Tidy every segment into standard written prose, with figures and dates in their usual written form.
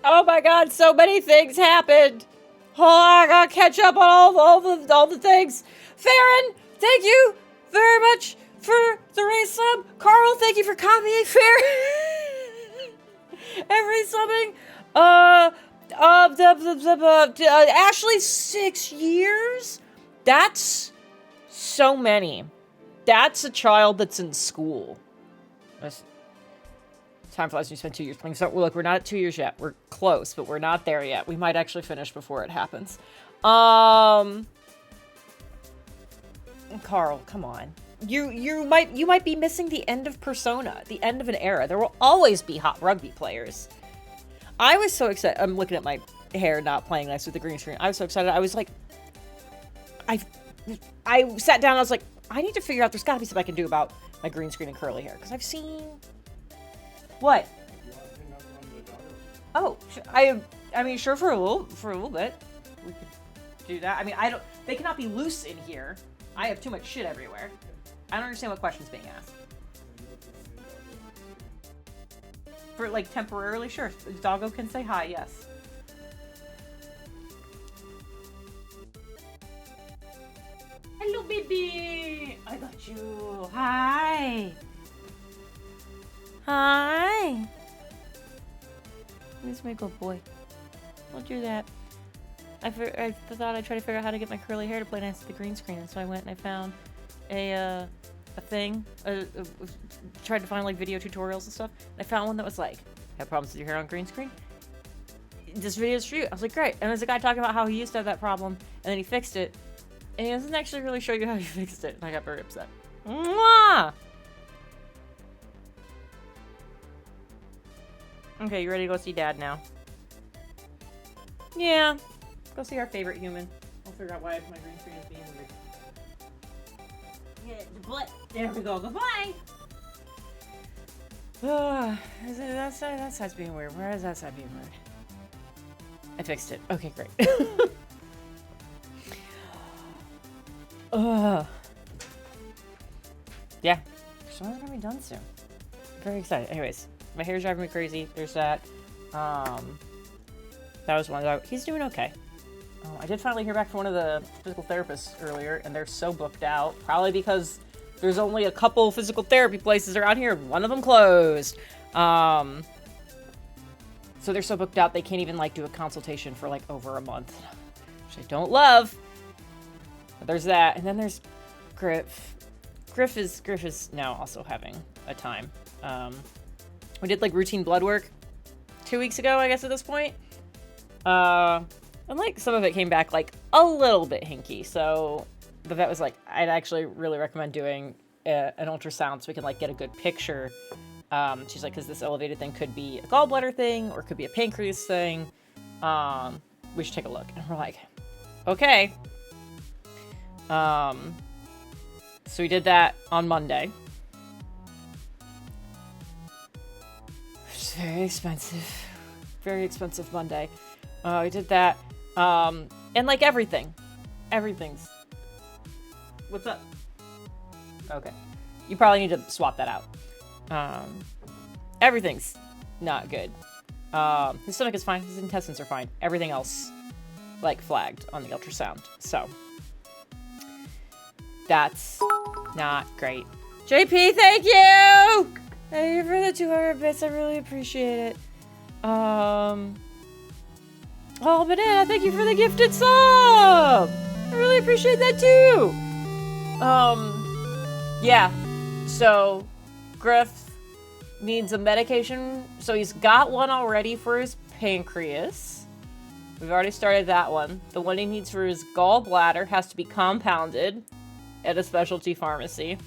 Oh my god, so many things happened. Oh, I gotta catch up on all the things. Farron, thank you very much for the resub. Carl, thank you for copying Farron. And resubbing. Ashley, 6 years? That's so many. That's a child that's in school. Time flies when you spend 2 years playing. So, look, we're not at 2 years yet. We're close, but we're not there yet. We might actually finish before it happens. Carl, come on. You might be missing the end of Persona, the end of an era. There will always be hot rugby players. I was so excited. I'm looking at my hair not playing nice with the green screen. I was so excited. I was like, I sat down and I was like, I need to figure out, there's got to be something I can do about my green screen and curly hair. Because I've seen... What? Oh, I mean, sure, for a little bit. We could do that. I mean, they cannot be loose in here. I have too much shit everywhere. I don't understand what question's being asked. For, like, temporarily, sure. Doggo can say hi, yes. Hello, baby! I got you. Hi! Hi! Where's my good boy? Don't do that. I thought I'd try to figure out how to get my curly hair to play nice with the green screen, and so I went and I found a thing. Tried to find, like, video tutorials and stuff. And I found one that was like, have problems with your hair on green screen? This video's for you. I was like, great. And there's a guy talking about how he used to have that problem, and then he fixed it. And he doesn't actually really show you how he fixed it. And I got very upset. Mwah! Okay, you ready to go see Dad now? Yeah. Go see our favorite human. I'll figure out why my green screen is being weird. Yeah, but there we go. Goodbye! That side's being weird. Where is that side being weird? I fixed it. Okay, great. Yeah. Someone's gonna be done soon. I'm very excited. Anyways, my hair's driving me crazy. There's that. That was one. He's doing okay. I did finally hear back from one of the physical therapists earlier, and they're so booked out. Probably because there's only a couple physical therapy places around here. One of them closed. So they're so booked out they can't even, like, do a consultation for, like, over a month. Which I don't love. But there's that. And then there's Griff. Griff is now also having a time. We did, like, routine blood work 2 weeks ago, I guess, at this point. And, like, some of it came back, like, a little bit hinky. So the vet was like, I'd actually really recommend doing an ultrasound so we can, like, get a good picture. She's like, because this elevated thing could be a gallbladder thing or it could be a pancreas thing. We should take a look. And we're like, okay. So we did that on Monday. It's very expensive. Very expensive Monday. We did that. And, like, everything's... What's up? Okay. You probably need to swap that out. Everything's not good. His stomach is fine. His intestines are fine. Everything else, like, flagged on the ultrasound. So, that's not great. JP, thank you! Thank you for the 200 bits. I really appreciate it. Oh, Banana, thank you for the gifted sub! I really appreciate that, too! Yeah. So, Griff needs a medication. So he's got one already for his pancreas. We've already started that one. The one he needs for his gallbladder has to be compounded at a specialty pharmacy.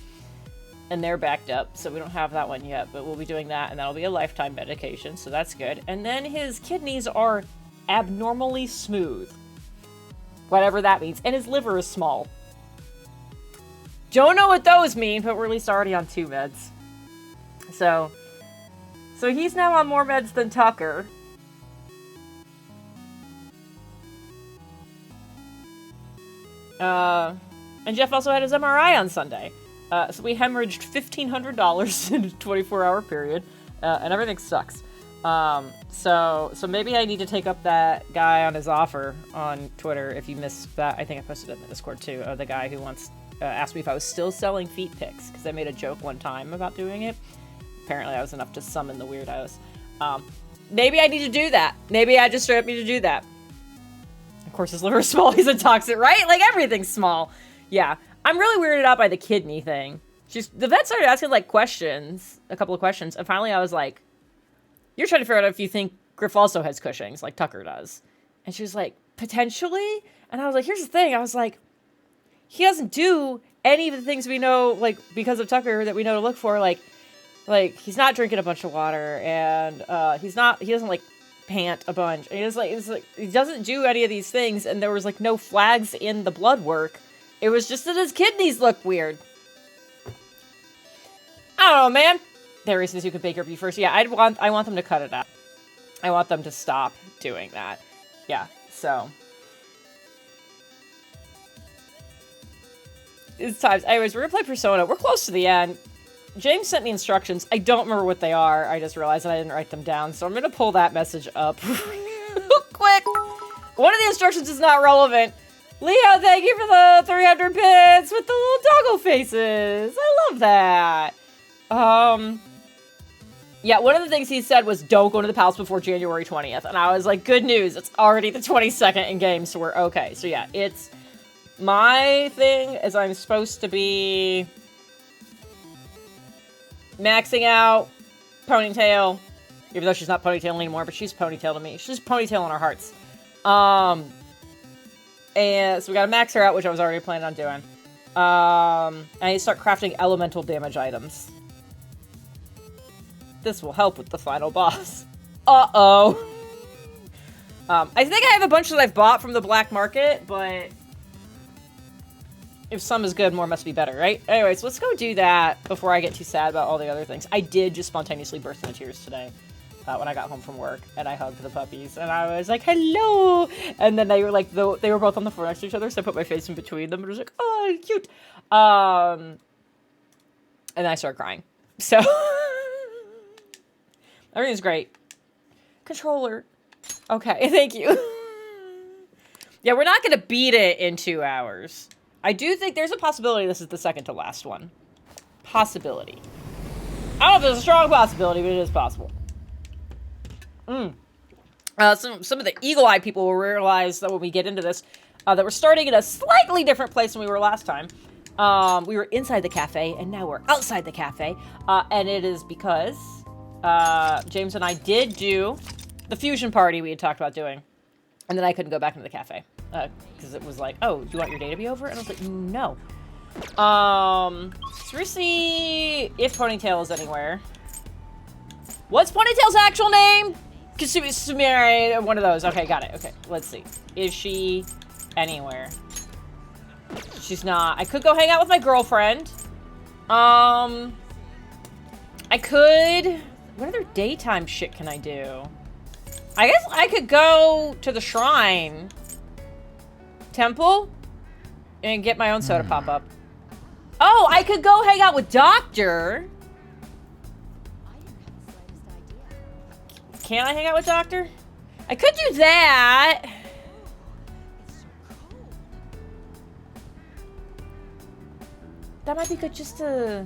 And they're backed up, so we don't have that one yet. But we'll be doing that, and that'll be a lifetime medication, so that's good. And then his kidneys are abnormally smooth. Whatever that means. And his liver is small. Don't know what those mean, but we're at least already on 2 meds. So he's now on more meds than Tucker. And Jeff also had his MRI on Sunday. So we hemorrhaged $1,500 in a 24-hour period. And everything sucks. So maybe I need to take up that guy on his offer on Twitter. If you missed that, I think I posted it in the Discord too. The guy who wants asked me if I was still selling feet pics because I made a joke one time about doing it. Apparently, I was enough to summon the weirdos. Maybe I need to do that. Maybe I just straight up need to do that. Of course, his liver is small. He's a toxic, right? Like everything's small. Yeah, I'm really weirded out by the kidney thing. The vet started asking like questions, a couple of questions, and finally I was like, "You're trying to figure out if you think Griff also has Cushing's, like Tucker does." And she was like, "Potentially." And I was like, "Here's the thing." I was like, "He doesn't do any of the things we know, like because of Tucker that we know to look for, like he's not drinking a bunch of water, and he doesn't like pant a bunch. And he doesn't do any of these things, and there was like no flags in the blood work. It was just that his kidneys look weird." I don't know, man. There is who could bake or be first. Yeah, I want them to cut it out. I want them to stop doing that. Yeah, so. It's times. Anyways, we're gonna play Persona. We're close to the end. James sent me instructions. I don't remember what they are. I just realized that I didn't write them down, so I'm gonna pull that message up quick. One of the instructions is not relevant. Leo, thank you for the 300 bits with the little doggo faces. I love that. Yeah, one of the things he said was don't go to the palace before January 20th. And I was like, good news. It's already the 22nd in game, so we're okay. So yeah, it's my thing is I'm supposed to be maxing out Ponytail, even though she's not Ponytail anymore, but she's Ponytail to me. She's Ponytail in our hearts. And so we gotta max her out, which I was already planning on doing. I need to start crafting elemental damage items. This will help with the final boss. Uh-oh. I think I have a bunch that I've bought from the black market, but if some is good, more must be better, right? Anyways, let's go do that before I get too sad about all the other things. I did just spontaneously burst into tears today when I got home from work, and I hugged the puppies, and I was like, hello! And then they were like, they were both on the floor next to each other, so I put my face in between them, and I was like, oh, cute! And then I started crying. So... everything's great. Controller. Okay, thank you. Yeah, we're not going to beat it in 2 hours. I do think there's a possibility this is the second to last one. Possibility. I don't know if there's a strong possibility, but it is possible. Some of the eagle-eyed people will realize that when we get into this, that we're starting in a slightly different place than we were last time. We were inside the cafe, and now we're outside the cafe. And it is because... James and I did do the fusion party we had talked about doing. And then I couldn't go back into the cafe. Because it was like, oh, do you want your day to be over? And I was like, no. So we're see if Ponytail is anywhere. What's Ponytail's actual name? Kasumi, one of those. Okay, got it. Okay, let's see. Is she anywhere? She's not. I could go hang out with my girlfriend. I could... what other daytime shit can I do? I guess I could go to the shrine temple and get my own soda pop up. Oh, I could go hang out with Doctor. Can I hang out with Doctor? I could do that. That might be good just to...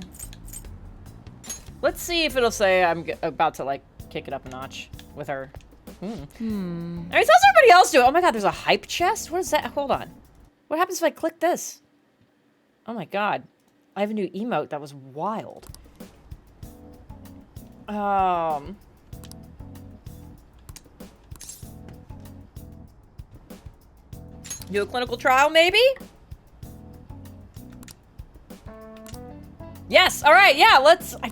let's see if it'll say I'm about to, like, kick it up a notch with her. I mean, how's everybody else doing? Oh my god, there's a hype chest? What is that? Hold on. What happens if I click this? Oh my god. I have a new emote that was wild. Do a clinical trial, maybe? Yes, alright, yeah, let's... I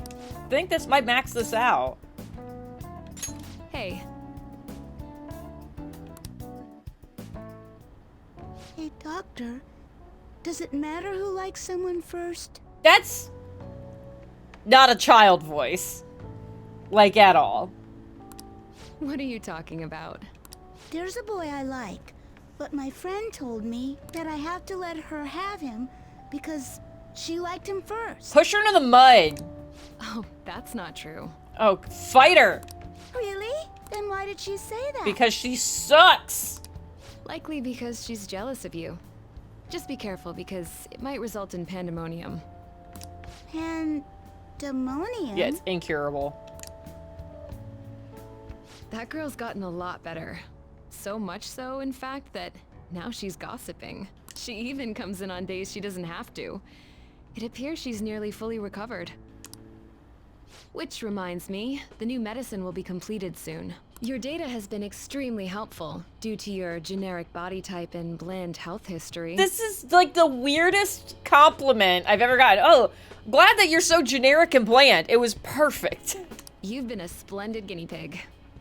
think this might max this out. Hey. Hey, Doctor. Does it matter who likes someone first? That's... not a child voice. Like, at all. What are you talking about? There's a boy I like, but my friend told me that I have to let her have him because she liked him first. Push her into the mud. Oh, that's not true. Oh, fight her. Really? Then why did she say that? Because she sucks! Likely because she's jealous of you. Just be careful because it might result in pandemonium. Pandemonium? Yeah, it's incurable. That girl's gotten a lot better. So much so, in fact, that now she's gossiping. She even comes in on days she doesn't have to. It appears she's nearly fully recovered. Which reminds me, the new medicine will be completed soon. Your data has been extremely helpful due to your generic body type and bland health history. This is like the weirdest compliment I've ever gotten. Oh, glad that you're so generic and bland. It was perfect. You've been a splendid guinea pig.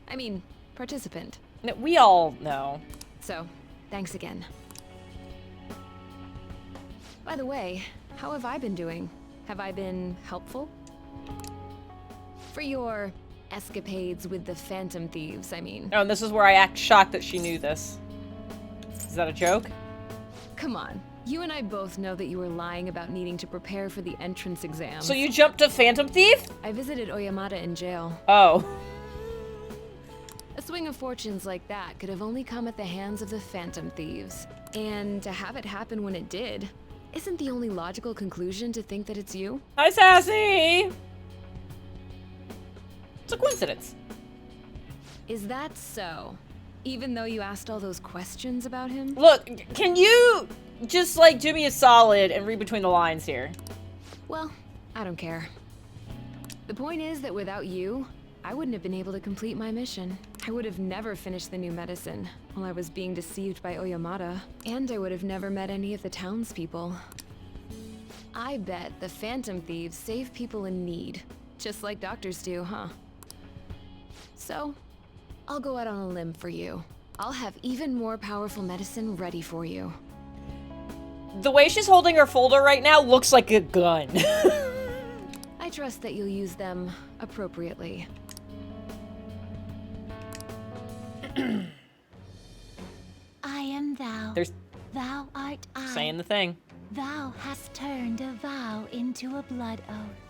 I mean, participant. We all know. So, thanks again. By the way, how have I been doing? Have I been helpful? For your escapades with the Phantom Thieves, I mean. Oh, and this is where I act shocked that she knew this. Is that a joke? Come on. You and I both know that you were lying about needing to prepare for the entrance exam. So you jumped to Phantom Thief? I visited Oyamata in jail. Oh. A swing of fortunes like that could have only come at the hands of the Phantom Thieves. And to have it happen when it did, isn't the only logical conclusion to think that it's you? Hi, Sassy! It's a coincidence. Is that so? Even though you asked all those questions about him? Look, can you just, like, do me a solid and read between the lines here? Well, I don't care. The point is that without you, I wouldn't have been able to complete my mission. I would have never finished the new medicine while I was being deceived by Oyamata, and I would have never met any of the townspeople. I bet the Phantom Thieves save people in need, just like doctors do, huh? So, I'll go out on a limb for you. I'll have even more powerful medicine ready for you. The way she's holding her folder right now looks like a gun. I trust that you'll use them appropriately. I am thou. There's Thou art I. saying the thing. Thou hast turned a vow into a blood oath.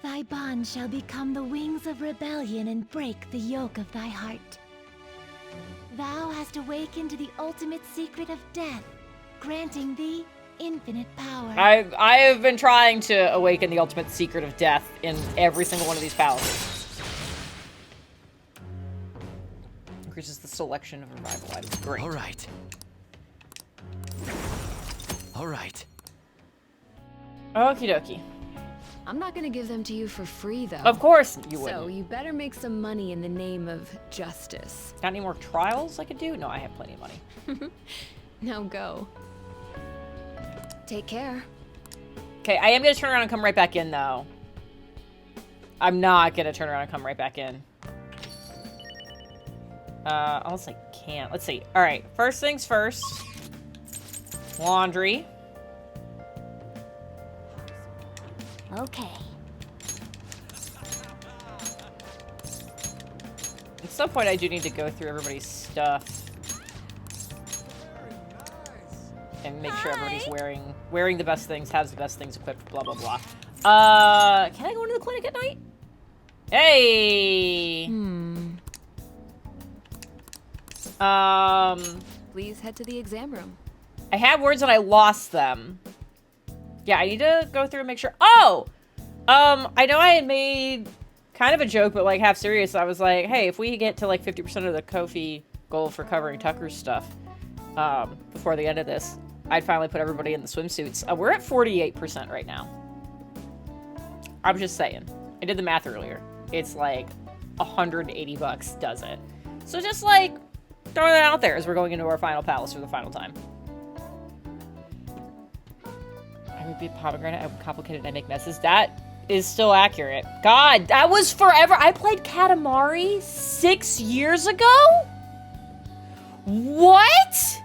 Thy bond shall become the wings of rebellion and break the yoke of thy heart. Thou hast awakened to the ultimate secret of death, granting thee infinite power. I have been trying to awaken the ultimate secret of death in every single one of these palaces. Increases the selection of revival items. Great. All right. All right. Okie dokie. I'm not gonna give them to you for free, though. Of course you wouldn't. So you better make some money in the name of justice. Got any more trials I could do? No, I have plenty of money. Now go. Take care. Okay, I am gonna turn around and come right back in, though. I'm not gonna turn around and come right back in. Unless I can't. Let's see. Alright, first things first. Laundry. Okay. At some point, I do need to go through everybody's stuff. And make sure everybody's wearing the best things, has the best things equipped, blah, blah, blah. Can I go into the clinic at night? Hey! Please head to the exam room. I had words and I lost them. Yeah, I need to go through and make sure. Oh! I know I had made kind of a joke, but like half serious. I was like, hey, if we get to like 50% of the Kofi goal for covering Tucker's stuff, before the end of this, I'd finally put everybody in the swimsuits. We're at 48% right now. I'm just saying. I did the math earlier. It's like $180 does it. So just like throwing that out there as we're going into our final palace for the final time. I would be pomegranate. I'm complicated. I make messes. That is still accurate. God, that was forever. I played Katamari 6 years ago? What?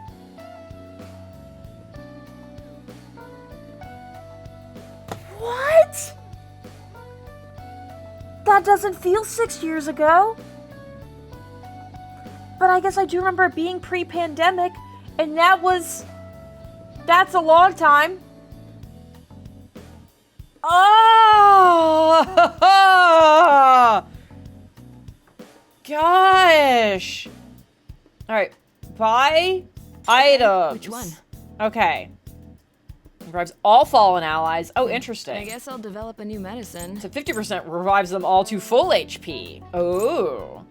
What? That doesn't feel 6 years ago. But I guess I do remember it being pre-pandemic, and that's a long time. Oh! gosh. All right. Buy items. Which one? Okay. Revives all fallen allies. Oh, interesting. I guess I'll develop a new medicine. So 50% revives them all to full HP. Oh.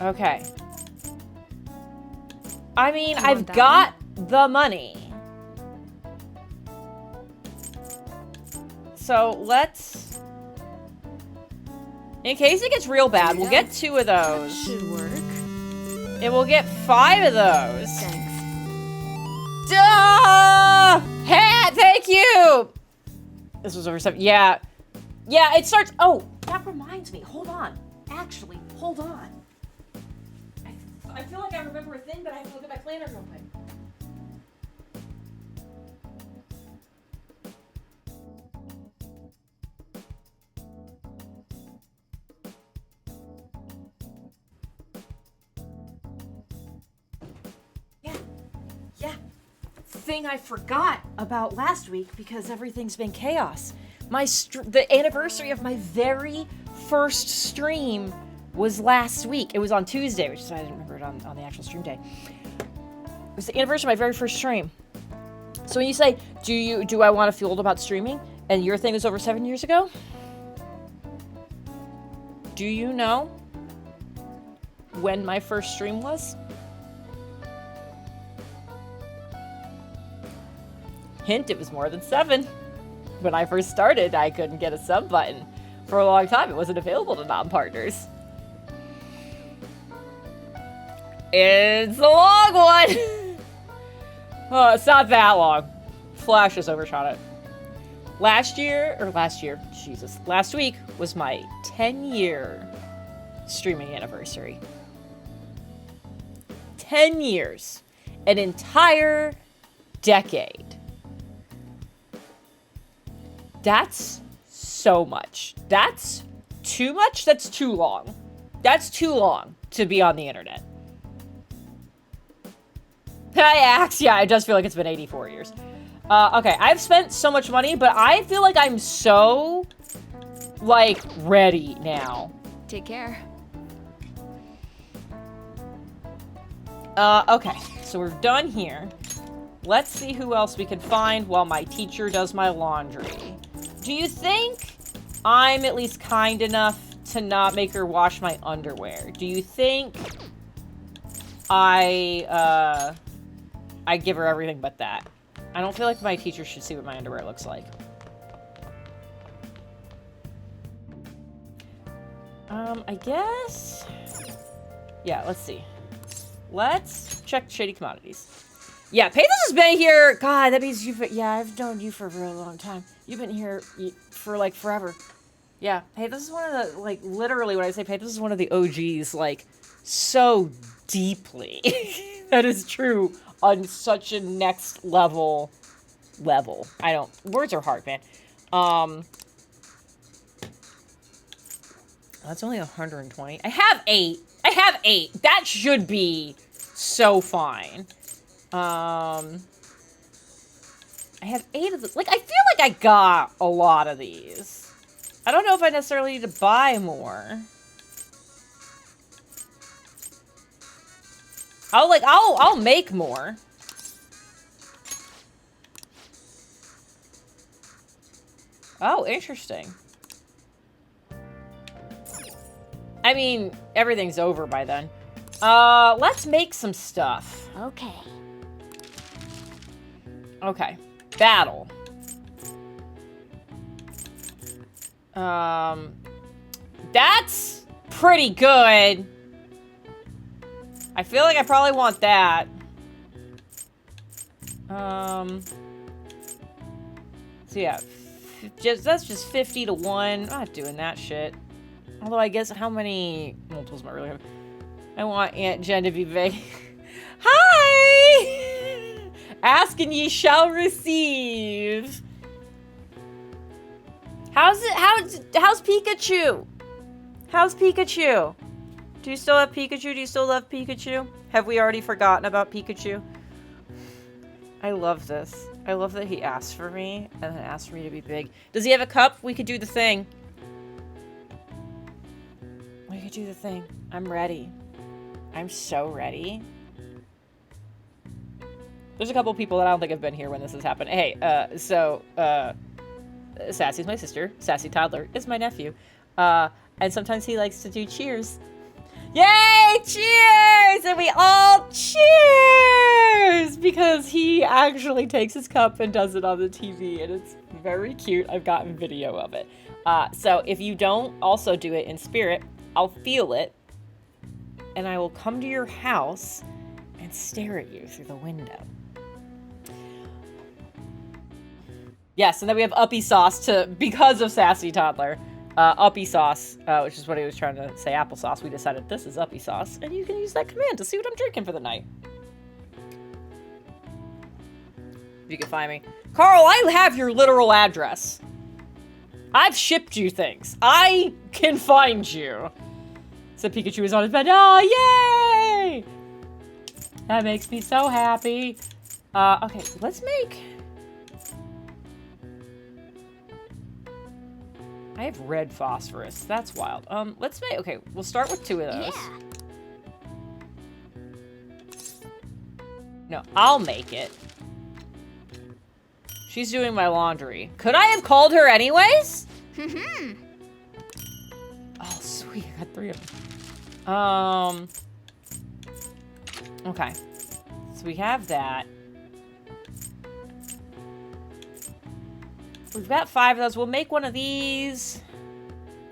Okay. I mean, I've got the money. So let's... In case it gets real bad, we'll get 2 of those. Should work. And we'll get 5 of those. Thanks. Duh! Hey, thank you! This was over 7. Yeah. Yeah, it starts... Oh, that reminds me. Hold on. Actually, hold on. I feel like I remember a thing, but I have to look at my planner real quick. Yeah. Thing I forgot about last week because everything's been chaos. The anniversary of my very first stream was last week. It was on Tuesday, which is why I didn't remember it on the actual stream day. It was the anniversary of my very first stream. So when you say, do I want to feel old about streaming? And your thing was over 7 years ago? Do you know when my first stream was? Hint, it was more than 7. When I first started, I couldn't get a sub button. For a long time, it wasn't available to non-partners. It's a long one! Oh, it's not that long. Flash has overshot it. Last week was my 10-year streaming anniversary. 10 years. An entire decade. That's so much. That's too much? That's too long. That's too long to be on the internet. Hi, Axe. Yeah, it does feel like it's been 84 years. Okay, I've spent so much money, but I feel like I'm so, like, ready now. Take care. Okay, so we're done here. Let's see who else we can find while my teacher does my laundry. Do you think I'm at least kind enough to not make her wash my underwear? Do you think I give her everything but that? I don't feel like my teacher should see what my underwear looks like. I guess... Yeah, let's see. Let's check Shady Commodities. Yeah, Pathos has been here. God, that means you've... Yeah, I've known you for a really long time. You've been here for, like, forever. Yeah, Pathos is one of the... Like, literally, when I say Pathos is one of the OGs, like, so deeply. That is true on such a next level. I don't... Words are hard, man. That's only 120. I have 8. That should be so fine. I have 8 of them. Like, I feel like I got a lot of these. I don't know if I necessarily need to buy more. I'll make more. Oh, interesting. I mean, everything's over by then. Let's make some stuff. Okay. Okay. Battle. That's pretty good. I feel like I probably want that. So yeah. That's just 50 to 1. I'm not doing that shit. Although I guess how many multiples am I really having? I want Aunt Jen to be big. Hi! Ask and ye shall receive. How's Pikachu? How's Pikachu? Do you still have Pikachu? Do you still love Pikachu? Have we already forgotten about Pikachu? I love this. I love that he asked for me and then asked for me to be big. Does he have a cup? We could do the thing. do the thing. I'm ready. I'm so ready. There's a couple people that I don't think have been here when this has happened. Hey, Sassy's my sister. Sassy Toddler is my nephew. And sometimes he likes to do cheers. Yay! Cheers! And we all cheers! Because he actually takes his cup and does it on the TV, and it's very cute. I've gotten video of it. So if you don't also do it in spirit, I'll feel it, and I will come to your house and stare at you through the window. Yes, and then we have Uppy Sauce because of Sassy Toddler. Uppy Sauce, which is what he was trying to say, applesauce. We decided this is Uppy Sauce, and you can use that command to see what I'm drinking for the night. If you can find me. Carl, I have your literal address. I've shipped you things. I can find you. So Pikachu is on his bed. Oh, yay! That makes me so happy. Okay, let's make... I have red phosphorus. That's wild. Let's make... Okay, we'll start with 2 of those. Yeah. No, I'll make it. She's doing my laundry. Could I have called her anyways? Oh, sweet. I got 3 of them. Okay. So we have that. We've got 5 of those. We'll make one of these.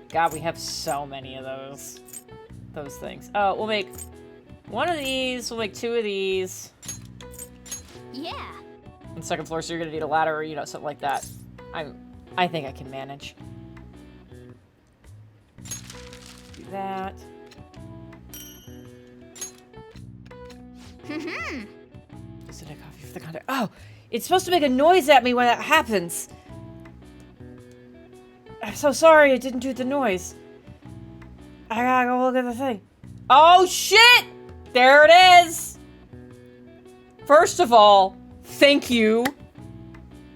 God, we have so many of those things. Oh, we'll make one of these. We'll make 2 of these. Yeah. On the 2nd floor, so you're gonna need a ladder or, you know, something like that. I think I can manage. Do that. Just a coffee for the condo. Oh, it's supposed to make a noise at me when that happens. I'm so sorry I didn't do the noise. I gotta go look at the thing. Oh, shit! There it is! First of all, thank you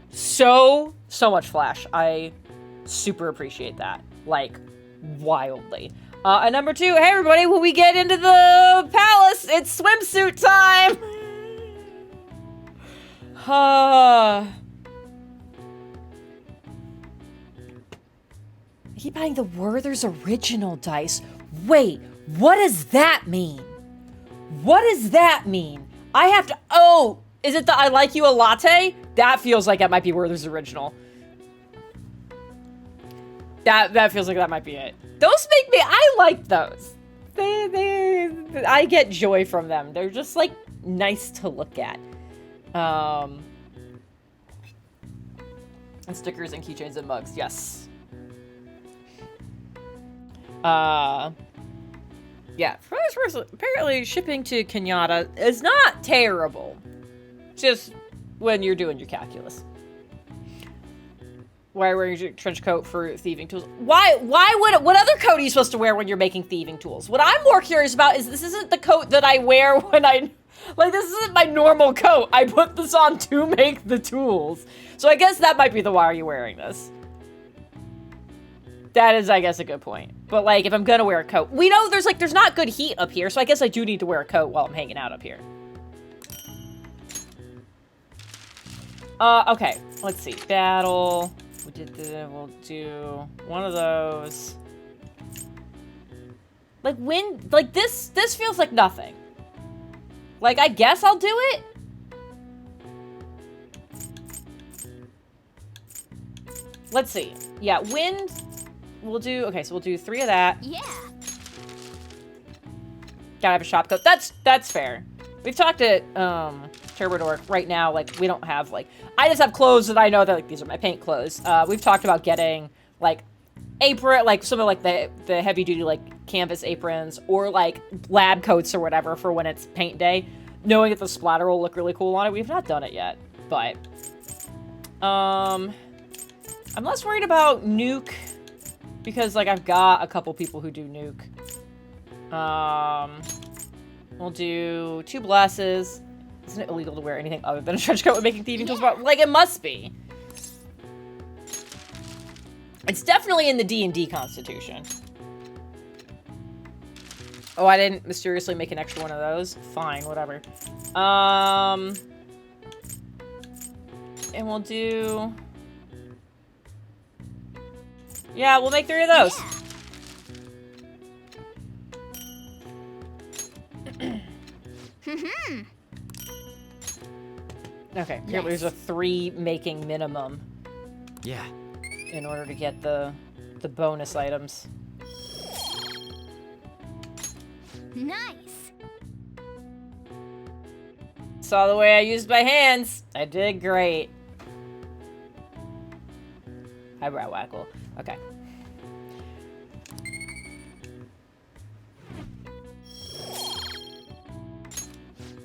so much, Flash. I super appreciate that. Like, wildly. And number 2, hey everybody, when we get into the palace, it's swimsuit time! I keep buying the Werther's original dice. Wait, what does that mean? What does that mean? I have to... Oh, is it the I like you a latte? That feels like that might be Werther's original. That feels like that might be it. Those make me... I like those. I get joy from them. They're just, like, nice to look at. And stickers and keychains and mugs. Yes. Yeah. Apparently shipping to Kenyatta is not terrible. Just when you're doing your calculus. Why are you wearing your trench coat for thieving tools? What other coat are you supposed to wear when you're making thieving tools? What I'm more curious about is this isn't the coat that I wear when this isn't my normal coat. I put this on to make the tools. So I guess that might be the why are you wearing this? That is, I guess, a good point. But, like, if I'm gonna wear a coat... We know there's not good heat up here, so I guess I do need to wear a coat while I'm hanging out up here. Okay. Let's see. Battle. We'll do one of those. Like, this feels like nothing. Like, I guess I'll do it? Let's see. Yeah, wind... We'll do... Okay, so we'll do 3 of that. Yeah. Gotta have a shop coat. That's fair. We've talked at, Turbodor right now, like, we don't have, like... I just have clothes that I know that, like, these are my paint clothes. We've talked about getting, like, apron... Like, some of, like, the heavy-duty, like, canvas aprons or, like, lab coats or whatever for when it's paint day. Knowing that the splatter will look really cool on it. We've not done it yet, but... I'm less worried about nuke... Because, like, I've got a couple people who do nuke. We'll do 2 blesses. Isn't it illegal to wear anything other than a trench coat when making thieving tools? Like, it must be. It's definitely in the D&D Constitution. Oh, I didn't mysteriously make an extra one of those. Fine, whatever. And we'll do... Yeah, we'll make 3 of those. Yeah. Okay, here, there's a 3 making minimum. Yeah. In order to get the bonus items. Nice. Saw the way I used my hands. I did great. Eyebrow waggle. Okay.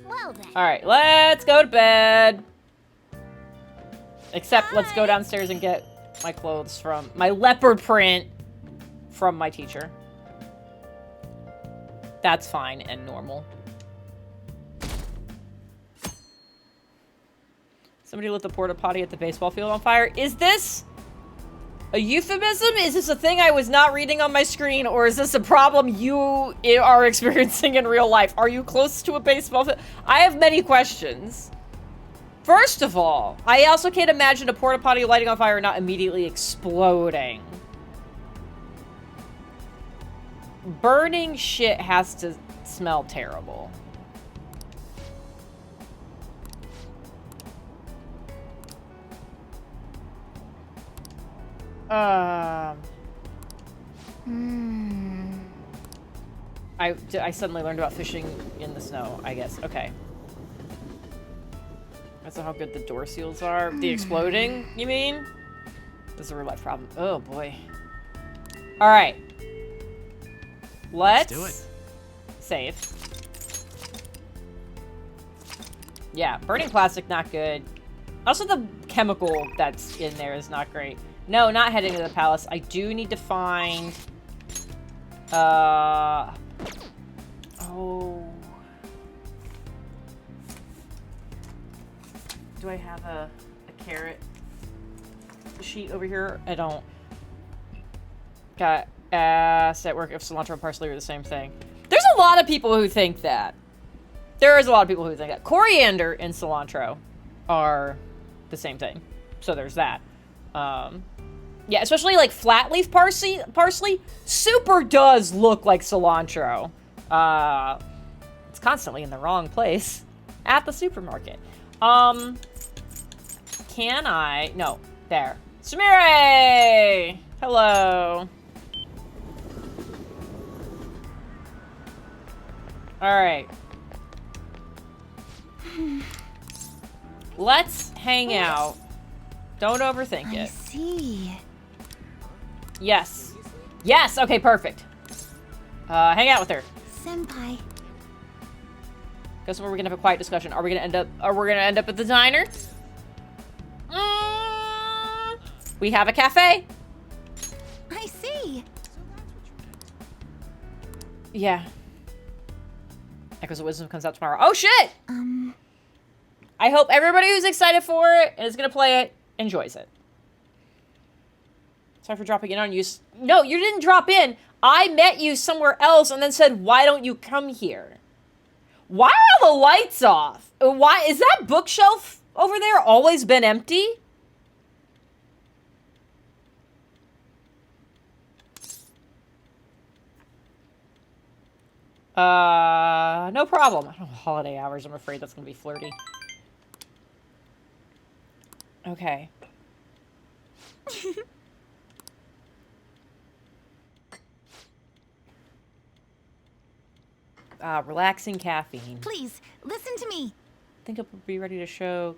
Well then. Alright, let's go to bed. Except, let's go downstairs and get my clothes from... my leopard print from my teacher. That's fine and normal. Somebody lit the porta potty at the baseball field on fire. Is this a euphemism? Is this a thing I was not reading on my screen? Or is this a problem you are experiencing in real life? Are you close to a baseball field? I have many questions. First of all, I also can't imagine a porta potty lighting on fire and not immediately exploding. Burning shit has to smell terrible. I suddenly learned about fishing in the snow, I guess. Okay. That's not how good the door seals are. The exploding, you mean? This is a real life problem. Oh, boy. Alright. Let's do it. Save. Yeah, burning plastic, not good. Also, the chemical that's in there is not great. No, not heading to the palace. I do need to find... Oh... Do I have a carrot sheet over here? I don't. Got asked at work if cilantro and parsley are the same thing. There's a lot of people who think that. There is a lot of people who think that. Coriander and cilantro are the same thing. So there's that. Yeah, especially like flat leaf parsley super does look like cilantro. It's constantly in the wrong place at the supermarket. Can I? No, there. Sumire! Hello. Alright. Let's hang out. Don't overthink I it. see. Yes. Yes! Okay, perfect. Hang out with her. Senpai. Go somewhere we can have a quiet discussion. Are we gonna end up at the diner? We have a cafe. I see. Yeah. Echoes of Wisdom comes out tomorrow. Oh shit! I hope everybody who's excited for it and is gonna play it enjoys it. Sorry for dropping in on you. No, you didn't drop in. I met you somewhere else and then said, why don't you come here? Why are all the lights off? Why is that bookshelf over there always been empty? No problem. I don't know, holiday hours, I'm afraid that's gonna be flirty. Okay. Relaxing caffeine. Please, listen to me. Think it would be ready to show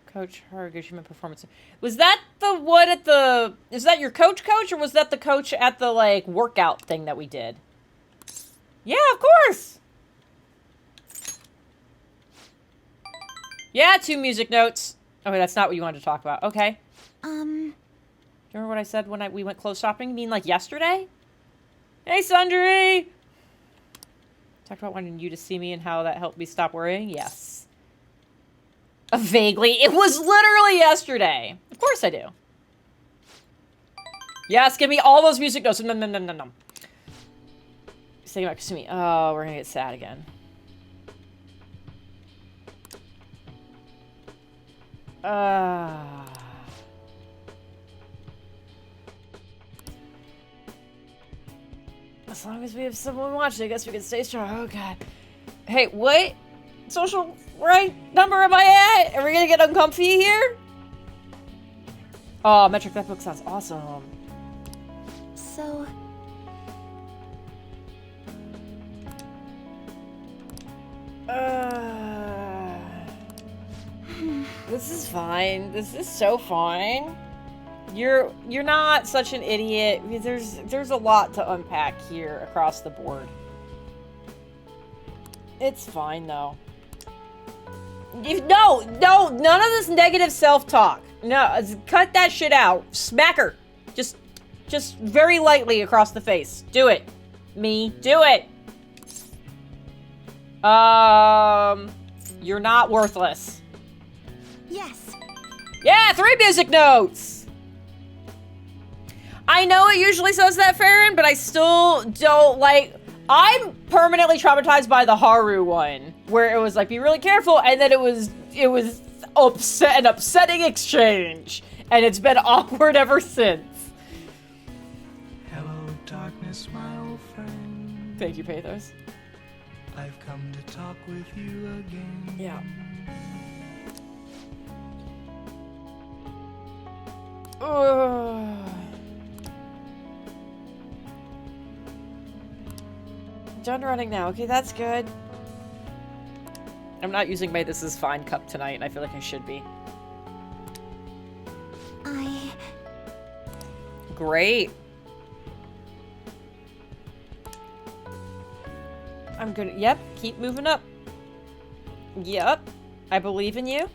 Coach Hariguchi performance. Was that the one at the... Is that your coach, or was that the coach at the, like, workout thing that we did? Yeah, of course! Yeah, 2 music notes. Oh, wait, that's not what you wanted to talk about. Okay. Do you remember what I said when we went clothes shopping? You mean, like, yesterday? Hey, Sundry! Talked about wanting you to see me and how that helped me stop worrying? Yes. Vaguely. It was literally yesterday. Of course I do. Yes, give me all those music notes. Nom, nom, nom, nom, nom. Say goodbye to me. Oh, we're gonna get sad again. As long as we have someone watching, I guess we can stay strong. Oh, God. Hey, what social rank number am I at? Are we gonna get uncomfy here? Oh, Metric, that book sounds awesome. So... This is fine. This is so fine. You're not such an idiot. There's a lot to unpack here across the board. It's fine though. No, none of this negative self-talk. No, cut that shit out. Smack her. Just very lightly across the face. Do it. Me, do it. You're not worthless. Yes. Yeah, 3 music notes. I know it usually says that, Farron, but I still don't like... I'm permanently traumatized by the Haru one, where it was like, be really careful, and then it was an upsetting exchange, and it's been awkward ever since. Hello, darkness, my old friend. Thank you, Pathos. I've come to talk with you again. Yeah. Ugh. Done running now. Okay, that's good. I'm not using my This Is Fine cup tonight, and I feel like I should be. Great. I'm good. Yep, keep moving up. Yep. I believe in you.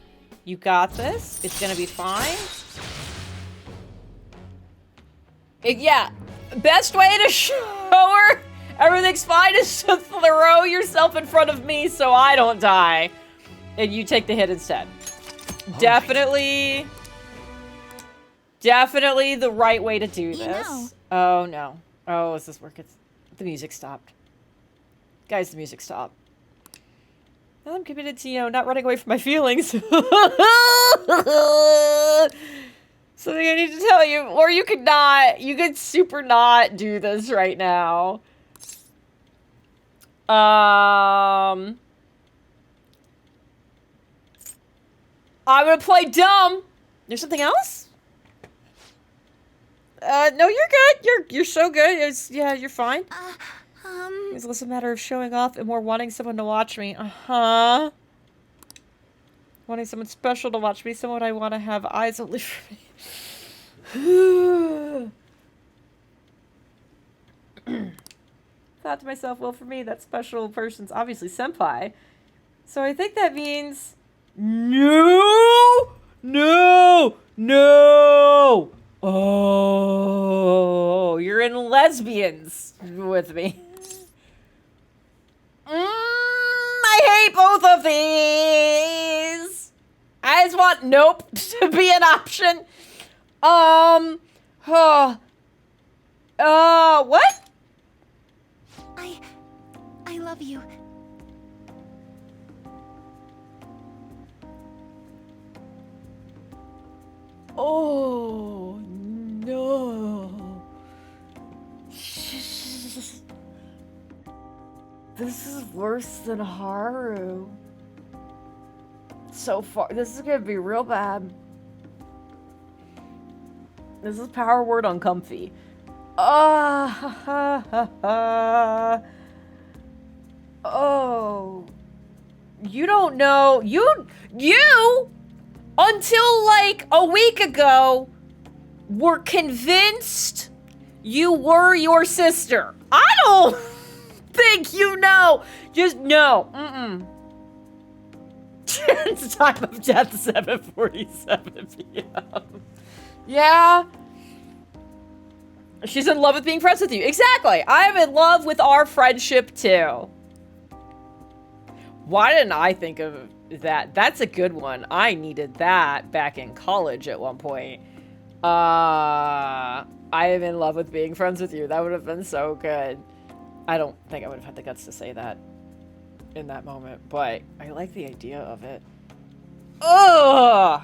You got this. It's gonna be fine. Yeah. Best way to show her everything's fine is to throw yourself in front of me so I don't die. And you take the hit instead. Definitely the right way to do this. Oh, no. Oh, is this working? The music stopped. Guys, the music stopped. Now I'm committed to, not running away from my feelings. Something I need to tell you. Or you could super not do this right now. I'm gonna play dumb. There's something else? No, you're good. You're so good. Yeah, you're fine. It's less a matter of showing off and more wanting someone to watch me. Uh-huh. Wanting someone special to watch me. Someone I want to have eyes only for me. Thought to myself, well, for me, that special person's obviously Senpai. So I think that means... No! Oh, you're in lesbians with me. I hate both of these. I just want nope to be an option. What? I love you. Oh, no. This is worse than Haru. So far, this is gonna be real bad. This is power word on comfy. Oh. You don't know. You until like a week ago were convinced you were your sister. I don't think you know. Just no. It's time of death, 7:47 p.m. Yeah. She's in love with being friends with you. Exactly. I'm in love with our friendship too. Why didn't I think of that? That's a good one. I needed that back in college at one point. I am in love with being friends with you. That would have been so good. I don't think I would have had the guts to say that in that moment, but I like the idea of it. Ugh!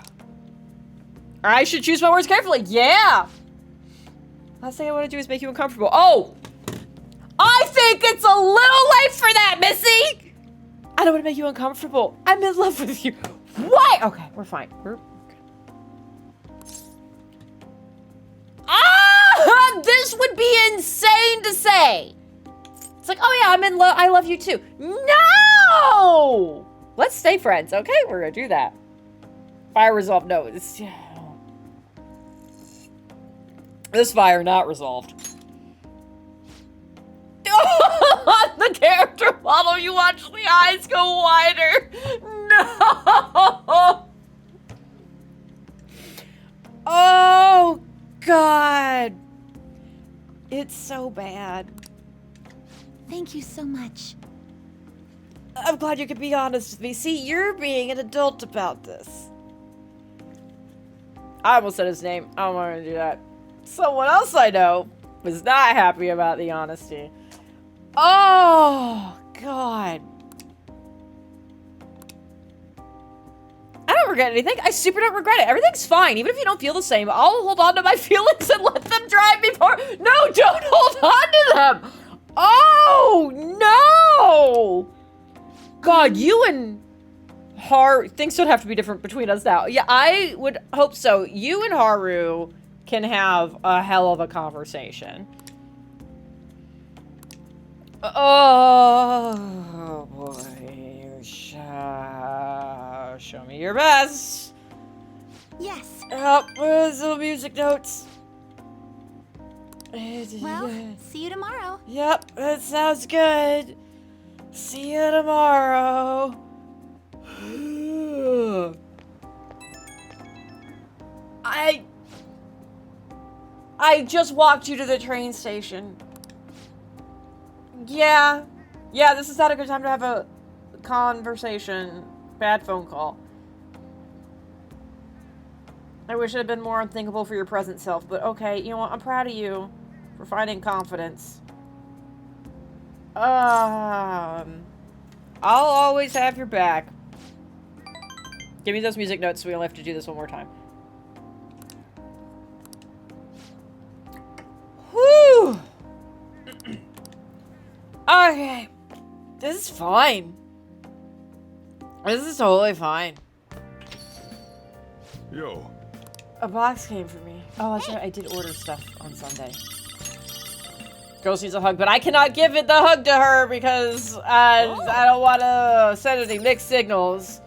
I should choose my words carefully. Yeah! Last thing I want to do is make you uncomfortable. Oh! I think it's a little late for that, Missy! I don't want to make you uncomfortable. I'm in love with you. What? Okay, we're fine. We're good. Ah! This would be insane to say. It's like, oh yeah, I'm in love. I love you too. No! Let's stay friends, okay? We're gonna do that. Fire resolved. No, it's... Yeah. This fire not resolved. The character model, you watch the eyes go wider. No! Oh, God. It's so bad. Thank you so much. I'm glad you could be honest with me. See, you're being an adult about this. I almost said his name. I don't want to do that. Someone else I know was not happy about the honesty. Oh, God. I don't regret anything. I super don't regret it. Everything's fine. Even if you don't feel the same, I'll hold on to my feelings and let them drive me forward. No, don't hold on to them. Oh, no. God, you and things don't have to be different between us now. Yeah, I would hope so. You and Haru can have a hell of a conversation. Oh, boy. Show me your best. Yes. Where's the music notes? Well, see you tomorrow. Yep, that sounds good. See you tomorrow. I just walked you to the train station. Yeah, this is not a good time to have a conversation. Bad phone call. I wish it had been more unthinkable for your present self, but okay, you know what? I'm proud of you for finding confidence. I'll always have your back. Give me those music notes so we only have to do this one more time. Whew! Okay. This is fine. This is totally fine. Yo. A box came for me. Oh, that's right. I did order stuff on Sunday. Girls needs a hug, but I cannot give it the hug to her because I don't want to send any mixed signals.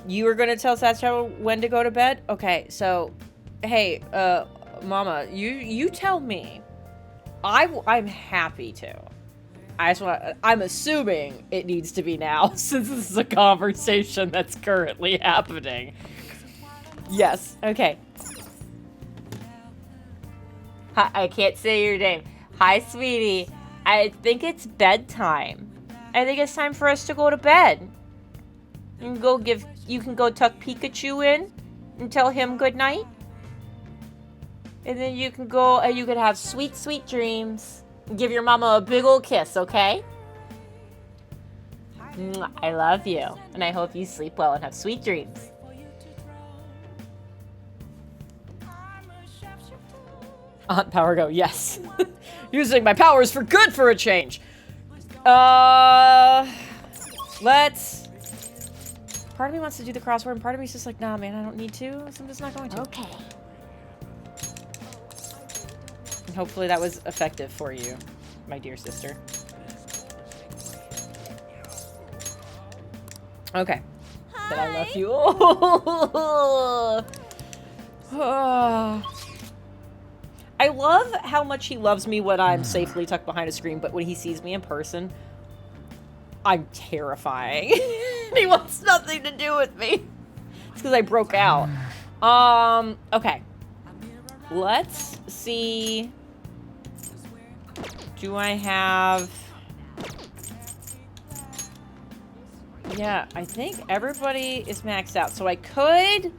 You were going to tell Satchel when to go to bed? Okay, so, hey, Mama, you tell me. I'm happy to. I'm assuming it needs to be now since this is a conversation that's currently happening. Yes, okay. Hi, I can't say your name. Hi, sweetie. I think it's bedtime. I think it's time for us to go to bed. You can go tuck Pikachu in and tell him good night. And then you can go and you can have sweet, sweet dreams. And give your mama a big old kiss, okay? Mwah, I love you. And I hope you sleep well and have sweet dreams. Aunt Power Go, yes. Using my powers for good for a change. Let's... Part of me wants to do the crossword, and part of me is just like, nah, man, I don't need to, so I'm just not going to. Okay. And hopefully that was effective for you, my dear sister. Okay. But I love you. I love how much he loves me when I'm safely tucked behind a screen, but when he sees me in person, I'm terrifying. He wants nothing to do with me. It's because I broke out. Okay. Let's see. Do I have... Yeah, I think everybody is maxed out. So I could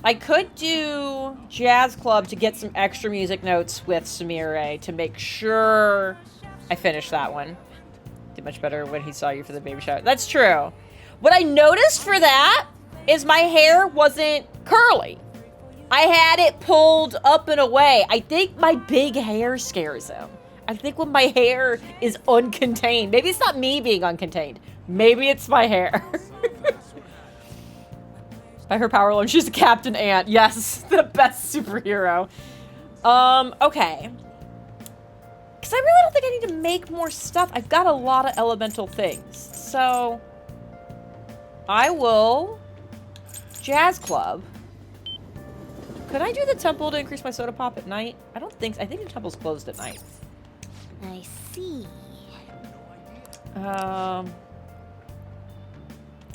I could do Jazz Club to get some extra music notes with Sumire to make sure I finish that one. Did much better when he saw you for the baby shower. That's true. What I noticed for that is my hair wasn't curly. I had it pulled up and away. I think my big hair scares him. I think when my hair is uncontained, maybe it's not me being uncontained. Maybe it's my hair. By her power alone, she's a Captain Ant. Yes, the best superhero. Okay. Because I really don't think I need to make more stuff. I've got a lot of elemental things. So, I will Jazz Club. Could I do the temple to increase my soda pop at night? I don't think so. I think the temple's closed at night. I see.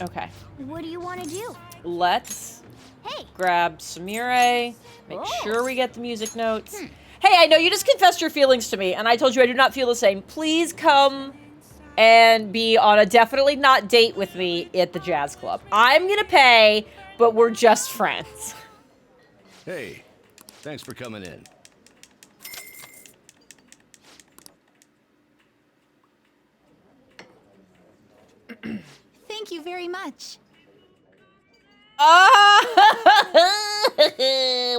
Okay. What do you want to do? Let's Hey. grab Sumire, make Oh. sure we get the music notes. Hey, I know you just confessed your feelings to me, and I told you I do not feel the same. Please come and be on a definitely not date with me at the Jazz Club. I'm gonna pay, but we're just friends. Hey, thanks for coming in. Thank you very much.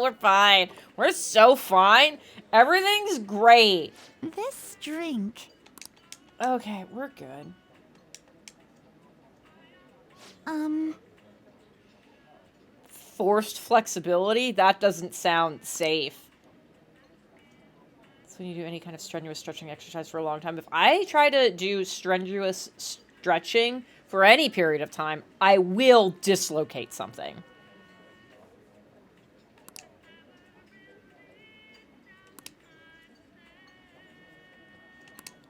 We're fine. We're so fine. Everything's great. This drink. Okay, we're good. Forced flexibility? That doesn't sound safe. That's when you do any kind of strenuous stretching exercise for a long time. If I try to do strenuous stretching for any period of time, I will dislocate something.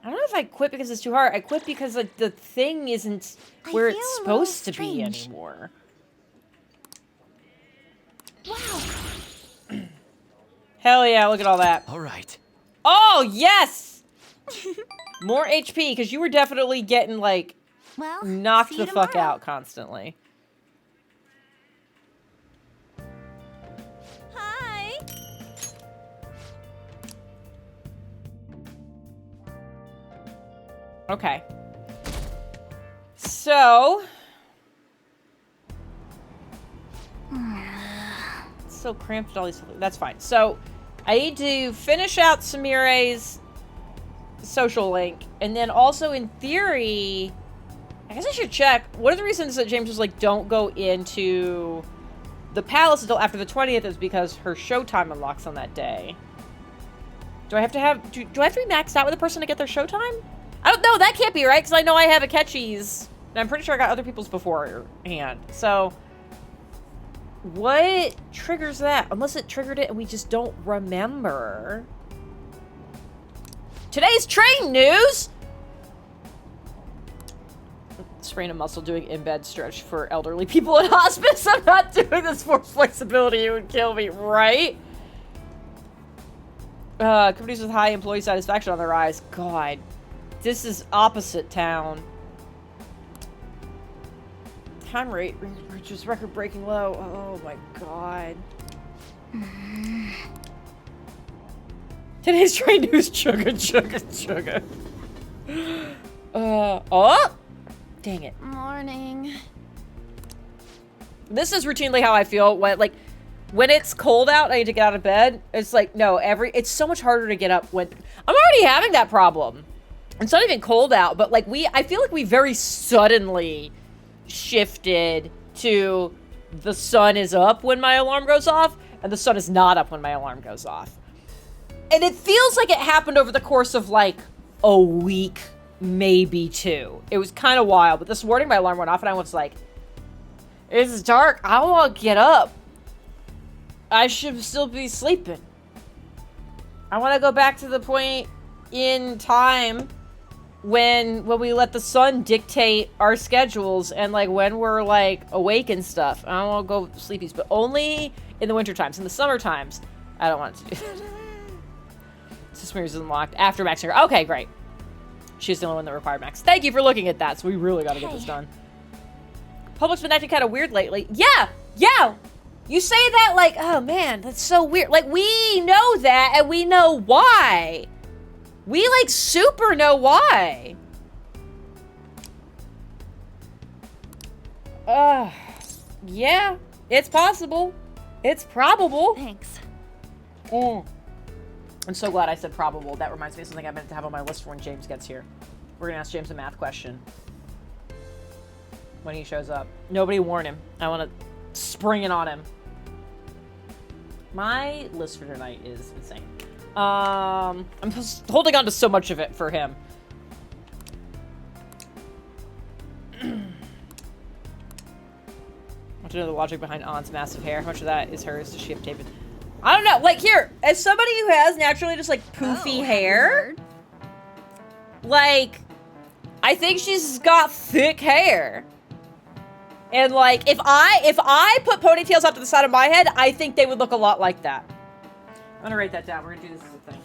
I don't know if I quit because it's too hard. I quit because like, the thing isn't where feel it's a little supposed to be strange. anymore. Wow. Hell yeah, look at all that. All right. Oh, yes! More HP, because you were definitely getting, like, Well, knocked see the you fuck tomorrow. out constantly. Hi. Okay. So... It's so cramped with all these... That's fine. So, I need to finish out Sumire's social link, and then also, in theory... I guess I should check. One of the reasons that James was like, don't go into the palace until after the 20th is because her showtime unlocks on that day. Do I have to have... Do I have to be maxed out with a person to get their showtime? I don't know. That can't be right, because I know I have Akechi's. And I'm pretty sure I got other people's beforehand. So, what triggers that? Unless it triggered it and we just don't remember. Today's train news! Sprain a muscle doing in-bed stretch for elderly people in hospice. I'm not doing this for flexibility. It would kill me, right? Companies with high employee satisfaction on the rise. God. This is opposite town. Time rate reaches record-breaking low. Oh my god. Today's train news. Chugga. Oh! Dang it. Morning. This is routinely how I feel when it's cold out, I need to get out of bed. It's like, no, it's so much harder to get up when I'm already having that problem. It's not even cold out, but like I feel like we very suddenly shifted to the sun is up when my alarm goes off and the sun is not up when my alarm goes off. And it feels like it happened over the course of like a week, maybe two. It was kind of wild, but this morning my alarm went off and I was like, it's dark. I don't want to get up. I should still be sleeping. I want to go back to the point in time when we let the sun dictate our schedules and like when we're like awake and stuff. I don't want to go sleepies, but only in the winter times. In the summer times, I don't want to do that. Suspenders is unlocked after maxing her. Okay, great. She's the only one that required max. Thank you for looking at that. So we really got to get this done. Public's been acting kind of weird lately. Yeah. You say that like, oh man, that's so weird. Like, we know that, and we know why. We, like, super know why. Yeah, it's possible. It's probable. Thanks. I'm so glad I said probable. That reminds me of something I meant to have on my list for when James gets here. We're gonna ask James a math question when he shows up. Nobody warn him. I want to spring it on him. My list for tonight is insane. I'm just holding on to so much of it for him. I want to know the logic behind Ann's massive hair. How much of that is hers? Does she have tape? I don't know. Like, here, as somebody who has naturally just, like, poofy hair, like, I think she's got thick hair. And, like, if I put ponytails up to the side of my head, I think they would look a lot like that. I'm gonna write that down. We're gonna do this as a thing.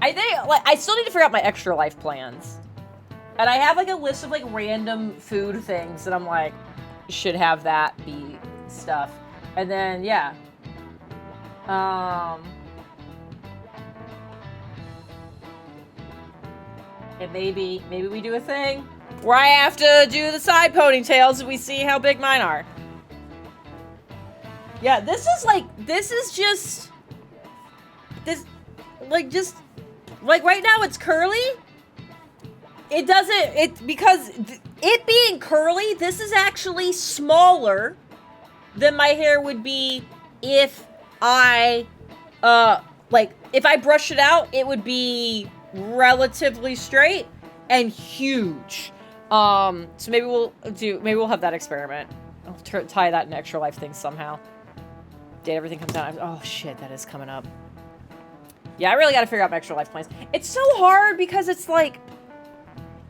I think, like, I still need to figure out my extra life plans. And I have, like, a list of, like, random food things that I'm, like, should have that be stuff. And then, yeah. And maybe we do a thing where I have to do the side ponytails and we see how big mine are. Yeah, this is just, right now it's curly. Because it being curly, this is actually smaller than my hair would be if I, if I brush it out, it would be relatively straight and huge. So maybe we'll have that experiment. I'll tie that in extra life things somehow. Did everything comes out? Oh shit, that is coming up. Yeah, I really gotta figure out my extra life plans. It's so hard because it's like,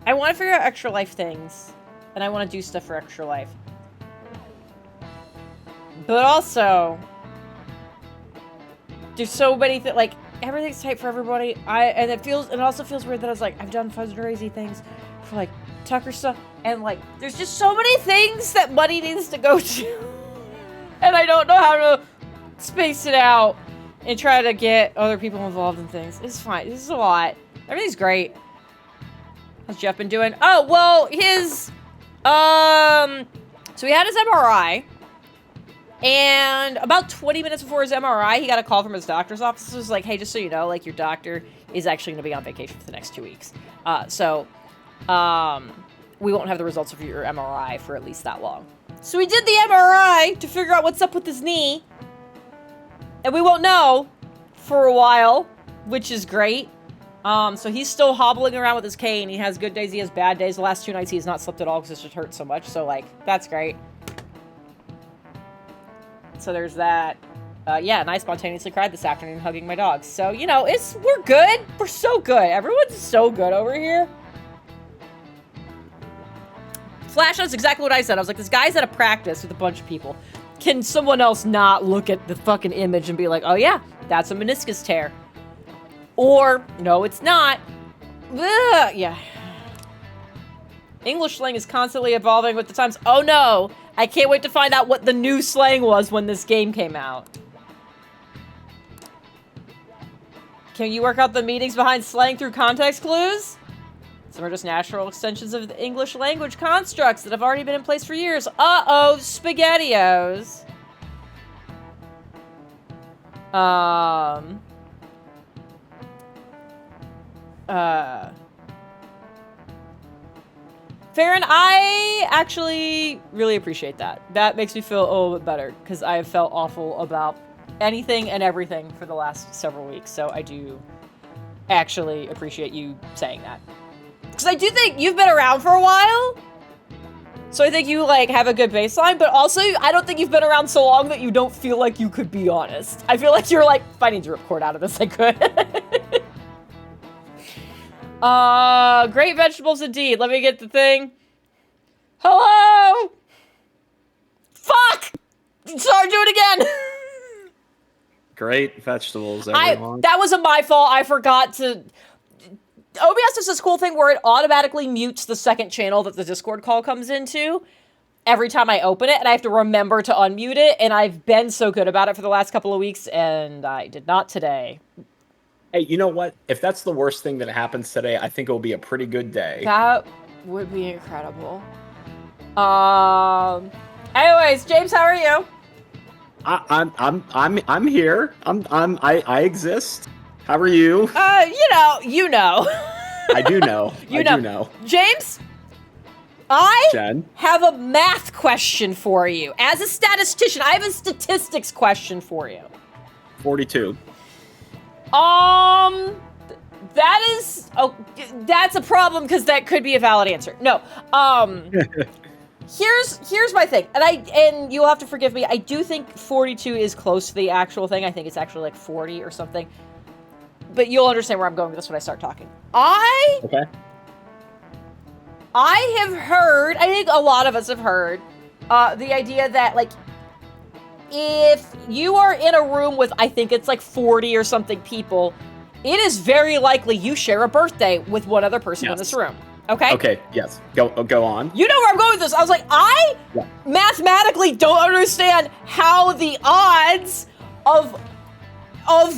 I want to figure out extra life things, and I want to do stuff for extra life. But also, there's so many things, like, everything's tight for everybody. And it also feels weird that I was like, I've done fundraising things for, like, Tucker stuff, and, like, there's just so many things that money needs to go to. And I don't know how to space it out and try to get other people involved in things. It's fine. This is a lot. Everything's great. How's Jeff been doing? Oh, well, so he had his MRI, and about 20 minutes before his MRI, he got a call from his doctor's office. It was like, hey, just so you know, like, your doctor is actually going to be on vacation for the next 2 weeks. So we won't have the results of your MRI for at least that long. So we did the MRI to figure out what's up with his knee, and we won't know for a while, which is great. So he's still hobbling around with his cane. He has good days, he has bad days. The last 2 nights he has not slept at all because it just hurt so much. So, like, that's great. So there's that. Yeah, and I spontaneously cried this afternoon hugging my dogs. So, you know, we're good. We're so good. Everyone's so good over here. Flash knows exactly what I said. I was like, this guy's at a practice with a bunch of people. Can someone else not look at the fucking image and be like, oh yeah, that's a meniscus tear? Or, no, it's not. Ugh, yeah. English slang is constantly evolving with the times. Oh no! I can't wait to find out what the new slang was when this game came out. Can you work out the meanings behind slang through context clues? Some are just natural extensions of the English language constructs that have already been in place for years. Uh-oh, SpaghettiOs. Farron, I actually really appreciate that. That makes me feel a little bit better, because I have felt awful about anything and everything for the last several weeks, so I do actually appreciate you saying that. Because I do think you've been around for a while, so I think you, like, have a good baseline, but also, I don't think you've been around so long that you don't feel like you could be honest. I feel like you're like, if I need to record out of this, I could. Great vegetables indeed. Let me get the thing. Hello? Fuck! Sorry, do it again. Great vegetables, everyone. That wasn't my fault. I forgot to... OBS does this cool thing where it automatically mutes the second channel that the Discord call comes into. every time I open it, and I have to remember to unmute it, and I've been so good about it for the last couple of weeks, and I did not today. Hey, you know what? If that's the worst thing that happens today, I think it will be a pretty good day. That would be incredible. Anyways, James, how are you? I'm here. I exist. How are you? You know. I do know. You I know. do know. James, I Jen? have a math question for you. As a statistician, I have a statistics question for you. 42. That's a problem because that could be a valid answer. No. Here's my thing, and you'll have to forgive me. I do think 42 is close to the actual thing. I think it's actually like 40 or something. But you'll understand where I'm going with this when I start talking. Okay. I have heard, I think a lot of us have heard, the idea that, like, if you are in a room with, I think it's like 40 or something people, it is very likely you share a birthday with one other person in this room. Okay? Okay, yes. Go on. You know where I'm going with this. I was like, I mathematically don't understand how the odds of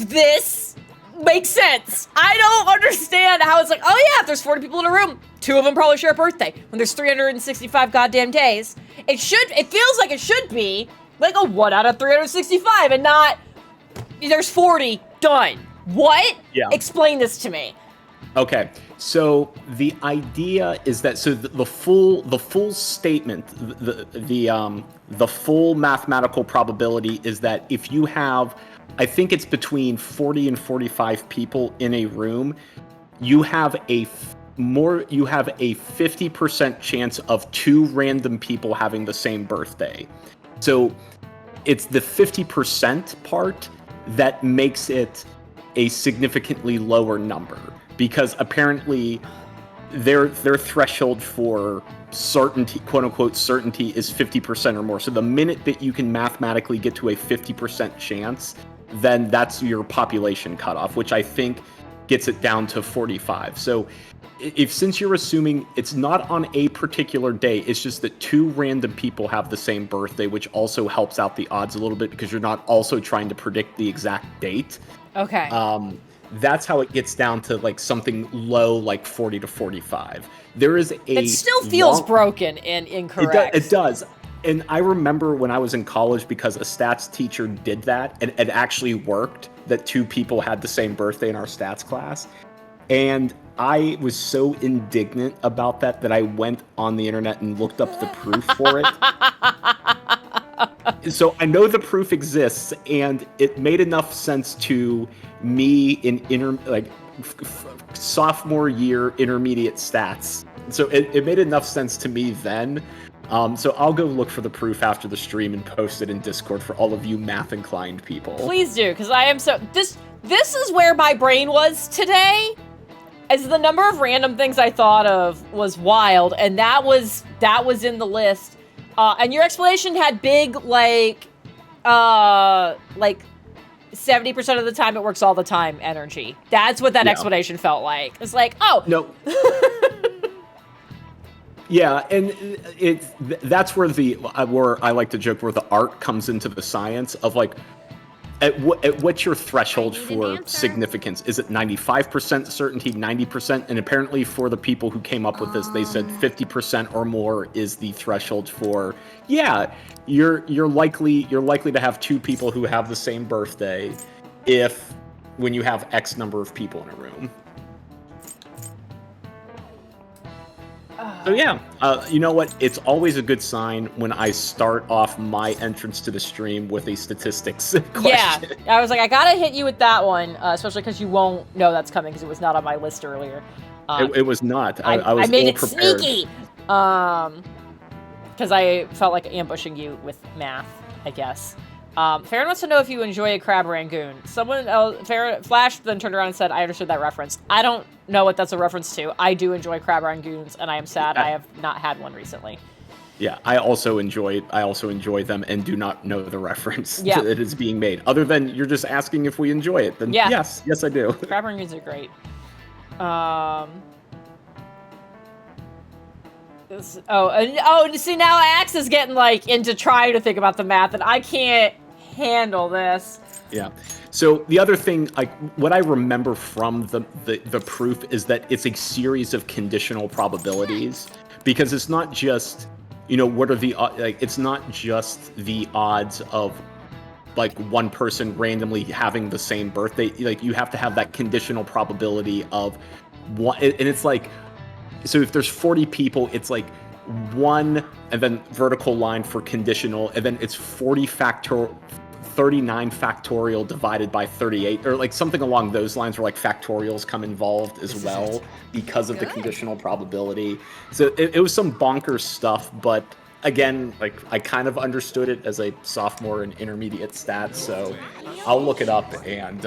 this make sense. I don't understand how it's like, oh yeah, if there's 40 people in a room, 2 of them probably share a birthday. When there's 365 goddamn days, it feels like it should be like a 1 out of 365 and not there's 40, done. What? Yeah. Explain this to me. Okay, so the idea is that the full statement, the full mathematical probability is that if you have, I think it's between 40 and 45 people in a room, you have a 50% chance of 2 random people having the same birthday. So it's the 50% part that makes it a significantly lower number, because apparently their threshold for certainty, quote unquote certainty, is 50% or more. So the minute that you can mathematically get to a 50% chance, then that's your population cutoff, which I think gets it down to 45. So since you're assuming it's not on a particular day, it's just that 2 random people have the same birthday, which also helps out the odds a little bit because you're not also trying to predict the exact date. Okay. That's how it gets down to like something low, like 40 to 45. There is it still feels broken and incorrect. It does. And I remember when I was in college, because a stats teacher did that, and it actually worked, that 2 people had the same birthday in our stats class. And I was so indignant about that I went on the internet and looked up the proof for it. So I know the proof exists, and it made enough sense to me in sophomore year intermediate stats. So it made enough sense to me then. So I'll go look for the proof after the stream and post it in Discord for all of you math-inclined people. Please do, because I am so... This is where my brain was today, as the number of random things I thought of was wild, and that was in the list. And your explanation had big, like 70% of the time it works all the time energy. That's what that explanation felt like. It's like, oh. No. Yeah, and that's where where I like to joke, where the art comes into the science of like, at what's your threshold for significance? Is it 95% certainty, 90%? And apparently for the people who came up with this, they said 50% or more is the threshold for, yeah, you're likely to have 2 people who have the same birthday when you have X number of people in a room. So yeah, you know what? It's always a good sign when I start off my entrance to the stream with a statistics question. Yeah, I was like, I gotta hit you with that one, especially because you won't know that's coming because it was not on my list earlier. It was not. I was made it prepared. sneaky. Because I felt like ambushing you with math, I guess. Farron wants to know if you enjoy a crab rangoon. Someone else, Flash then turned around and said, I understood that reference. I don't know what that's a reference to. I do enjoy crab rangoons, and I am sad I have not had one recently. Yeah, I also enjoy them and do not know the reference that is being made. Other than you're just asking if we enjoy it, then yes, I do. Crab rangoons are great. See, now Axe is getting, like, into trying to think about the math, and I can't handle this. Yeah. So the other thing, like, what I remember from the proof is that it's a series of conditional probabilities, because it's not just, what are the, like, it's not just the odds of, like, one person randomly having the same birthday. Like, you have to have that conditional probability of one, and it's like, so if there's 40 people, it's like 1 and then vertical line for conditional, and then it's 39 factorial divided by 38, or like something along those lines, where like factorials come involved as well because of the conditional probability. So it was some bonkers stuff, but again, like, I kind of understood it as a sophomore in intermediate stats, so I'll look it up and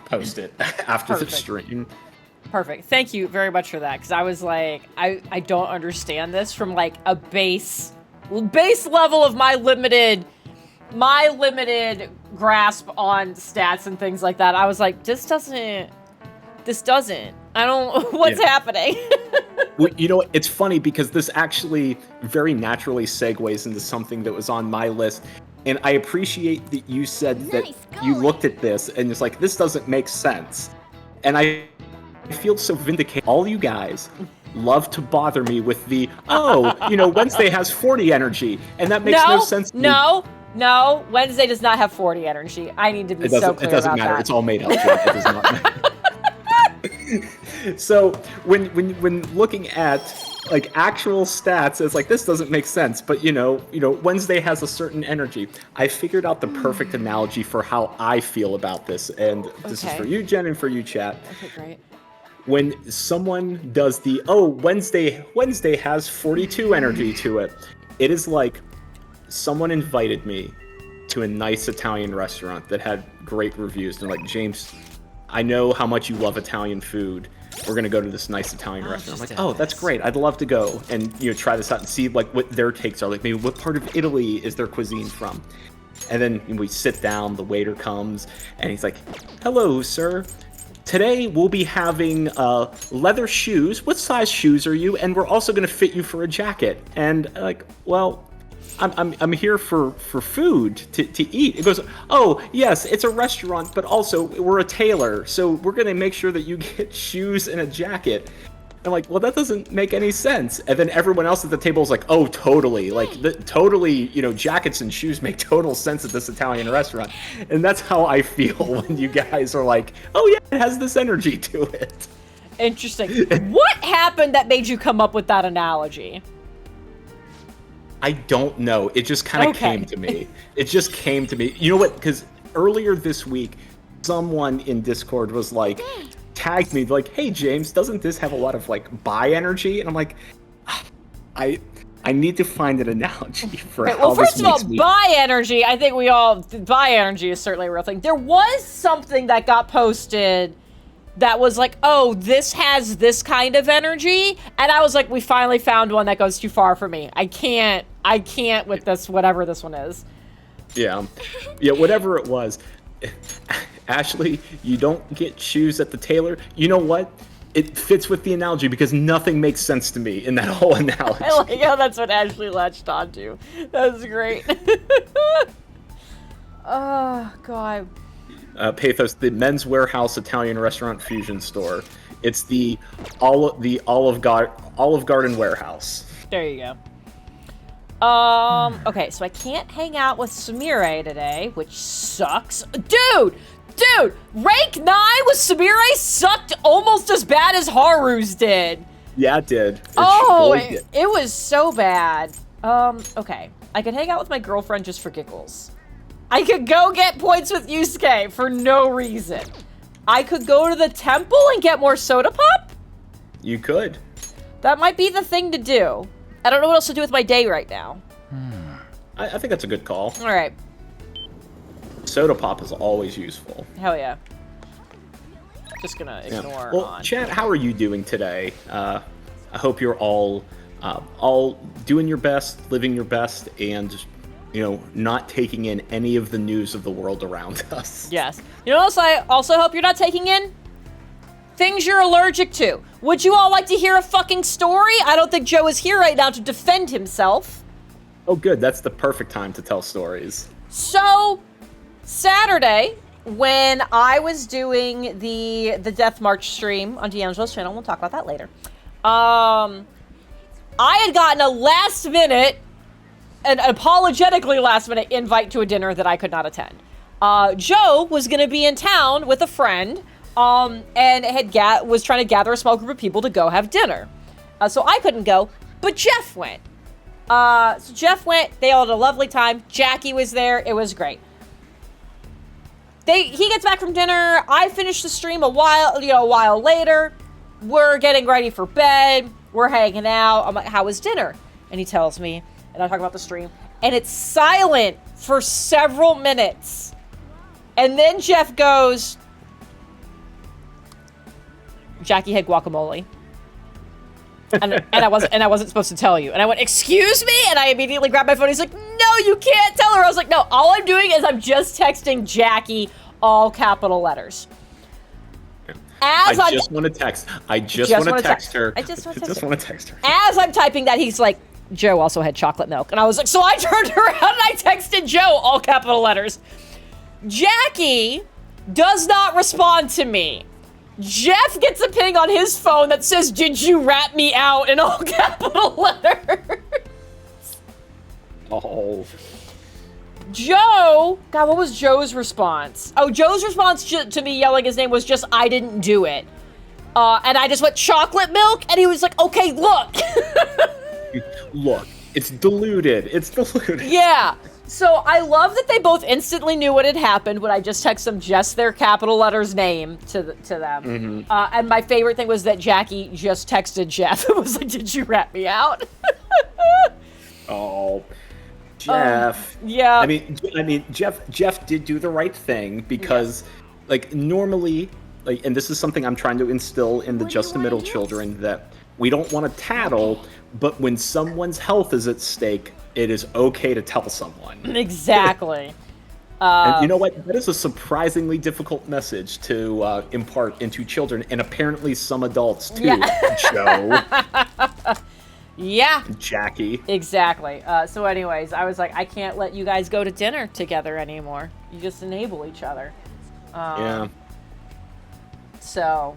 post it after the stream. Perfect. Thank you very much for that, because I was like, I don't understand this from, like, a base level of my limited grasp on stats and things like that. I was like, this doesn't, I don't, what's happening? Well, it's funny because this actually very naturally segues into something that was on my list. And I appreciate that you said that you looked at this and it's like, this doesn't make sense. And I feel so vindicated. All you guys love to bother me with the, Wednesday has 40 energy. And that makes no sense to me. No, Wednesday does not have 40 energy. I need to be so clear about that. It doesn't matter. It's all made up. It does not matter. So when looking at, like, actual stats, it's like, this doesn't make sense. But Wednesday has a certain energy. I figured out the perfect analogy for how I feel about this, and this is for you, Jen, and for you, chat. Okay, great. When someone does the Wednesday has 42 energy to it, it is like someone invited me to a nice Italian restaurant that had great reviews. They're like, James, I know how much you love Italian food. We're gonna go to this nice Italian restaurant. I'm like, oh, that's great. I'd love to go and try this out and see, like, what their takes are. Like, maybe what part of Italy is their cuisine from. And then we sit down. The waiter comes and he's like, hello, sir. Today we'll be having leather shoes. What size shoes are you? And we're also gonna fit you for a jacket. And like, well, I'm here for food to eat. It goes, oh yes, it's a restaurant, but also we're a tailor, so we're gonna make sure that you get shoes and a jacket. I'm like, well, that doesn't make any sense. And then everyone else at the table is like, oh, totally, like totally, jackets and shoes make total sense at this Italian restaurant. And that's how I feel when you guys are like, oh yeah, it has this energy to it. Interesting. What happened that made you come up with that analogy? I don't know. It just kind of came to me. It just came to me. You know what? Because earlier this week, someone in Discord was like, tagged me, like, hey, James, doesn't this have a lot of, like, bi energy? And I'm like, I need to find an analogy for how well, first this of all, makes me... bi energy, I think bi energy is certainly a real thing. There was something that got posted that was like, oh, this has this kind of energy. And I was like, we finally found one that goes too far for me. I can't with this, whatever this one is. Yeah, whatever it was. Ashley, you don't get shoes at the tailor. You know what? It fits with the analogy because nothing makes sense to me in that whole analogy. I like how that's what Ashley latched onto. That was great. Oh, God. Pathos, the Men's Warehouse Italian restaurant fusion store. It's the Olive Garden warehouse. There you go. Okay, so I can't hang out with Samire today, which sucks. Dude! Rank 9 with Samire sucked almost as bad as Haru's did. Yeah, it did. It was so bad. Okay. I could hang out with my girlfriend just for giggles. I could go get points with Yusuke for no reason. I could go to the temple and get more soda pop? You could. That might be the thing to do. I don't know what else to do with my day right now. I think that's a good call. All right. Soda pop is always useful. Hell yeah. Just gonna ignore. Well, chat, how are you doing today? I hope you're all doing your best, living your best, and not taking in any of the news of the world around us. Yes. You know what else I also hope you're not taking in? Things you're allergic to. Would you all like to hear a fucking story? I don't think Joe is here right now to defend himself. Oh, good. That's the perfect time to tell stories. So, Saturday, when I was doing the Death March stream on D'Angelo's channel, we'll talk about that later. I had gotten a last minute, an apologetically last minute invite to a dinner that I could not attend. Joe was going to be in town with a friend, and was trying to gather a small group of people to go have dinner. So I couldn't go, but Jeff went. So Jeff went, they all had a lovely time. Jackie was there, it was great. He gets back from dinner, I finished the stream a while later. We're getting ready for bed, we're hanging out. I'm like, how was dinner? And he tells me, and I talk about the stream, and it's silent for several minutes. And then Jeff goes, Jackie had guacamole. And I wasn't supposed to tell you. And I went, excuse me? And I immediately grabbed my phone. He's like, no, you can't tell her. I was like, no, all I'm doing is I'm just texting Jackie, all capital letters. I just want to text her. I just want to text her. As I'm typing that, he's like, Joe also had chocolate milk. And I was like, so I turned around and I texted Joe, all capital letters. Jackie does not respond to me. Jeff gets a ping on his phone that says, did you rat me out, in all capital letters. Oh. Joe, God, what was Joe's response? Oh, Joe's response to me yelling his name was just, I didn't do it. And I just went, chocolate milk? And he was like, okay, look. Look, it's diluted. Yeah. So I love that they both instantly knew what had happened when I just texted them just their capital letters name to them. Mm-hmm. And my favorite thing was that Jackie just texted Jeff. It was like, did you rat me out? Oh, Jeff. Yeah. I mean, Jeff did do the right thing because, like, normally, like, and this is something I'm trying to instill in the just the middle children, that we don't want to tattle, but when someone's health is at stake, it is okay to tell someone. Exactly. And you know what? That is a surprisingly difficult message to impart into children, and apparently some adults too. Yeah. Joe. Yeah. Jackie. Exactly. So anyways, I was like, I can't let you guys go to dinner together anymore. You just enable each other. Yeah. So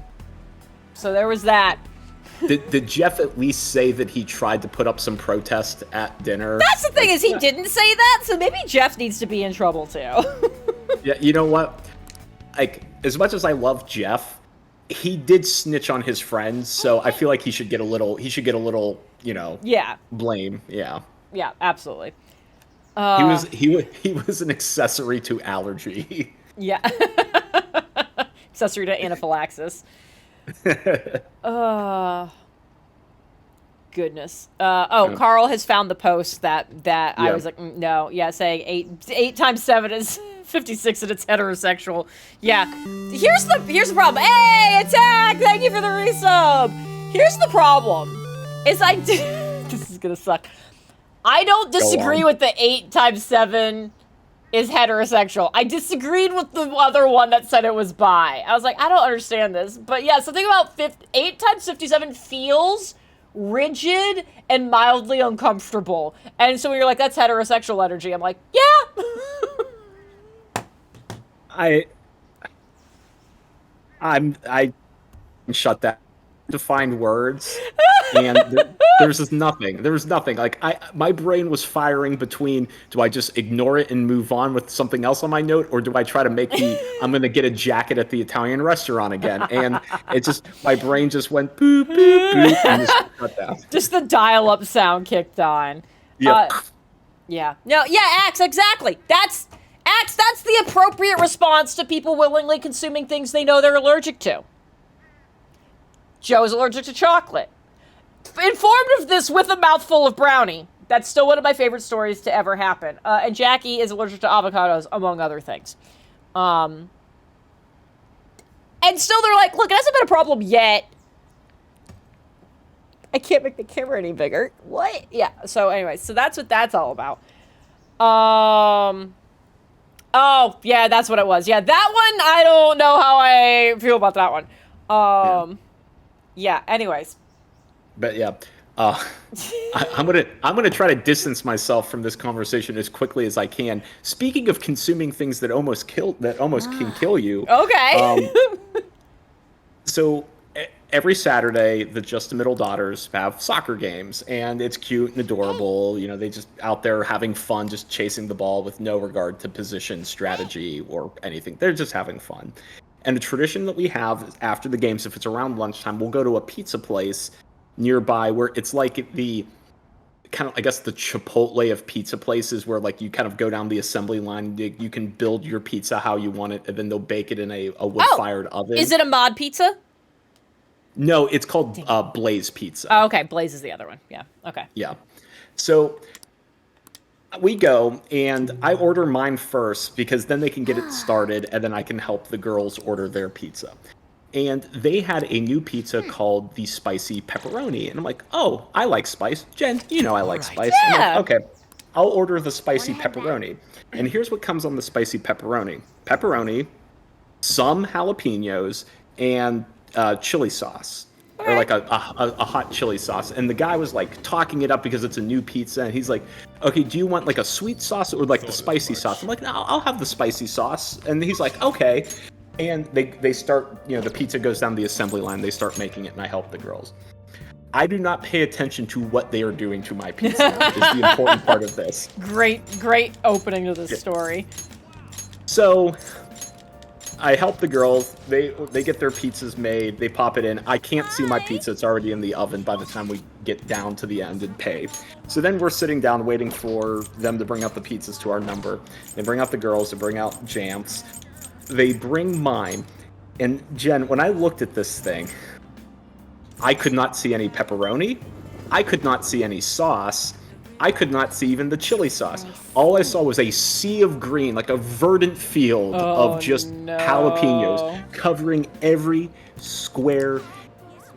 there was that. Did Jeff at least say that he tried to put up some protest at dinner? That's the thing, is he didn't say that, so maybe Jeff needs to be in trouble too. Yeah, you know what? Like, as much as I love Jeff, he did snitch on his friends, so I feel like he should get a little, you know, blame. Yeah. Yeah, absolutely. He was an accessory to allergy. Yeah. Accessory to anaphylaxis. Goodness. Carl has found the post that I was like, no, saying 8 times 7 is 56 and it's heterosexual. Yeah. Here's the problem. Hey, Attack! Thank you for the resub. Here's the problem. This is gonna suck. I don't disagree with the 8 times 7 is heterosexual. I disagreed with the other one that said it was bi. I was like, I don't understand this. But yeah, something about 8 times 57 feels rigid and mildly uncomfortable. And so when you're like, that's heterosexual energy, I'm like, yeah. I shut that to find words, and there's just nothing. There was nothing. Like, my brain was firing between, do I just ignore it and move on with something else on my note, or do I try to make I'm gonna get a jacket at the Italian restaurant again? And it just, my brain just went boop, boop, boop, and just shut down. Just the dial-up sound kicked on. Yeah. Axe, exactly. That's the appropriate response to people willingly consuming things they know they're allergic to. Joe's allergic to chocolate. Informed of this with a mouthful of brownie. That's still one of my favorite stories to ever happen. And Jackie is allergic to avocados, among other things. And still they're like, look, it hasn't been a problem yet. I can't make the camera any bigger. What? Yeah, so anyway, so that's what that's all about. Oh, yeah, that's what it was. Yeah, that one, I don't know how I feel about that one. Yeah, anyways. But yeah, I'm gonna try to distance myself from this conversation as quickly as I can. Speaking of consuming things that almost can kill you. Okay. So every Saturday, the Just the Middle daughters have soccer games, and it's cute and adorable. You know, they just out there having fun, just chasing the ball with no regard to position, strategy, or anything. They're just having fun. And the tradition that we have is after the games, if it's around lunchtime, we'll go to a pizza place nearby where it's like the kind of, I guess, the Chipotle of pizza places where like you kind of go down the assembly line, you can build your pizza how you want it, and then they'll bake it in a wood-fired oven. Is it a mod pizza? No, it's called Blaze Pizza. Oh, okay. Blaze is the other one. Yeah. Okay. Yeah. So we go, and I order mine first because then they can get it started, and then I can help the girls order their pizza. And they had a new pizza called the Spicy Pepperoni. And I'm like, oh, I like spice. Jen, you know I like spice. I'm Yeah. like, okay, I'll order the Spicy Pepperoni. And here's what comes on the Spicy Pepperoni. Pepperoni, some jalapenos, and chili sauce. Or like a hot chili sauce. And the guy was like talking it up because it's a new pizza. And he's like, okay, do you want like a sweet sauce or like the spicy sauce? I'm like, no, I'll have the spicy sauce. And he's like, okay. And they start, you know, the pizza goes down the assembly line. They start making it, and I help the girls. I do not pay attention to what they are doing to my pizza. Is the important part of this. Great opening to this story. So I help the girls. They get their pizzas made. They pop it in. I can't see my pizza. It's already in the oven by the time we get down to the end and pay. So then we're sitting down waiting for them to bring out the pizzas to our number. They bring out the girls. They bring out Jamps. They bring mine. And Jen, when I looked at this thing, I could not see any pepperoni. I could not see any sauce. I could not see even the chili sauce. All I saw was a sea of green, like a verdant field of just jalapenos covering every square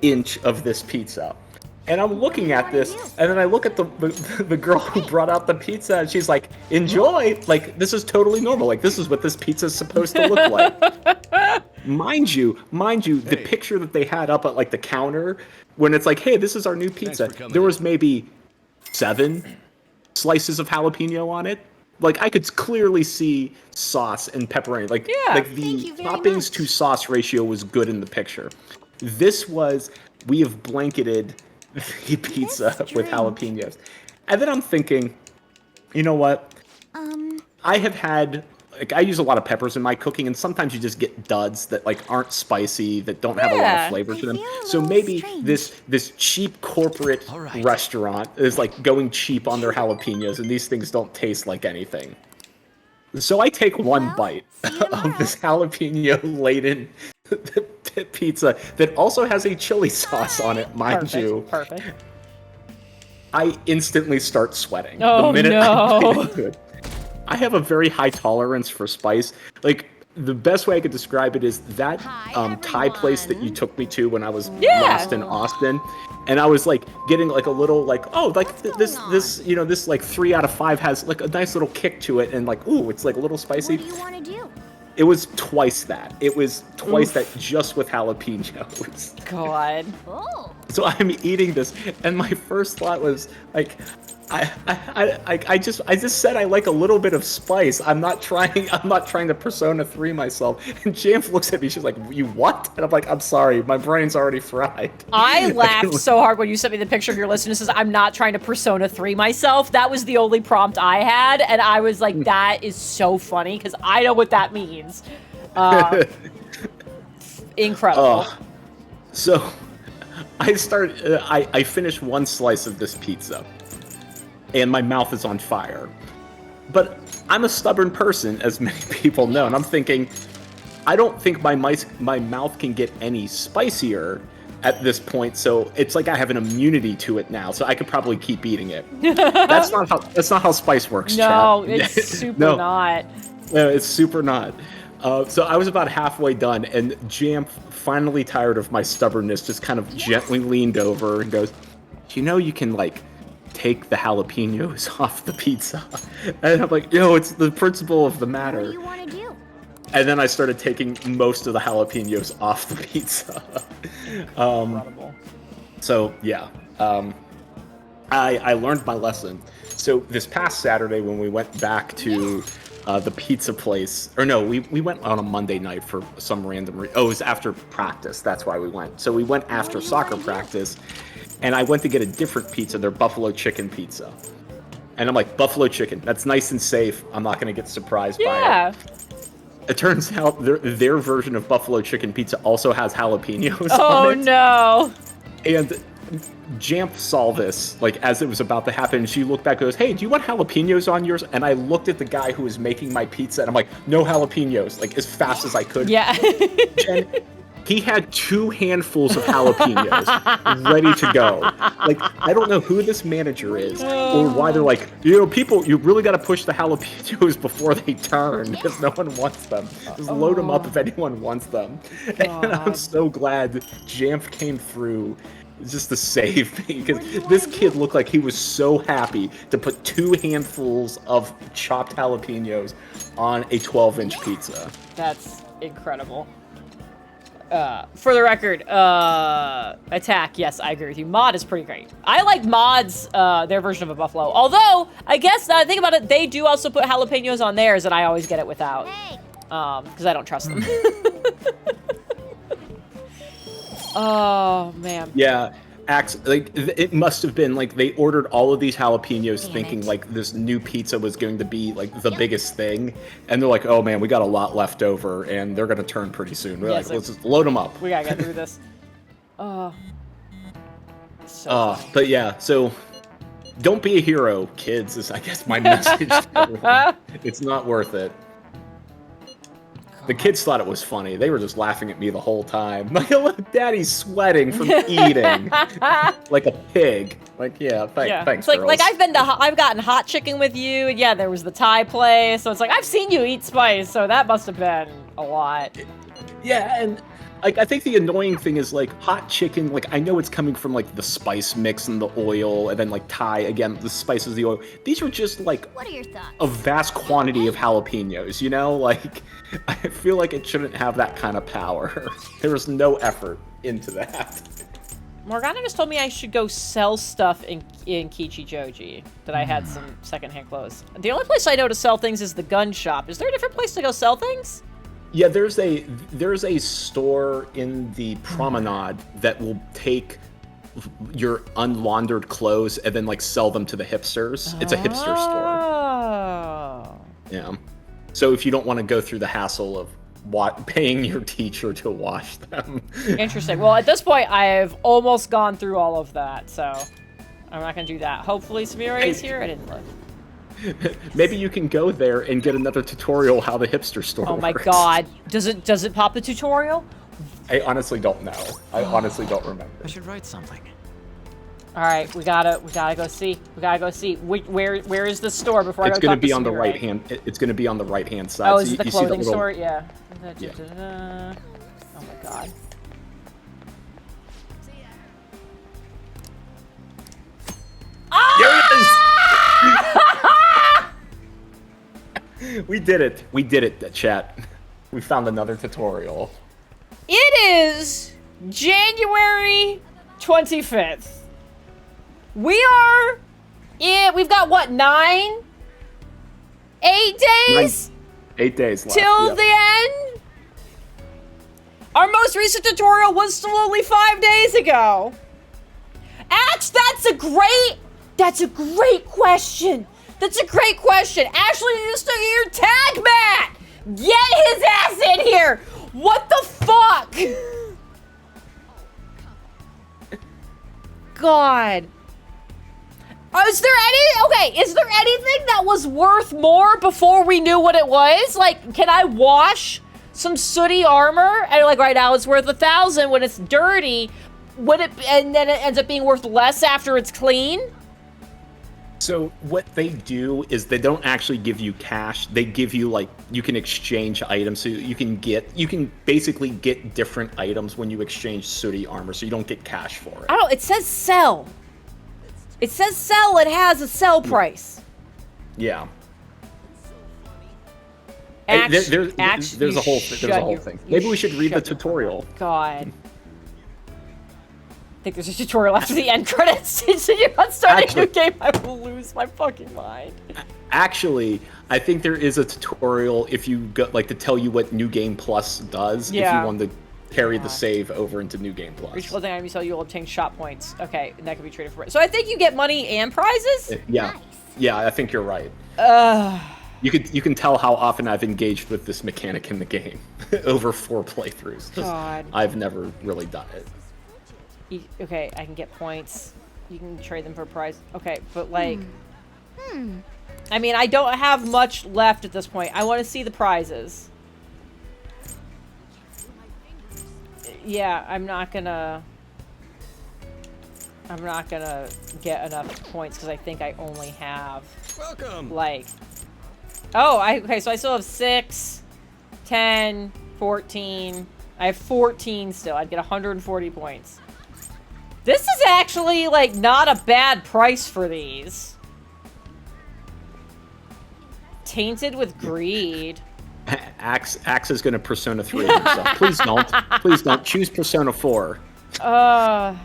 inch of this pizza. And I'm looking at this, and then I look at the girl who brought out the pizza, and she's like, enjoy! Like, this is totally normal. Like, this is what this pizza is supposed to look like. Mind you, the picture that they had up at, like, the counter, when it's like, hey, this is our new pizza, there was maybe 7 slices of jalapeno on it. Like, I could clearly see sauce and pepperoni. Like, like the toppings to sauce ratio was good in the picture. This was, we have blanketed the pizza with jalapenos. And then I'm thinking, you know what? I have had, like, I use a lot of peppers in my cooking, and sometimes you just get duds that, like, aren't spicy, that don't have a lot of flavor to them. So maybe this cheap corporate restaurant is, like, going cheap on their jalapenos, and these things don't taste like anything. So I take one bite of this jalapeno-laden pizza that also has a chili sauce on it, mind you. Perfect. I instantly start sweating. Oh, the minute no. I bite into it. I have a very high tolerance for spice. Like, the best way I could describe it is that Thai place that you took me to when I was lost in Austin. And I was like getting like a little like, oh, like this, you know, this like 3 out of 5 has like a nice little kick to it, and like, ooh, it's like a little spicy. What do you want to do? It was twice that. It was twice that just with jalapenos. God. Oh. So I'm eating this, and my first thought was like, I just said I like a little bit of spice. I'm not trying to Persona 3 myself. And James looks at me, she's like, you what? And I'm like, I'm sorry, my brain's already fried. I laughed so hard when you sent me the picture of your list and it says, I'm not trying to Persona 3 myself. That was the only prompt I had, and I was like, that is so funny, because I know what that means. Incredible. So I finish one slice of this pizza, and my mouth is on fire. But I'm a stubborn person, as many people know, and I'm thinking, I don't think my mouth can get any spicier at this point, so it's like I have an immunity to it now, so I could probably keep eating it. That's not how spice works, No, Chad. it's super not. No, it's super not. So I was about halfway done, and Jam, finally tired of my stubbornness, just kind of gently leaned over and goes, you know, you can, like, take the jalapenos off the pizza. And I'm like, it's the principle of the matter. What do you want to do? And then I started taking most of the jalapenos off the pizza. Incredible. So yeah, I learned my lesson. So this past Saturday when we went back to the pizza place, or no, we went on a Monday night for some random it was after practice. That's why we went. So we went after soccer practice, and I went to get a different pizza, their buffalo chicken pizza. And I'm like, buffalo chicken, that's nice and safe. I'm not gonna get surprised by it. It turns out their version of buffalo chicken pizza also has jalapenos on it. Oh no! And Jamp saw this, like, as it was about to happen. She looked back and goes, hey, do you want jalapenos on yours? And I looked at the guy who was making my pizza, and I'm like, no jalapenos, like, as fast as I could. Yeah. And he had 2 handfuls of jalapenos ready to go. Like, I don't know who this manager is, or why they're like, people, you really got to push the jalapenos before they turn, because no one wants them. Just load them up if anyone wants them. And I'm so glad Jamp came through just to save me, because this kid looked like he was so happy to put 2 handfuls of chopped jalapenos on a 12-inch pizza. That's incredible. For the record, Attack, yes, I agree with you. Mod is pretty great. I like Mod's, their version of a buffalo. Although, I guess, now I think about it, they do also put jalapenos on theirs, and I always get it without. Because I don't trust them. Oh, man. Yeah. Like, it must have been, like, they ordered all of these jalapenos thinking, like, this new pizza was going to be, like, the biggest thing. And they're like, oh, man, we got a lot left over, and they're going to turn pretty soon. We're like, let's just load them up. We got to get through this. But, yeah, so don't be a hero, kids, is, I guess, my message to everyone. It's not worth it. The kids thought it was funny. They were just laughing at me the whole time. Like, look, Daddy's sweating from eating like a pig. Like, yeah, thanks, it's girls. I've gotten hot chicken with you, and yeah, there was the Thai place. So it's like I've seen you eat spice, so that must have been a lot. Yeah, and like I think the annoying thing is like hot chicken. Like I know it's coming from like the spice mix and the oil, and then like Thai again, the spices, the oil. These were just like What are your thoughts? a vast quantity of jalapenos. You know, like. I feel like it shouldn't have that kind of power. There was no effort into that. Morgana just told me I should go sell stuff in Kichijoji, that I had some secondhand clothes. The only place I know to sell things is the gun shop. Is there a different place to go sell things? Yeah, there's a store in the promenade that will take your unlaundered clothes and then like sell them to the hipsters. It's a hipster store. Oh. Yeah. So if you don't want to go through the hassle of paying your teacher to wash them. Interesting. Well, at this point, I've almost gone through all of that, so I'm not going to do that. Hopefully Samira is here. I didn't look. Maybe you can go there and get another tutorial how the hipster store works. Oh my god. Does it pop the tutorial? I honestly don't know. I honestly don't remember. I should write something. All right, we gotta go see. We gotta go see. Where is the store before I go It's gonna talk be to on the Samira? right hand. It's gonna be on the right hand side. Oh, so is it the you see clothing little... store? Yeah. Yeah. Oh my god. There it is! We did it. We did it, chat. We found another tutorial. It is January 25th. We've got what, 8 days? 8 days left. Till the end? Our most recent tutorial was still only 5 days ago. Ax, that's a great question. That's a great question. Ashley needs to hear Tag Matt. Get his ass in here. What the fuck? God. Is there anything that was worth more before we knew what it was? Like, can I wash some sooty armor? And like right now it's worth 1,000 when it's dirty. And then it ends up being worth less after it's clean? So what they do is they don't actually give you cash. They give you like, you can exchange items. So you can basically get different items when you exchange sooty armor. So you don't get cash for it. It says sell. It says sell, it has a sell price. Yeah. There's a whole shut thing. Maybe we should read the shut your tutorial. God. I think there's a tutorial after the end credits. So you're not starting a new game, I will lose my fucking mind. Actually, I think there is a tutorial if you go, like, to tell you what New Game Plus does. If you want to carry the save over into New Game Plus. Reach clothing item you sell, you'll obtain shop points. Okay, and that can be traded for. So I think you get money and prizes. Yeah, Nice. yeah, I think you're right. You can tell how often I've engaged with this mechanic in the game over 4 playthroughs. God. I've never really done it. Okay, I can get points. You can trade them for a prize. Okay, but like, I mean, I don't have much left at this point. I want to see the prizes. Yeah, I'm not gonna get enough points because I think I only have like, okay, so I still have 6, 10, 14. I have 14 still. I'd get 140 points. This is actually, like, not a bad price for these. Tainted with greed. Axe is going to Persona 3 himself. Please don't. Please don't. Choose Persona 4. I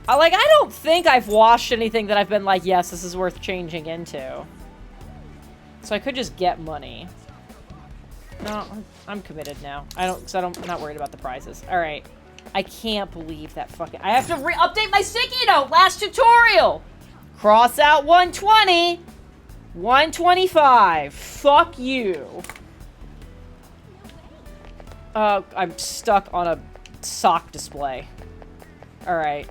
don't think I've watched anything that I've been like, yes, this is worth changing into. So I could just get money. No, I'm committed now. I'm not worried about the prizes. All right. I can't believe that fucking... I have to update my sticky note! Last tutorial! Cross out 120. 125. Fuck you. I'm stuck on a sock display. Alright.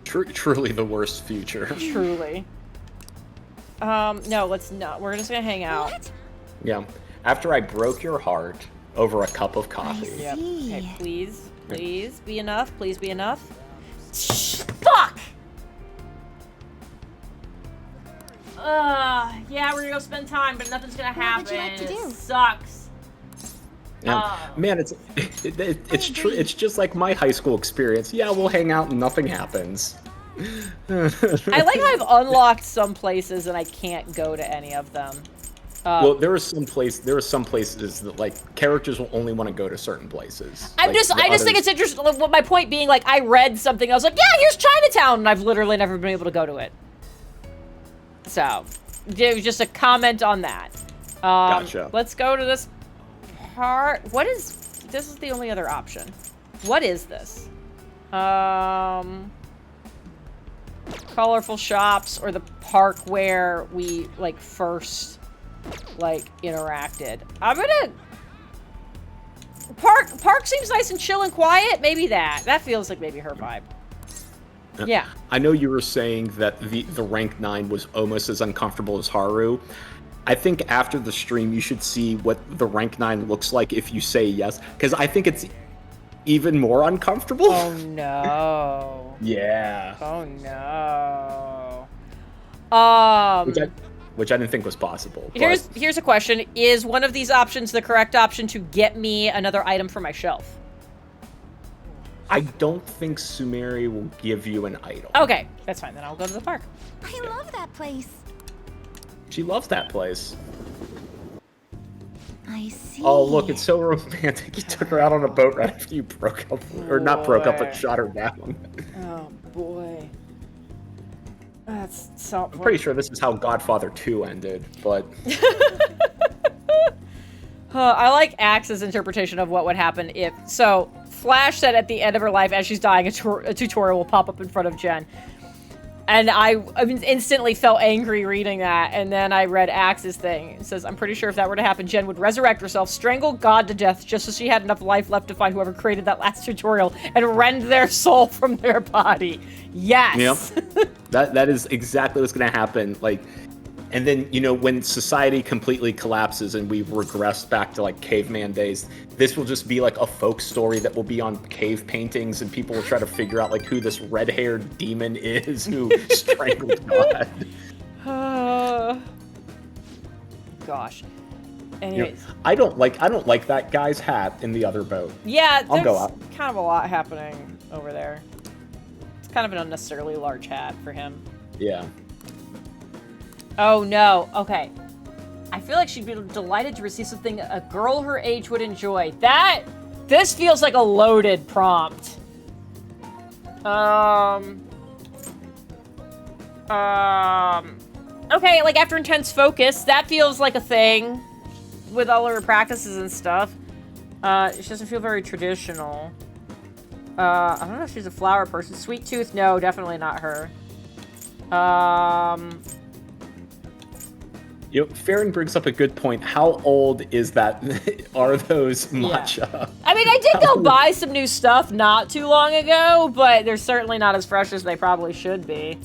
Truly the worst future. Truly. No, let's not. We're just gonna hang out. What? Yeah. After I broke your heart over a cup of coffee. Yep. See. Okay, please. Please be enough. Please be enough. Fuck! Yeah, we're gonna go spend time, but nothing's gonna happen. What would you like to do? It sucks. Yeah. Man, it's true. It's just like my high school experience. Yeah, we'll hang out and nothing happens. I like how I've unlocked some places and I can't go to any of them. Well, there are some places that, like, characters will only want to go to certain places. I Like, just the think others- it's interesting. What my point being, like, I read something, I was like, yeah, here's Chinatown, and I've literally never been able to go to it. So, it was just a comment on that. Gotcha. Let's go to this part. This is the only other option. What is this? Colorful shops or the park where we, like, first, like, interacted. I'm gonna... Park seems nice and chill and quiet. Maybe that. That feels like maybe her vibe. Yeah. I know you were saying that the rank 9 was almost as uncomfortable as Haru. I think after the stream you should see what the rank 9 looks like if you say yes, because I think it's even more uncomfortable. Oh no. Yeah. Oh no. Which I didn't think was possible. Here's a question. Is one of these options the correct option to get me another item for my shelf? I don't think Sumeri will give you an item. Okay, that's fine. Then I'll go to the park. I love that place. She loves that place. I see. Oh, look, it's so romantic. You took her out on a boat right after you broke up. Or not broke up, but shot her down. Oh, boy. That's so... I'm pretty sure this is how Godfather 2 ended, but... I like Axe's interpretation of what would happen if... So, Flash said at the end of her life, as she's dying, a tutorial will pop up in front of Jen. And I instantly felt angry reading that, and then I read Axe's thing. It says, I'm pretty sure if that were to happen, Jen would resurrect herself, strangle God to death, just so she had enough life left to find whoever created that last tutorial, and rend their soul from their body. Yes! Yep. That is exactly what's gonna happen. Like, and then, you know, when society completely collapses and we regress back to, like, caveman days, this will just be, like, a folk story that will be on cave paintings, and people will try to figure out, like, who this red-haired demon is who strangled God. Gosh. You know, Anyways. I don't like that guy's hat in the other boat. Yeah, I'll go there's out. kind of a lot happening over there. It's kind of an unnecessarily large hat for him. Yeah. Oh, no. Okay. I feel like she'd be delighted to receive something a girl her age would enjoy. This feels like a loaded prompt. Okay, like after intense focus, that feels like a thing with all her practices and stuff. She doesn't feel very traditional. I don't know if she's a flower person. Sweet tooth, no, definitely not her. You know, Farron brings up a good point. How old is that? Are those matcha? Yeah. I mean, I did go buy some new stuff not too long ago, but they're certainly not as fresh as they probably should be.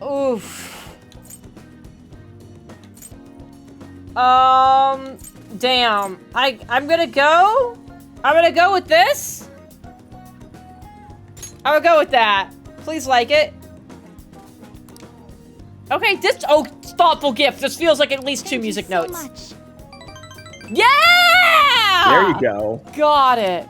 Oof. Damn. I'm gonna go. I'm gonna go with this. I'm gonna go with that. Please like it. Okay, thoughtful gift. This feels like at least two music notes. Much. Yeah! There you go. Got it.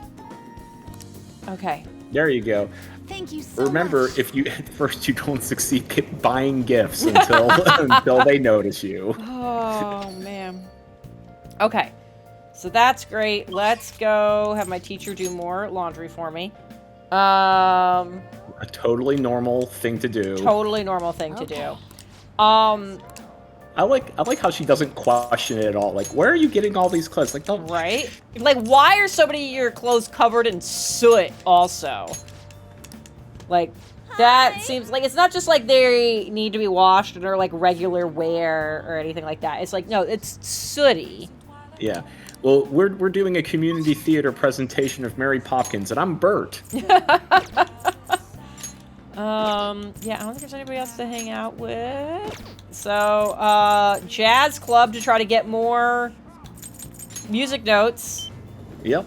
Okay. There you go. Thank you so Remember, much. if you at first you don't succeed, keep buying gifts until until they notice you. Oh, man. Okay. So that's great. Let's go have my teacher do more laundry for me. A totally normal thing to do. Totally normal thing to do. I like how she doesn't question it at all. Like, where are you getting all these clothes? Like, don't. Right? Like, why are so many of your clothes covered in soot also? Like, that seems like it's not just like they need to be washed and are like regular wear or anything like that. It's like, no, it's sooty. Yeah. Well, we're doing a community theater presentation of Mary Poppins, and I'm Bert. Yeah, I don't think there's anybody else to hang out with. So, jazz club to try to get more music notes. Yep.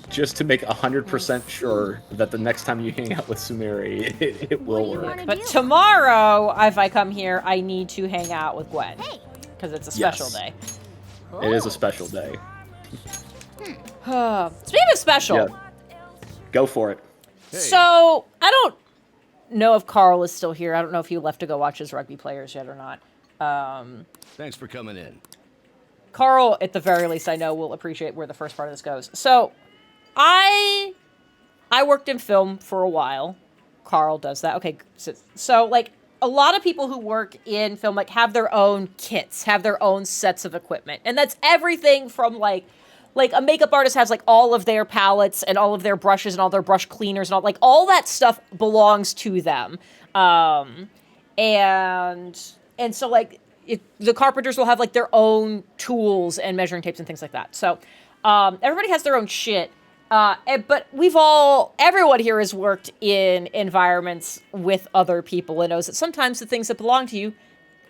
Just to make 100% sure that the next time you hang out with Sumeri, it will work. But tomorrow, if I come here, I need to hang out with Gwen. Because it's a special Yes. day. It is a special day. Speaking of special, Yeah. Go for it. so I don't know if Carl is still here. I don't know if he left to go watch his rugby players yet or not. Thanks for coming in. Carl, at the very least, I know will appreciate where the first part of this goes. So, I worked in film for a while. Carl does that. Okay, so like a lot of people who work in film like have their own kits, have their own sets of equipment, and that's everything from like a makeup artist has like all of their palettes and all of their brushes and all their brush cleaners and all that stuff belongs to them. And so like the carpenters will have like their own tools and measuring tapes and things like that. So everybody has their own shit. But everyone here has worked in environments with other people and knows that sometimes the things that belong to you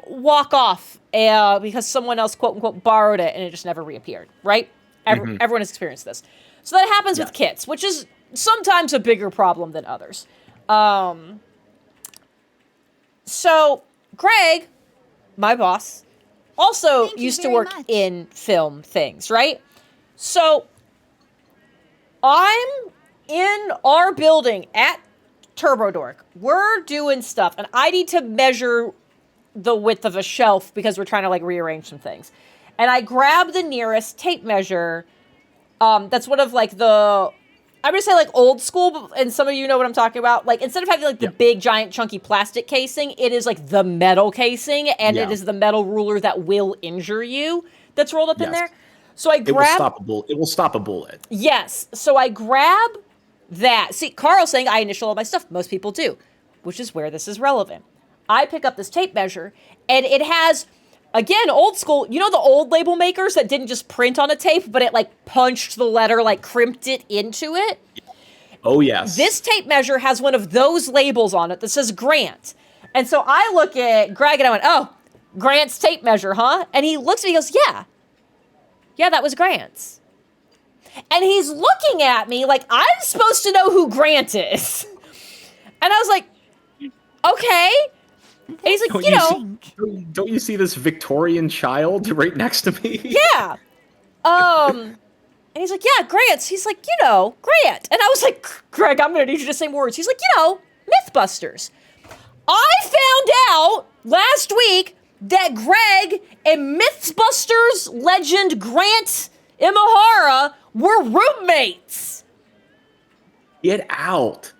walk off because someone else, quote unquote, borrowed it and it just never reappeared, right? Everyone has experienced this. So that happens with kits, which is sometimes a bigger problem than others. So Greg, my boss, also used to work in film things, right? So I'm in our building at TurboDork. We're doing stuff, and I need to measure the width of a shelf because we're trying to like rearrange some things. And I grab the nearest tape measure. That's one of like I'm gonna say like old school, and some of you know what I'm talking about. Like instead of having like the big giant chunky plastic casing, it is like the metal casing, and it is the metal ruler that will injure you that's rolled up in there. So I grab... It will stop a bullet. Yes. So I grab that. See, Carl's saying I initial all my stuff. Most people do, which is where this is relevant. I pick up this tape measure, and it has, again, old school. You know the old label makers that didn't just print on a tape, but it, like, punched the letter, like, crimped it into it? Oh, yes. This tape measure has one of those labels on it that says Grant. And so I look at Greg, and I went, oh, Grant's tape measure, huh? And he looks at me and goes, yeah. Yeah, that was Grant's. And he's looking at me like I'm supposed to know who Grant is. And I was like, okay. And he's like, Don't you see this Victorian child right next to me? Yeah. And he's like, yeah, Grant's. He's like, Grant. And I was like, Greg, I'm going to need you to say more words. He's like, Mythbusters. I found out last week that Greg and Mythbusters legend Grant Imahara were roommates. Get out.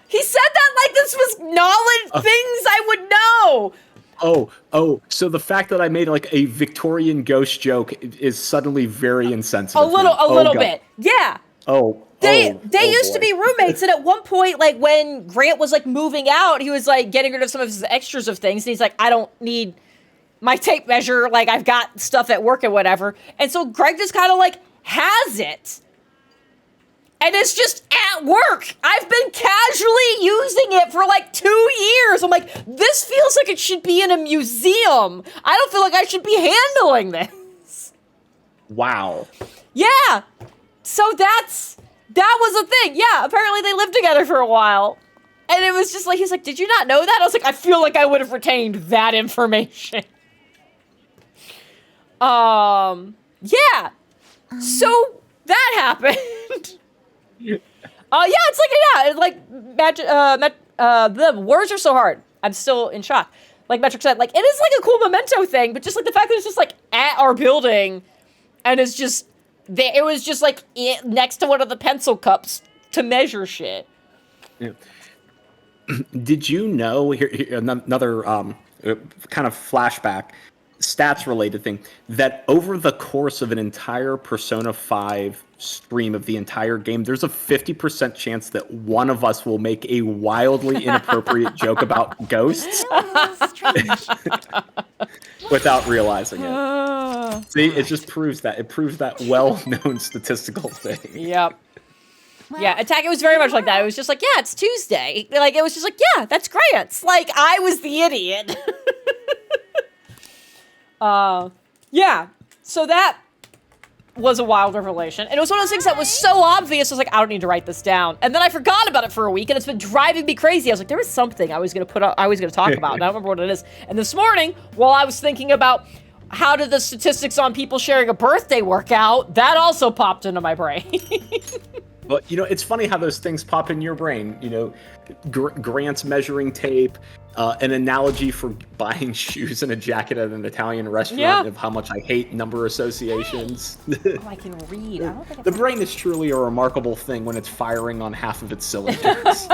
He said that like this was knowledge, things I would know. So the fact that I made like a Victorian ghost joke is suddenly very insensitive. A little God. bit. Yeah. They used to be roommates, and at one point, like when Grant was like moving out, he was like getting rid of some of his extras of things, and he's like, I don't need my tape measure, like I've got stuff at work and whatever. And so Greg just kind of like has it. And it's just at work. I've been casually using it for like 2 years. I'm like, this feels like it should be in a museum. I don't feel like I should be handling this. Wow. Yeah. So that was a thing. Yeah, apparently they lived together for a while. And it was just like, he's like, did you not know that? I was like, I feel like I would have retained that information. Yeah. So that happened. It's like the words are so hard. I'm still in shock. Like Metric said, like it is like a cool memento thing, but just like the fact that it's just like at our building, and it's just there. It was just like next to one of the pencil cups to measure shit. Yeah. Did you know here another kind of flashback? Stats related thing that over the course of an entire Persona 5 stream of the entire game, there's a 50% chance that one of us will make a wildly inappropriate joke about ghosts without realizing it. See, it just proves that well-known statistical thing. Yep. Well, yeah, Attack, it was very much like that. It was just like, yeah, it's Tuesday. Like, it was just like, yeah, that's Grant's. Like, I was the idiot. Yeah, so that was a wild revelation. And it was one of those things that was so obvious, I was like, I don't need to write this down. And then I forgot about it for a week, and it's been driving me crazy. I was like, there was something I was going to talk about, and I don't remember what it is. And this morning, while I was thinking about how did the statistics on people sharing a birthday work out, that also popped into my brain. Well, it's funny how those things pop in your brain. Grant's measuring tape, an analogy for buying shoes and a jacket at an Italian restaurant, of how much I hate number associations. I can read. I don't think the brain is truly a remarkable thing when it's firing on half of its cylinders.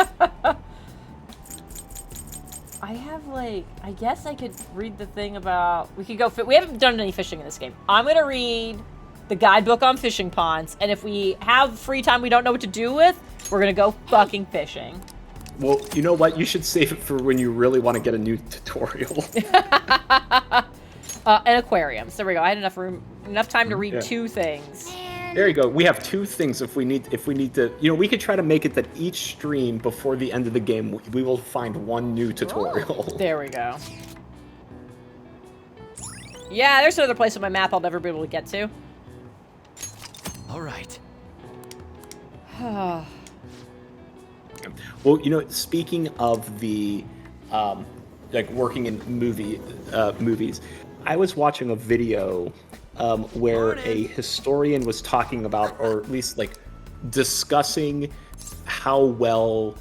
I have I guess I could read the thing about, we haven't done any fishing in this game. I'm going to read the guidebook on fishing ponds, and if we have free time we don't know what to do with, we're gonna go fucking fishing. Well, you know what? You should save it for when you really want to get a new tutorial. An aquarium. So there we go. I had enough time to read 2 things. There you go. We have 2 things if we need to. We could try to make it that each stream before the end of the game we will find 1 new tutorial. There we go. Yeah, there's another place on my map I'll never be able to get to. All right. Well, speaking of the working in movies, I was watching a video where a historian was talking about, or at least discussing how well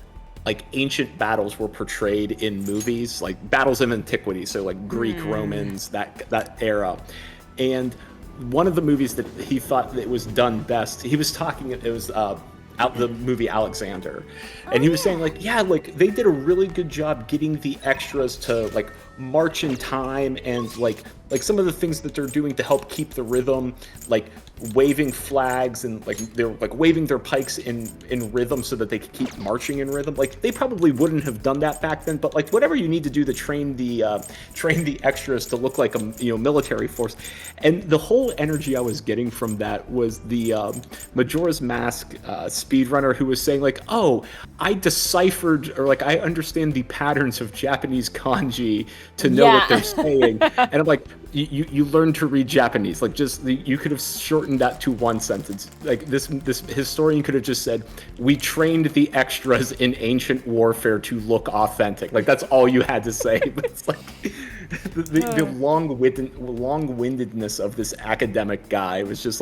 ancient battles were portrayed in movies, like battles of antiquity, so Greek, Romans, that era. And one of the movies that he thought that was done best, he was talking, it was the movie Alexander. And he was saying they did a really good job getting the extras to march in time, and some of the things that they're doing to help keep the rhythm, waving flags and they're waving their pikes in rhythm so that they could keep marching in rhythm. They probably wouldn't have done that back then, but whatever you need to do to train the extras to look like a military force. And the whole energy I was getting from that was the Majora's Mask speedrunner who was saying oh, I deciphered, or I understand the patterns of Japanese kanji to know what they're saying. And I'm like, you learned to read Japanese. You could have shortened that to 1 sentence. This historian could have just said, we trained the extras in ancient warfare to look authentic. That's all you had to say. But it's the long-windedness of this academic guy was just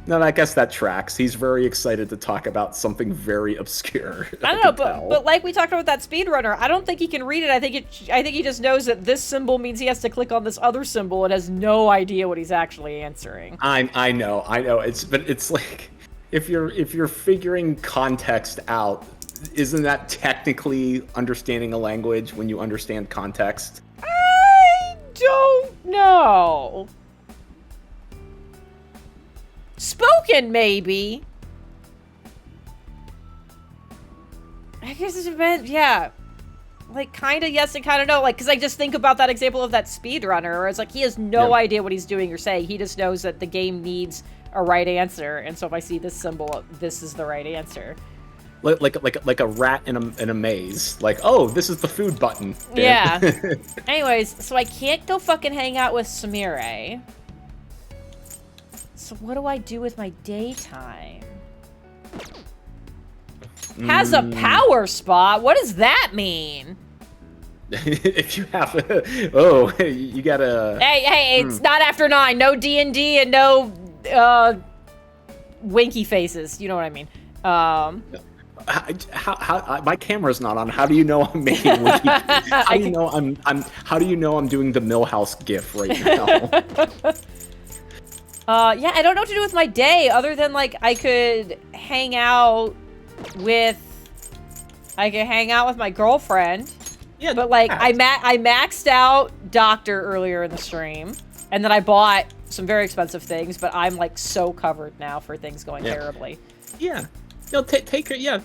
No, I guess that tracks. He's very excited to talk about something very obscure. I don't know, but like we talked about that speedrunner, I don't think he can read it. I think he just knows that this symbol means he has to click on this other symbol and has no idea what he's actually answering. I know. But it's like if you're figuring context out, isn't that technically understanding a language when you understand context? I don't know. Spoken, maybe. I guess it depends, yeah. Like, kind of yes and kind of no. Like, because I just think about that example of that speedrunner, where it's like, he has no idea what he's doing or saying. He just knows that the game needs a right answer. And so if I see this symbol, this is the right answer. Like a rat in a maze. Like, oh, this is the food button. Yeah. Anyways, so I can't go fucking hang out with Samire. So what do I do with my daytime? Has a power spot? What does that mean? If you have you gotta... Hey, it's not after 9. No D&D and no winky faces. You know what I mean. How my camera's not on. How do you know I'm making wiki? How do you know I'm doing the Millhouse GIF right now? Yeah, I don't know what to do with my day other than, like, I could hang out with my girlfriend. Yeah, but, like, I maxed out Doctor earlier in the stream, and then I bought some very expensive things, but I'm, like, so covered now for things going terribly. Yeah. No, take your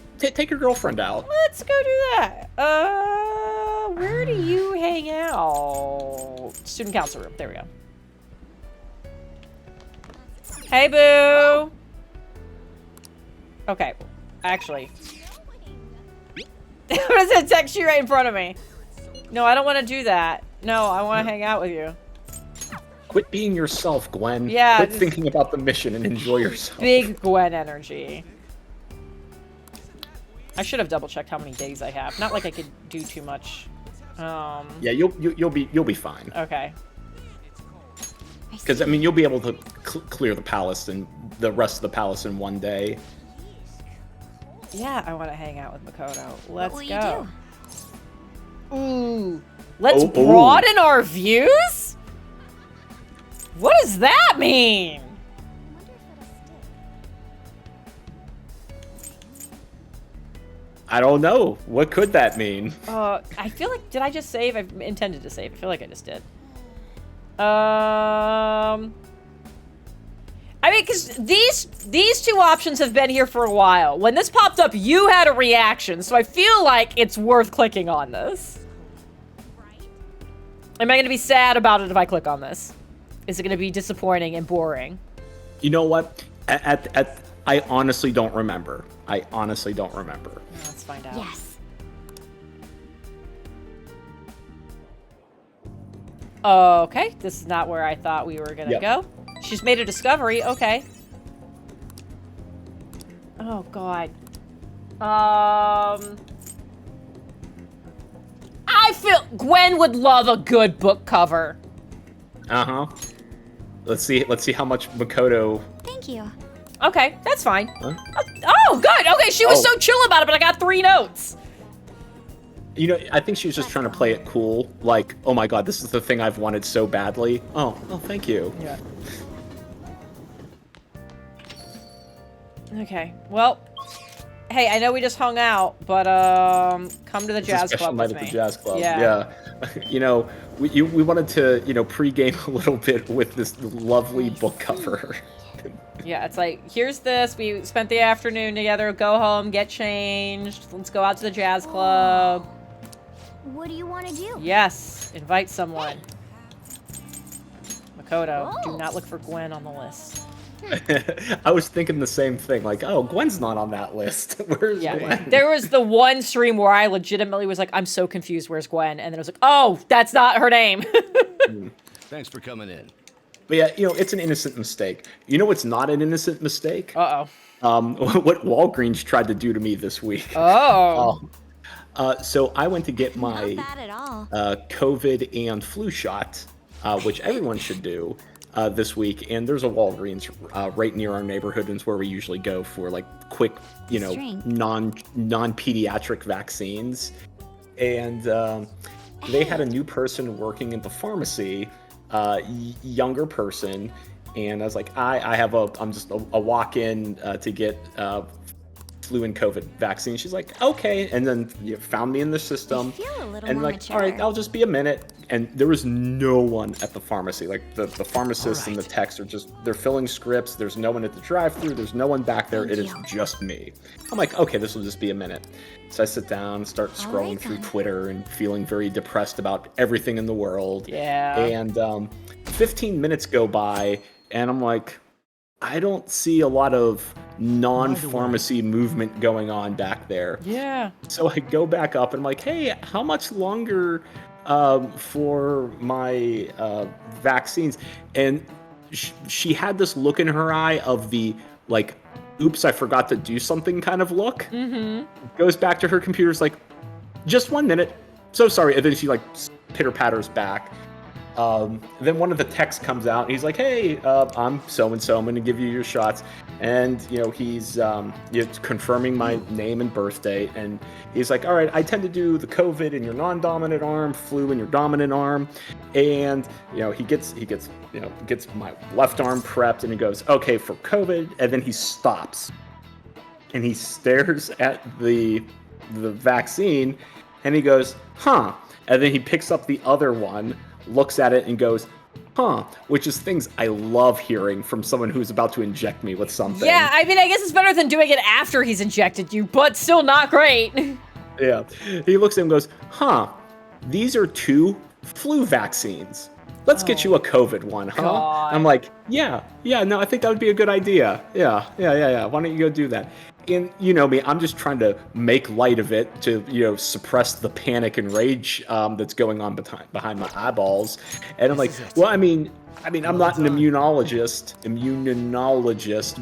girlfriend out. Let's go do that. Where do you hang out? Student council room. There we go. Hey, boo! Okay, actually. I'm gonna text you right in front of me. No, I don't want to do that. No, I want to hang out with you. Quit being yourself, Gwen. Yeah. Quit thinking about the mission and enjoy yourself. Big Gwen energy. I should have double-checked how many days I have. Not like I could do too much. Yeah, you'll be fine. Okay. Because I mean, you'll be able to clear the palace and the rest of the palace in one day. Yeah, I want to hang out with Makoto. Let's what will go. You do? Ooh. Let's broaden our views? What does that mean? I don't know. What could that mean? I feel like, did I just save? I intended to save. I feel like I just did. I mean, because these two options have been here for a while. When this popped up, you had a reaction, so I feel like it's worth clicking on this. Am I going to be sad about it if I click on this? Is it going to be disappointing and boring? You know what? I honestly don't remember. I honestly don't remember. Let's find out. Yes. Okay, this is not where I thought we were gonna go. She's made a discovery, okay. Oh, God. I feel Gwen would love a good book cover. Uh-huh. Let's see how much Makoto... Thank you. Okay, that's fine. Huh? Oh, good. Okay, she was so chill about it, but I got 3 notes. You know, I think she was just trying to play it cool. Like, oh my god, this is the thing I've wanted so badly. Oh, thank you. Yeah. Okay, well, hey, I know we just hung out, but come to the jazz club with me. At the jazz club. Yeah. You know, we wanted to, you know, pre-game a little bit with this lovely book cover. Yeah, it's like, here's this. We spent the afternoon together. Go home, get changed. Let's go out to the jazz club. What do you want to do? Yes, invite someone. Makoto, do not look for Gwen on the list. I was thinking the same thing. Like, oh, Gwen's not on that list. Where's Gwen? There was the one stream where I legitimately was like, I'm so confused. Where's Gwen? And then I was like, oh, that's not her name. Thanks for coming in. But yeah, you know, it's an innocent mistake. You know what's not an innocent mistake? Uh-oh. What Walgreens tried to do to me this week. Oh. So I went to get my Not bad at all. COVID and flu shot, which everyone should do. this week, and there's a Walgreens right near our neighborhood, and it's where we usually go for like quick, Drink. non-pediatric vaccines. And they had a new person working at the pharmacy, younger person, and I was like, I'm just a walk-in to get flu and COVID vaccine. She's like, okay, and then found me in the system, I feel a little and more like, mature. all right, I'll just be a minute. And there was no one at the pharmacy. Like the pharmacists and the techs they're filling scripts. There's no one at the drive-thru. There's no one back there. It is just me. I'm like, okay, this will just be a minute. So I sit down, start scrolling through Twitter and feeling very depressed about everything in the world. Yeah. And 15 minutes go by, and I'm like, I don't see a lot of non-pharmacy movement going on back there. Yeah. So I go back up and I'm like, hey, how much longer for my vaccines? And she had this look in her eye of the, like, oops, I forgot to do something kind of look. Mm-hmm. Goes back to her computer's like, just 1 minute. So sorry. And then she, like, pitter-patters back. Then one of the techs comes out and he's like, hey, I'm so-and-so, I'm going to give you your shots. And, he's confirming my name and birth date. And he's like, all right, I tend to do the COVID in your non-dominant arm, flu in your dominant arm. And, he gets my left arm prepped and he goes, okay, for COVID. And then he stops and he stares at the vaccine and he goes, huh. And then he picks up the other one, looks at it and goes, huh, which is things I love hearing from someone who's about to inject me with something. Yeah, I mean, I guess it's better than doing it after he's injected you, but still not great. Yeah. He looks at him and goes, huh, these are 2 flu vaccines. Let's get you a COVID one, huh? God. I'm like, yeah, no, I think that would be a good idea. Yeah. Why don't you go do that? And you know me, I'm just trying to make light of it to, suppress the panic and rage that's going on behind my eyeballs. And I'm like, well, I mean, I'm not an immunologist,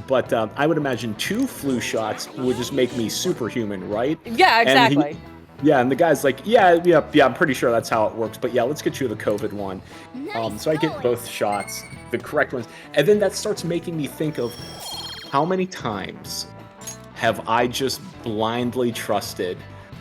but I would imagine 2 flu shots would just make me superhuman, right? Yeah, exactly. And the guy's like, yeah, I'm pretty sure that's how it works. But yeah, let's get you the COVID one. So I get both shots, the correct ones. And then that starts making me think of how many times have I just blindly trusted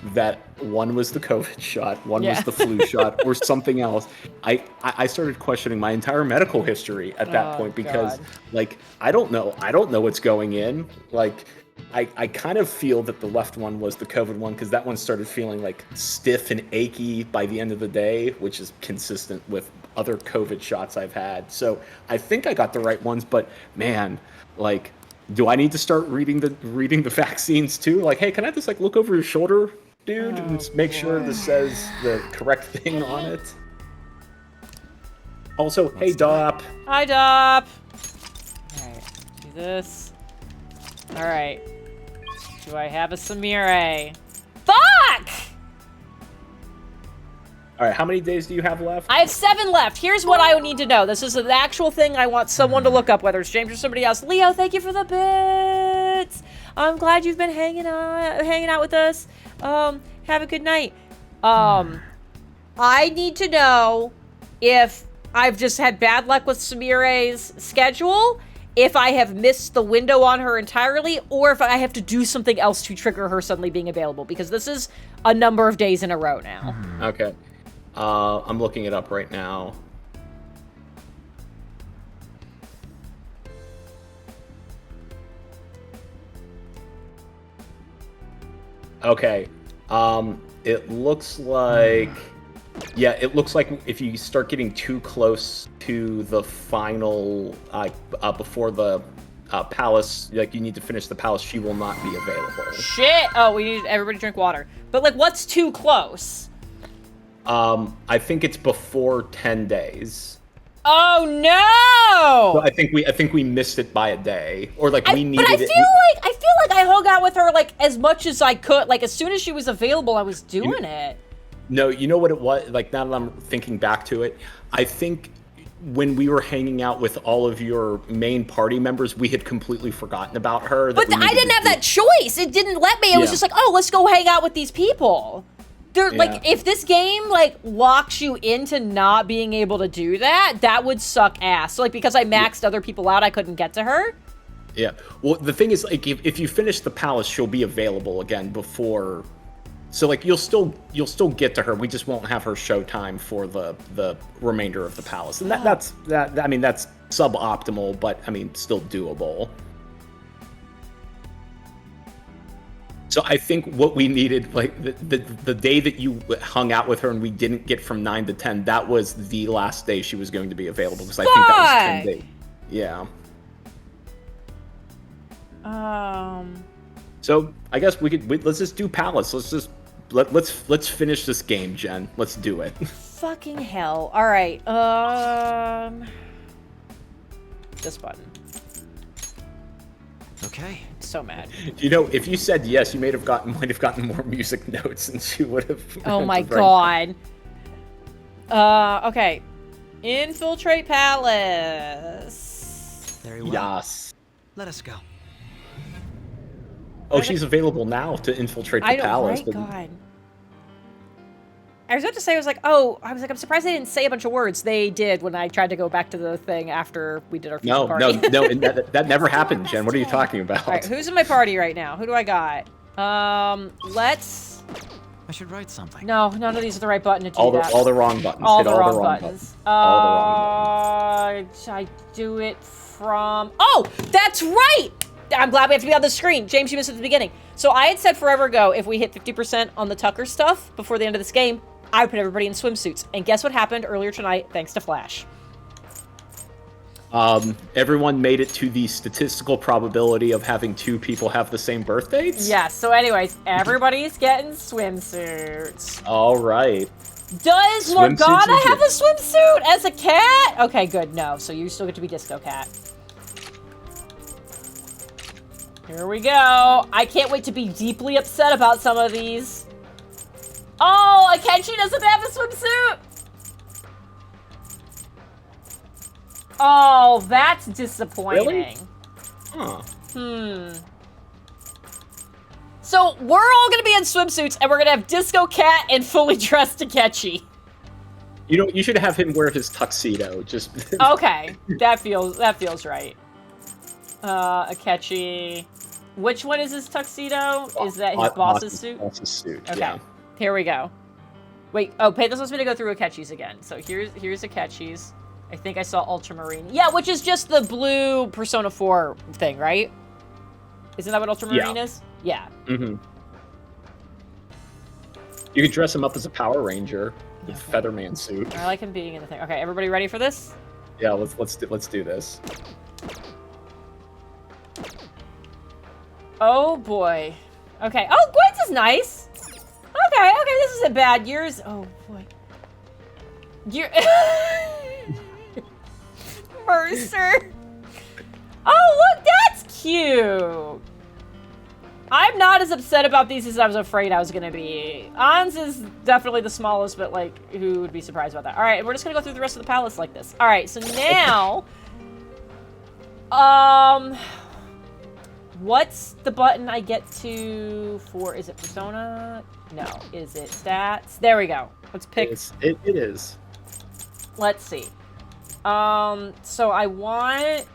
that one was the COVID shot, one was the flu shot, or something else. I started questioning my entire medical history at that point because, like, I don't know what's going in. Like, I kind of feel that the left one was the COVID one because that one started feeling like stiff and achy by the end of the day, which is consistent with other COVID shots I've had. So I think I got the right ones, but man, like, do I need to start reading the vaccines too? Like, hey, can I just look over your shoulder, dude, and just make sure this says the correct thing on it? Also, hey, Dop. Hi, Dop. All right, do this. All right. Do I have a Samire? Fuck! All right, how many days do you have left? I have 7 left. Here's what I need to know. This is an actual thing I want someone to look up, whether it's James or somebody else. Leo, thank you for the bits. I'm glad you've been hanging out with us. Have a good night. I need to know if I've just had bad luck with Samire's schedule, if I have missed the window on her entirely, or if I have to do something else to trigger her suddenly being available, because this is a number of days in a row now. Okay. I'm looking it up right now. Okay. It looks like... Yeah, it looks like if you start getting too close to the final, before the palace, like you need to finish the palace, she will not be available. Shit! Oh, we need everybody to drink water. But, like, what's too close? I think it's before 10 days. Oh no! So I think we missed it by a day, or like we needed it. But I feel like I hung out with her like as much as I could. Like as soon as she was available, I was doing it. No, you know what it was? Like now that I'm thinking back to it, I think when we were hanging out with all of your main party members, we had completely forgotten about her. But I didn't have that choice. It didn't let me. It was just like, oh, let's go hang out with these people. There, Yeah. like, if this game, like, locks you into not being able to do that, that would suck ass. So, like, because I maxed other people out, I couldn't get to her. Yeah. Well, the thing is, like, if you finish the palace, she'll be available again before. So, like, you'll still get to her. We just won't have her showtime for the remainder of the palace, and that's I mean, that's suboptimal, but I mean, still doable. So I think what we needed, like the day that you hung out with her and we didn't get from 9 to 10, that was the last day she was going to be available, because I think that was 10 days. Yeah. So I guess let's just do palace. Let's finish this game, Jen. Let's do it. Fucking hell. All right. This button. Okay. So mad. You know, if you said yes, you might have gotten more music notes, and she would have. Oh my god. Okay. Infiltrate palace. Very well. Yes. Let us go. Oh, she's available now to infiltrate the palace. Right? God. I was about to say, I was like, I'm surprised they didn't say a bunch of words. They did when I tried to go back to the thing after we did our future party. No, that never happened, Jen. What are you talking about? All right, who's in my party right now? Who do I got? Let's... I should write something. No, none of these are the right button to do that. All the wrong buttons. All Hit the wrong buttons. All the wrong buttons. I do it from... Oh, that's right! I'm glad we have to be on the screen. James, you missed at the beginning. So I had said forever ago, if we hit 50% on the Tucker stuff before the end of this game, I would put everybody in swimsuits. And guess what happened earlier tonight, thanks to Flash? Everyone made it to the statistical probability of having 2 people have the same birthdays? Yes, so anyways, everybody's getting swimsuits. All right. Does Swimsuits Morgana is have a swimsuit as a cat? Okay, good. No, so you still get to be Disco Cat. Here we go. I can't wait to be deeply upset about some of these. Oh, Akenchi doesn't have a swimsuit. Oh, that's disappointing. Really? Huh. So we're all gonna be in swimsuits, and we're gonna have Disco Cat and fully dressed Akechi. You know, you should have him wear his tuxedo. Just Okay, that feels right. Akechi. Which one is his tuxedo? Is that his boss's suit? Boss's suit. Okay, Yeah. here we go. Wait, oh, Pathos wants me to go through Akechi's again. So here's Akechi's. I think I saw Ultramarine. Yeah, which is just the blue Persona 4 thing, right? Isn't that what Ultramarine is? Yeah. Mm-hmm. You could dress him up as a Power Ranger with Featherman suit. I like him being in the thing. Okay, everybody ready for this? Yeah, let's do this. Oh boy. Okay. Oh, Gwen's is nice. Okay, this isn't bad. Yours. Oh boy. Mercer. Oh, look, that's cute. I'm not as upset about these as I was afraid I was gonna be. Ans is definitely the smallest, but like, who would be surprised about that? All right, we're just gonna go through the rest of the palace like this. All right, so now, what's the button I get to for? Is it Persona? No. Is it stats? There we go. Let's pick. It is. Let's see. So I want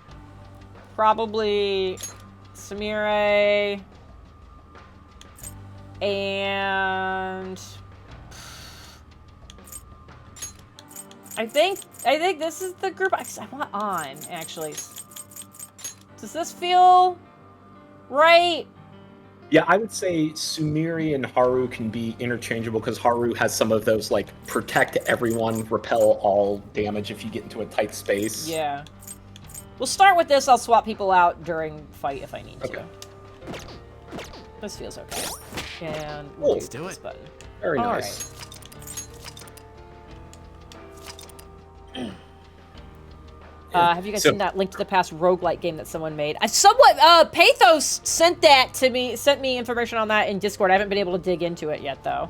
probably Samire and I think this is the group I want on, actually. Does this feel right? Yeah, I would say Sumiri and Haru can be interchangeable because Haru has some of those, like, protect everyone, repel all damage if you get into a tight space. Yeah. We'll start with this. I'll swap people out during fight if I need to. This feels okay. And we'll do this button. Very nice. Have you guys seen that Link to the Past roguelike game that someone made? Pathos sent that to me, sent me information on that in Discord. I haven't been able to dig into it yet, though.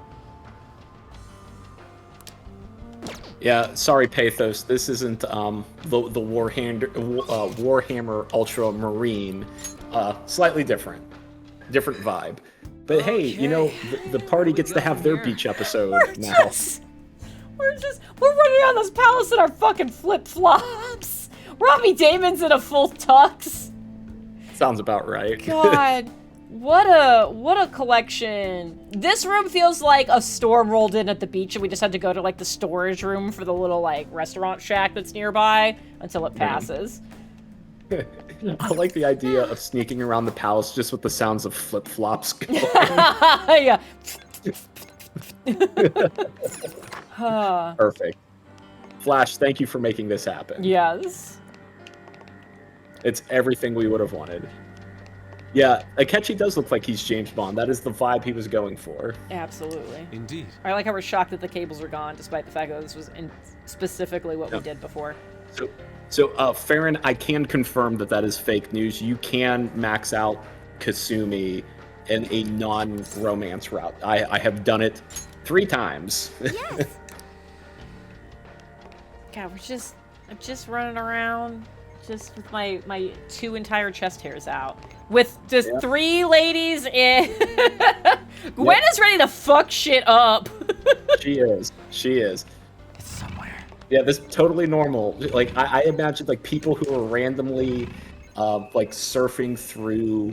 Yeah, sorry, Pathos. This isn't the Warhammer Ultramarine. Slightly different vibe. But hey, you know, the party gets to have their beach episode now. We're running around this palace in our fucking flip-flops. Robbie Damon's in a full tux. Sounds about right. God, what a collection. This room feels like a storm rolled in at the beach and we just had to go to like the storage room for the little like restaurant shack that's nearby until it passes. I like the idea of sneaking around the palace just with the sounds of flip-flops going. Yeah. Perfect. Flash, thank you for making this happen. Yes. It's everything we would have wanted. Yeah, Akechi does look like he's James Bond. That is the vibe he was going for. Absolutely. Indeed. I like how we're shocked that the cables are gone, despite the fact that this was specifically what we did before. So, Farron, I can confirm that is fake news. You can max out Kasumi in a non-romance route. I have done it 3 times. Yes. God, I'm just running around, just with my 2 entire chest hairs out, with just 3 ladies in. Gwen is ready to fuck shit up. She is. It's somewhere. Yeah, this is totally normal. Like I imagine like people who are randomly like surfing through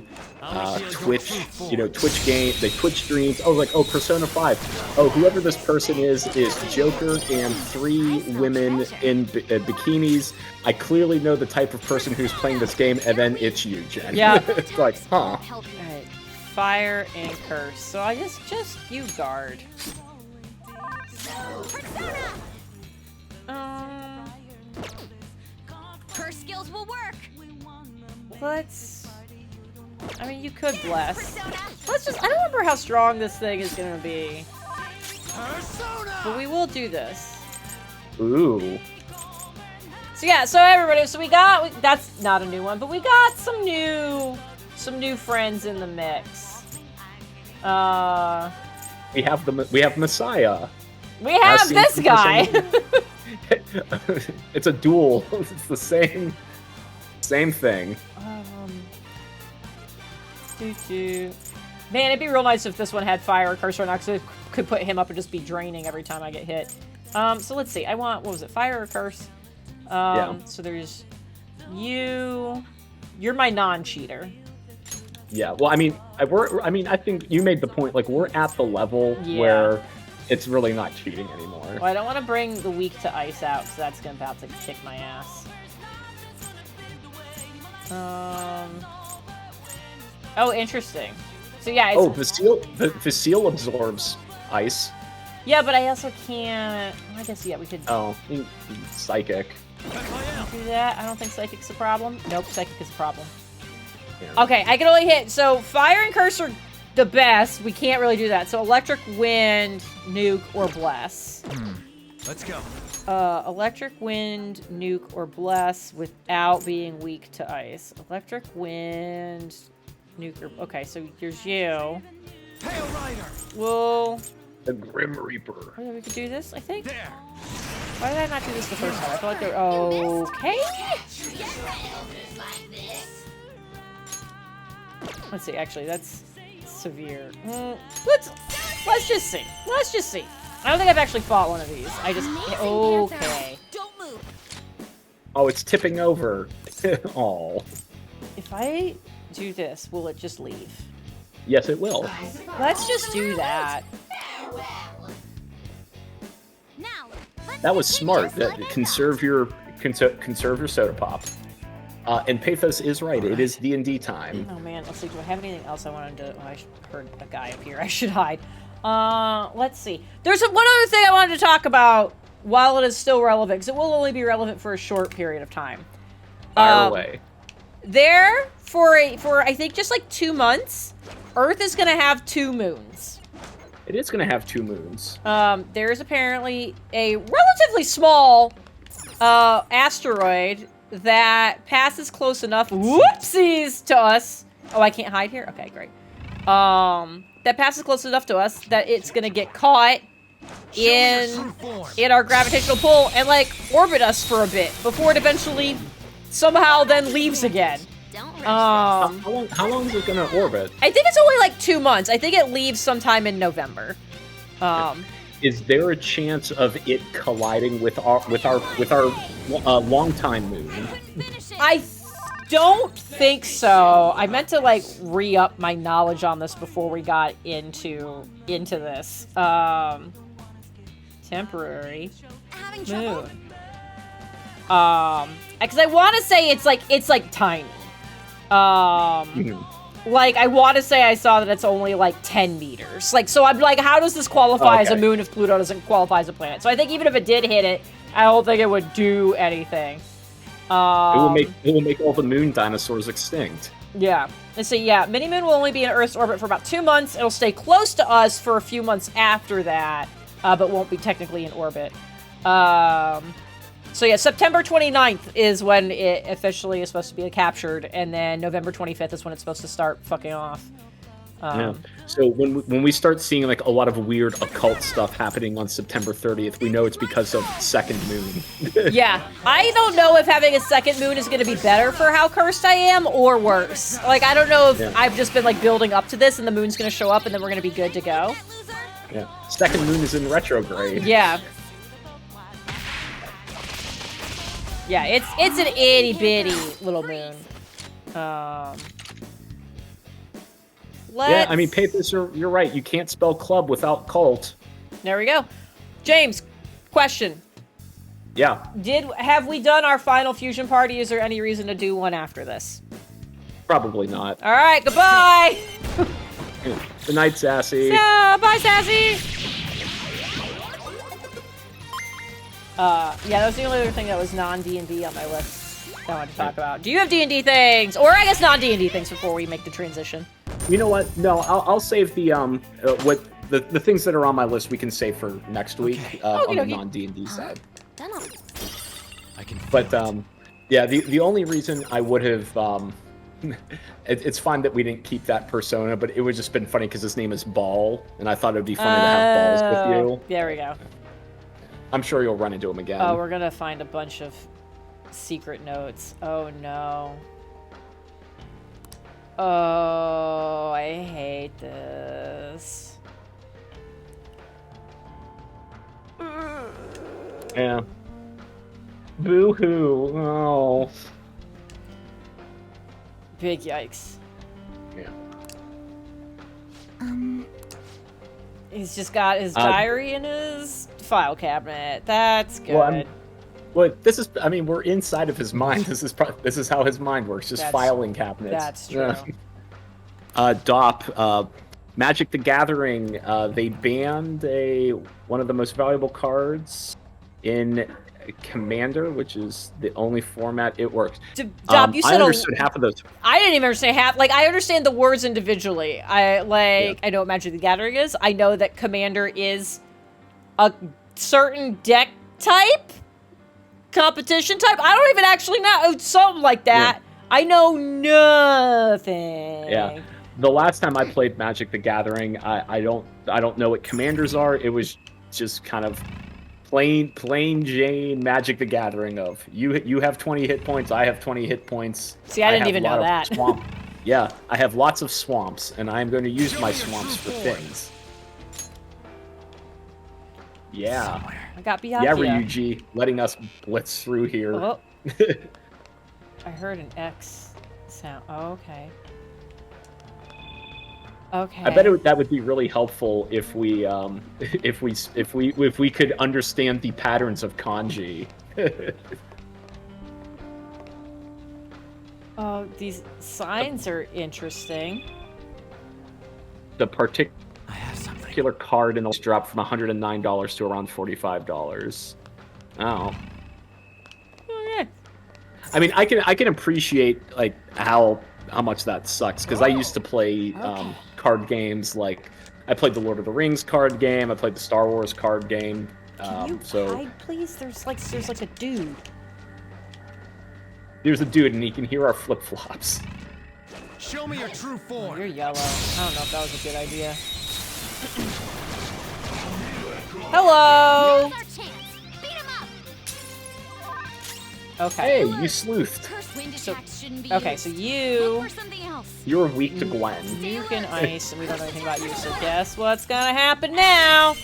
Twitch, Twitch game, they Twitch streams. Oh, like Persona 5. Oh, whoever this person is Joker and 3 women in bikinis. I clearly know the type of person who's playing this game, and then it's you, Jen. Yeah. It's like, huh. Alright, fire and curse. So I just you guard. Curse skills will work. I mean, you could bless. I don't remember how strong this thing is gonna be. But we will do this. Ooh. So yeah, so everybody, that's not a new one, but we got some new friends in the mix. We have Messiah. We have this guy. It's a duel. It's the same thing. Man, it'd be real nice if this one had fire or curse right now, because it could put him up and just be draining every time I get hit. So let's see. I want, what was it, fire or curse? So there's you. You're my non-cheater. Yeah. Well, I think you made the point. Like, we're at the level where it's really not cheating anymore. Well, I don't want to bring the weak to ice out, because that's about to kick my ass. Oh, interesting. So yeah, it's... Vasile absorbs ice. Yeah, but I also can't... I guess, yeah, we could... Oh, psychic. Do that? I don't think psychic's a problem. Nope, psychic is a problem. Yeah. Okay, I can only hit... So, fire and curse are the best. We can't really do that. So, electric, wind, nuke, or bless. Let's go. Electric, wind, nuke, or bless without being weak to ice. Electric, wind, nuke, or... Okay, so here's you. Hail Rider! Well... The Grim Reaper. Oh, yeah, we could do this, I think. There. Why did I not do this the first time? I feel like they're... Okay. Let's see, actually, that's severe. Let's just see. Let's just see. I don't think I've actually fought one of these. I just... Okay. Don't move. Oh, it's tipping over. Oh. If I do this, will it just leave? Yes, it will. Let's just do that. Now, That was smart. Conserve your soda pop. And Pathos is right. It is D&D time. Oh man, let's see. Do I have anything else I wanted to... Oh, I heard a guy up here. I should hide. Let's see. There's one other thing I wanted to talk about while it is still relevant, because it will only be relevant for a short period of time. Fire away. There, for I think just like 2 months, Earth is going to have 2 moons. It is going to have 2 moons. There's apparently a relatively small asteroid that passes close enough, whoopsies, to us. Oh, I can't hide here? Okay, great. That passes close enough to us that it's going to get caught in our gravitational pull and, like, orbit us for a bit before it eventually somehow then leaves again. don't How long is it gonna orbit? I think it's only like 2 months. I think it leaves sometime in November. Is there a chance of it colliding with our longtime moon? I don't think so. I meant to like re-up my knowledge on this before we got into this. Temporary moon. Because I want to say it's like tiny. Like, I want to say I saw that it's only, like, 10 meters. Like, so I'm like, how does this qualify as a moon if Pluto doesn't qualify as a planet? So I think even if it did hit it, I don't think it would do anything. It will make all the moon dinosaurs extinct. Yeah. Let's see, yeah. Mini-moon will only be in Earth's orbit for about 2 months. It'll stay close to us for a few months after that, but won't be technically in orbit. So yeah, September 29th is when it officially is supposed to be captured, and then November 25th is when it's supposed to start fucking off. Yeah. So when we start seeing like a lot of weird occult stuff happening on September 30th, we know it's because of second moon. Yeah, I don't know if having a second moon is going to be better for how cursed I am or worse. Like, I don't know if I've just been like building up to this and the moon's going to show up and then we're going to be good to go. Yeah, second moon is in retrograde. Yeah. Yeah, it's an itty bitty little moon. Yeah, I mean, Papers, you're right. You can't spell club without cult. There we go. James, question. Yeah. Have we done our final fusion party? Is there any reason to do one after this? Probably not. All right, goodbye. Good night, Sassy. Yeah, bye, Sassy. Yeah, that was the only other thing that was non-D&D on my list that I wanted to talk about. Do you have D&D things? Or I guess non-D&D things before we make the transition. You know what? No, I'll save the the things that are on my list we can save for next week on the non-D&D side. But yeah, the only reason I would have it's fine that we didn't keep that persona, but it would just been funny because his name is Ball, and I thought it'd be funny to have balls with you. There we go. I'm sure you'll run into him again. Oh, we're gonna find a bunch of secret notes. Oh no. Oh, I hate this. Yeah. Boo-hoo. Oh. Big yikes. Yeah. He's just got his diary in his file cabinet. That's good. Well, this is, I mean, we're inside of his mind. This is how his mind works, just filing cabinets. That's true. DOP, Magic the Gathering, they banned one of the most valuable cards in Commander, which is the only format it works. DOP, you said I understood half of those. I didn't even understand half. Like, I understand the words individually. I know what Magic the Gathering is. I know that Commander is a certain deck type, competition type. I don't even actually know. Something like that. Yeah. I know nothing. Yeah. The last time I played Magic the Gathering, I don't know what commanders are. It was just kind of plain Jane Magic the Gathering of you have 20 hit points, I have 20 hit points. See, I didn't even know that. Yeah, I have lots of swamps, and I'm going to use my swamps for things. Yeah. I got Byakuya. Yeah, Ryuji, letting us blitz through here. Oh. I heard an X sound. Oh, okay. Okay. I bet that would be really helpful if we could understand the patterns of kanji. Oh, these signs are interesting. The particular card in the dropped from $109 to around $45. Oh. Okay. I mean, I can appreciate like how much that sucks, because I used to play card games. Like, I played the Lord of the Rings card game, I played the Star Wars card game. Can you hide, please? There's like a dude. There's a dude, and he can hear our flip-flops. Show me your true form. Oh, you're yellow. I don't know if that was a good idea. Hello. Okay. Hey, you sleuthed. Cursed wind So- attacks shouldn't be Okay, used. so Look you for something else. You're weak to Gwen. you can ice, and we don't know anything about you. So guess what's gonna happen now?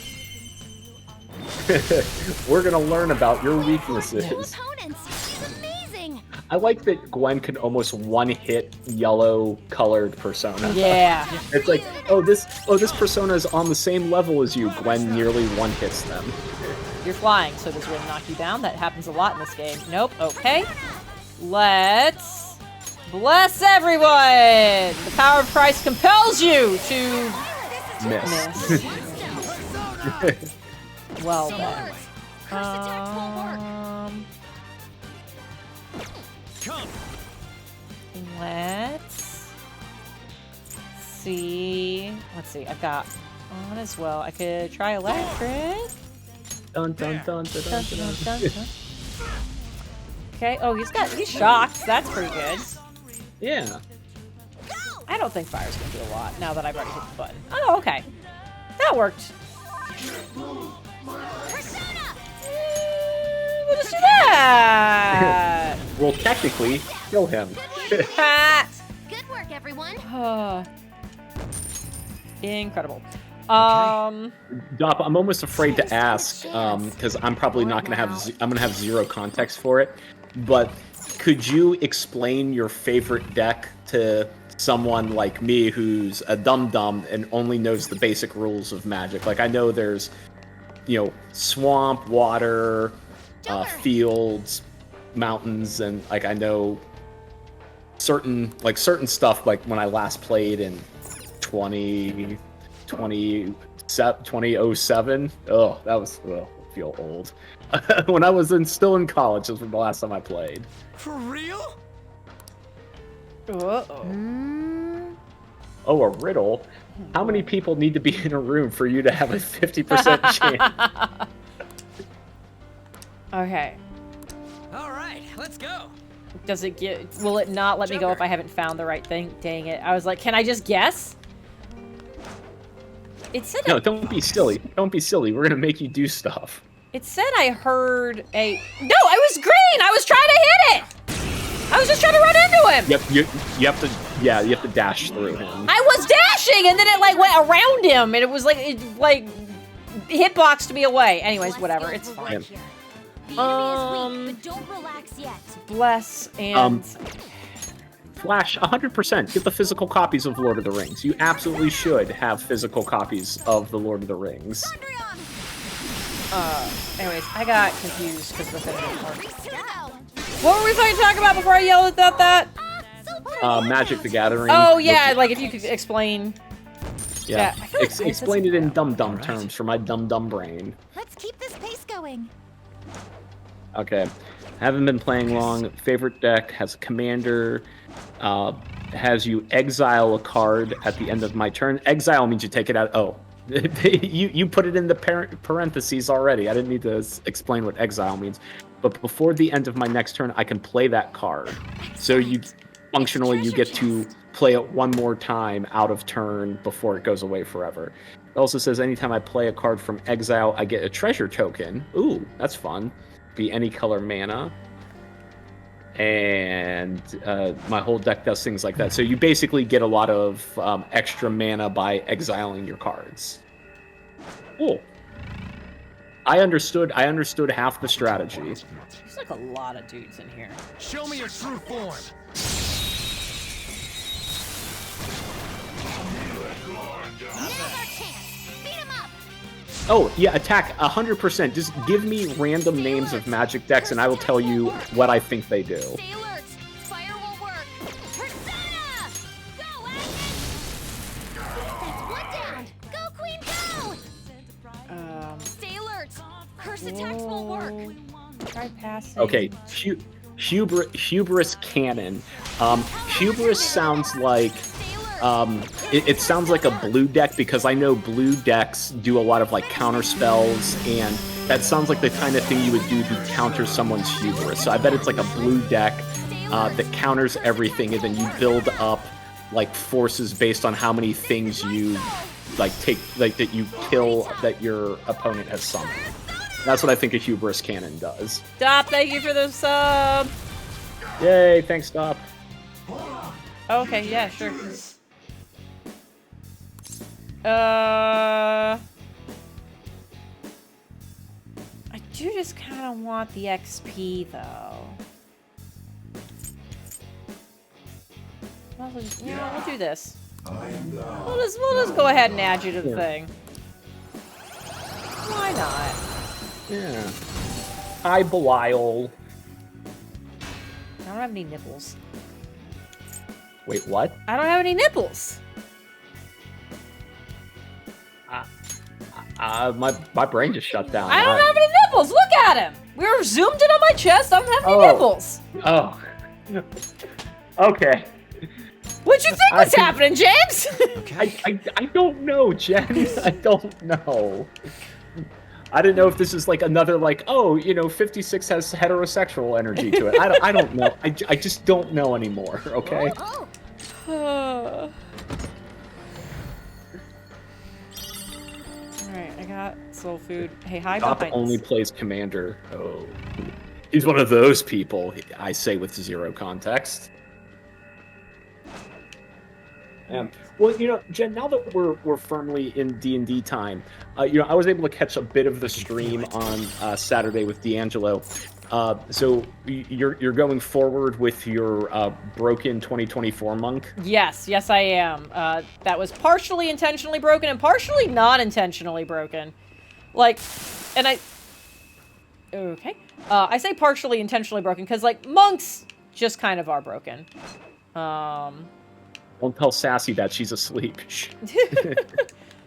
We're gonna learn about your Two weaknesses. opponents. She's amazing. I like that Gwen can almost one-hit yellow-colored persona. Yeah. It's like, this persona is on the same level as you. Gwen nearly one-hits them. You're flying, so does wind knock you down? That happens a lot in this game. Nope. Okay. Let's bless everyone. The power of Christ compels you to Miss. miss. Well then. Cursed attacks won't work. Come. Let's see. Let's see. I've got on as well. I could try electric. Dun, dun, dun, dun, dun, Dun, dun, dun, dun. dun, dun. Okay. Oh, he's shocked. That's pretty good. Yeah. I don't think fire's gonna do a lot now that I've already hit the button. Oh, okay. That worked. We'll just do that. Well, technically, kill him. Ha! Good work, everyone. Incredible. Dop, I'm almost afraid to ask, because I'm probably not gonna have. I'm gonna have zero context for it. But could you explain your favorite deck to someone like me who's a dum-dum and only knows the basic rules of Magic? Like, I know there's, swamp, water, fields, mountains, and like I know certain stuff. Like when I last played in 2007. Oh, that was I feel old. When I was still in college, was the last time I played. For real? Uh-oh. Oh, a riddle. How many people need to be in a room for you to have a 50% chance? Okay. All right, let's go. Does it will it not let me go if I haven't found the right thing? Dang it. I was like, can I just guess? It said No, don't be silly. Don't be silly. We're gonna make you do stuff. It said I heard a... No, I was green! I was trying to hit it! I was just trying to run into him! Yep, you have to dash through him. I was dashing, and then it, went around him, and it was, hitboxed me away. Anyways, whatever, it's fine. The enemy is weak, but don't relax yet. Bless and... Flash, 100%. Get the physical copies of Lord of the Rings. You absolutely should have physical copies of the Lord of the Rings. Anyways, I got confused because the thing didn't work. What were we talking about before I yelled at that? Magic the Gathering. Oh, yeah, if you could explain... Yeah, I feel like I said explain it in something. dum-dum terms for my dum-dum brain. Let's keep this pace going. Okay. Haven't been playing long. Favorite deck has a commander. Has you exile a card at the end of my turn. Exile means you take it out. Oh. you put it in the parentheses already. I didn't need to explain what exile means. But before the end of my next turn, I can play that card. So you get to play it one more time out of turn before it goes away forever. It also says anytime I play a card from exile, I get a treasure token. Ooh, that's fun. Be any color mana. And my whole deck does things like that. So you basically get a lot of extra mana by exiling your cards. Cool. I understood half the strategy. There's a lot of dudes in here. Show me your true form. Oh, yeah, attack 100%. Just give me random names of Magic decks and I will tell you what I think they do. Stay alert. Fire will work. Persona! Go, Agnes! That's one down. Go, Queen, go! Stay alert. Curse attacks will work. Try passing. Okay, Hubris Cannon. Hubris sounds like... it sounds like a blue deck because I know blue decks do a lot of counter spells, and that sounds like the kind of thing you would do to counter someone's hubris. So I bet it's like a blue deck that counters everything, and then you build up forces based on how many things you that you kill that your opponent has summoned. That's what I think a hubris cannon does. Stop, thank you for the sub. Yay, thanks, Stop. Okay, yeah, sure. I do just kind of want the XP, though. Well, you know, we'll do this. We'll just go ahead and add you to the thing. Why not? Yeah. Hi, Belial. I don't have any nipples. Wait, what? I don't have any nipples. My brain just shut down. I don't have any nipples. Look at him. We were zoomed in on my chest. I don't have any nipples. Oh. Okay. What'd you think was happening, James? I don't know, Jen. I don't know. I didn't know if this is like another like, oh, you know, 56 has heterosexual energy to it. I don't know. I just don't know anymore. Okay. Alright, I got soul food. Hey, hi, Stop behind only us. plays Commander. Oh. He's one of those people, I say with zero context. Well, you know, Jen, now that we're firmly in D&D time, you know, I was able to catch a bit of the stream on Saturday with D'Angelo. So you're going forward with your broken 2024 monk? Yes, I am. That was partially intentionally broken and partially not intentionally broken. Like, and okay. I say partially intentionally broken because, like, monks just kind of are broken. Don't tell Sassy that she's asleep.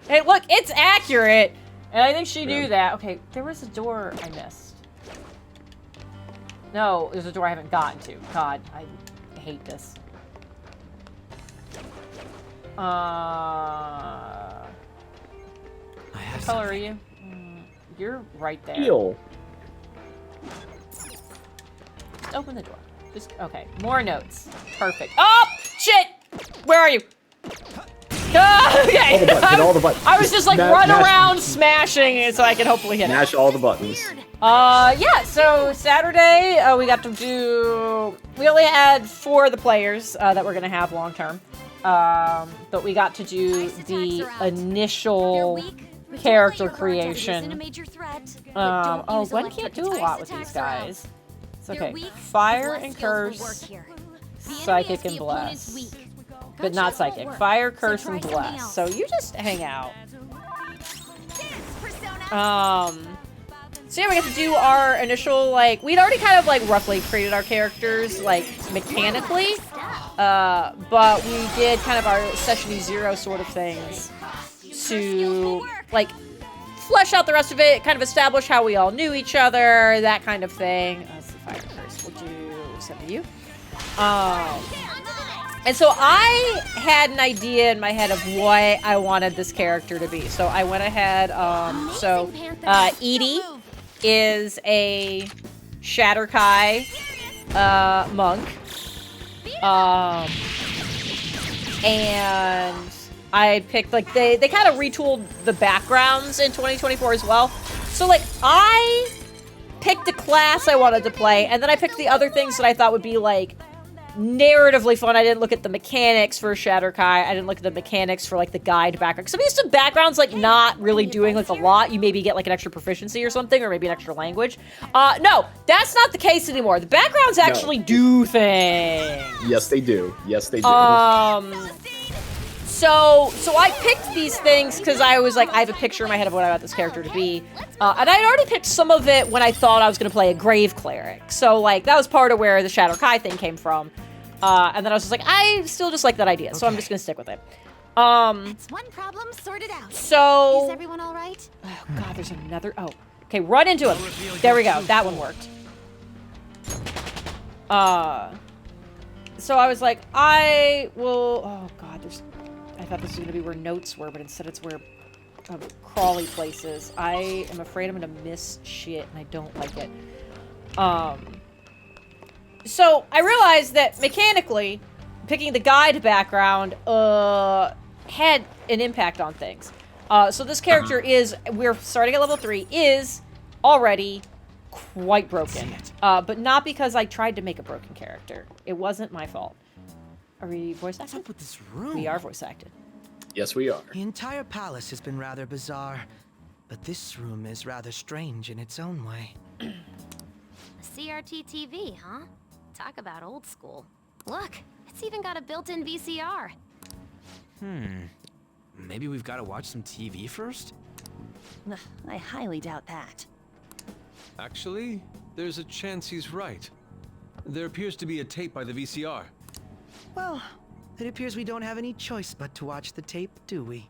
Hey, look, it's accurate! And I think she knew that. Okay, there was a door I missed. No, there's a door I haven't gotten to. God, I hate this. What color are you? You're right there. Heal. Just open the door. Just, okay, more notes. Perfect. Oh, shit! Where are you? Okay. Hit all the buttons. I was just like run around smashing it so I could hopefully hit it. Smash all the buttons. Yeah, so Saturday, we got to do... We only had 4 of the players that we're going to have long term. But we got to do the initial character creation. Oh, Gwen can't do a lot with these guys. It's okay. Fire and Curse, Psychic and Bless. But not Psychic. Fire, Curse, and Bless. So you just hang out. So yeah, we got to do our initial, like, we'd already kind of, like, roughly created our characters, like, mechanically. But we did kind of our session 0 sort of things to, like, flesh out the rest of it, kind of establish how we all knew each other, that kind of thing. Let's see, Fire Curse. We'll do some of you. And so I had an idea in my head of what I wanted this character to be. So I went ahead, Edie is a Shatterkai monk. And I picked, like, they kind of retooled the backgrounds in 2024 as well. So, like, I picked a class I wanted to play, and then I picked the other things that I thought would be, like, narratively fun. I didn't look at the mechanics for Shatterkai. I didn't look at the mechanics for, like, the guide background. Some of these backgrounds, like, not really doing, like, a lot. You maybe get, like, an extra proficiency or something, or maybe an extra language. No, that's not the case anymore. The backgrounds actually do things. Yes, they do. Yes, they do. So I picked these things because I was like, I have a picture in my head of what I want this character to be. And I'd already picked some of it when I thought I was going to play a Grave Cleric. So, like, that was part of where the Shatterkai thing came from. And then I was just like, I still just like that idea, so I'm just going to stick with it. That's one problem sorted out. So... Is everyone all right? Oh, God, there's another... Oh. Okay, run into him. There we go. That one worked. So I was like, I will... Oh, God, there's... I thought this was going to be where notes were, but instead it's where crawly places. I am afraid I'm going to miss shit, and I don't like it. So I realized that mechanically, picking the guide background had an impact on things. So this character is, we're starting at level 3, is already quite broken. But not because I tried to make a broken character. It wasn't my fault. Are we voice What's acted? up with this room? We are voice acted. Yes, we are. The entire palace has been rather bizarre, but this room is rather strange in its own way. CRT TV, huh? Talk about old school. Look, it's even got a built-in VCR. Maybe we've got to watch some TV first? Ugh, I highly doubt that. Actually, there's a chance he's right. There appears to be a tape by the VCR. Well, it appears we don't have any choice but to watch the tape, do we?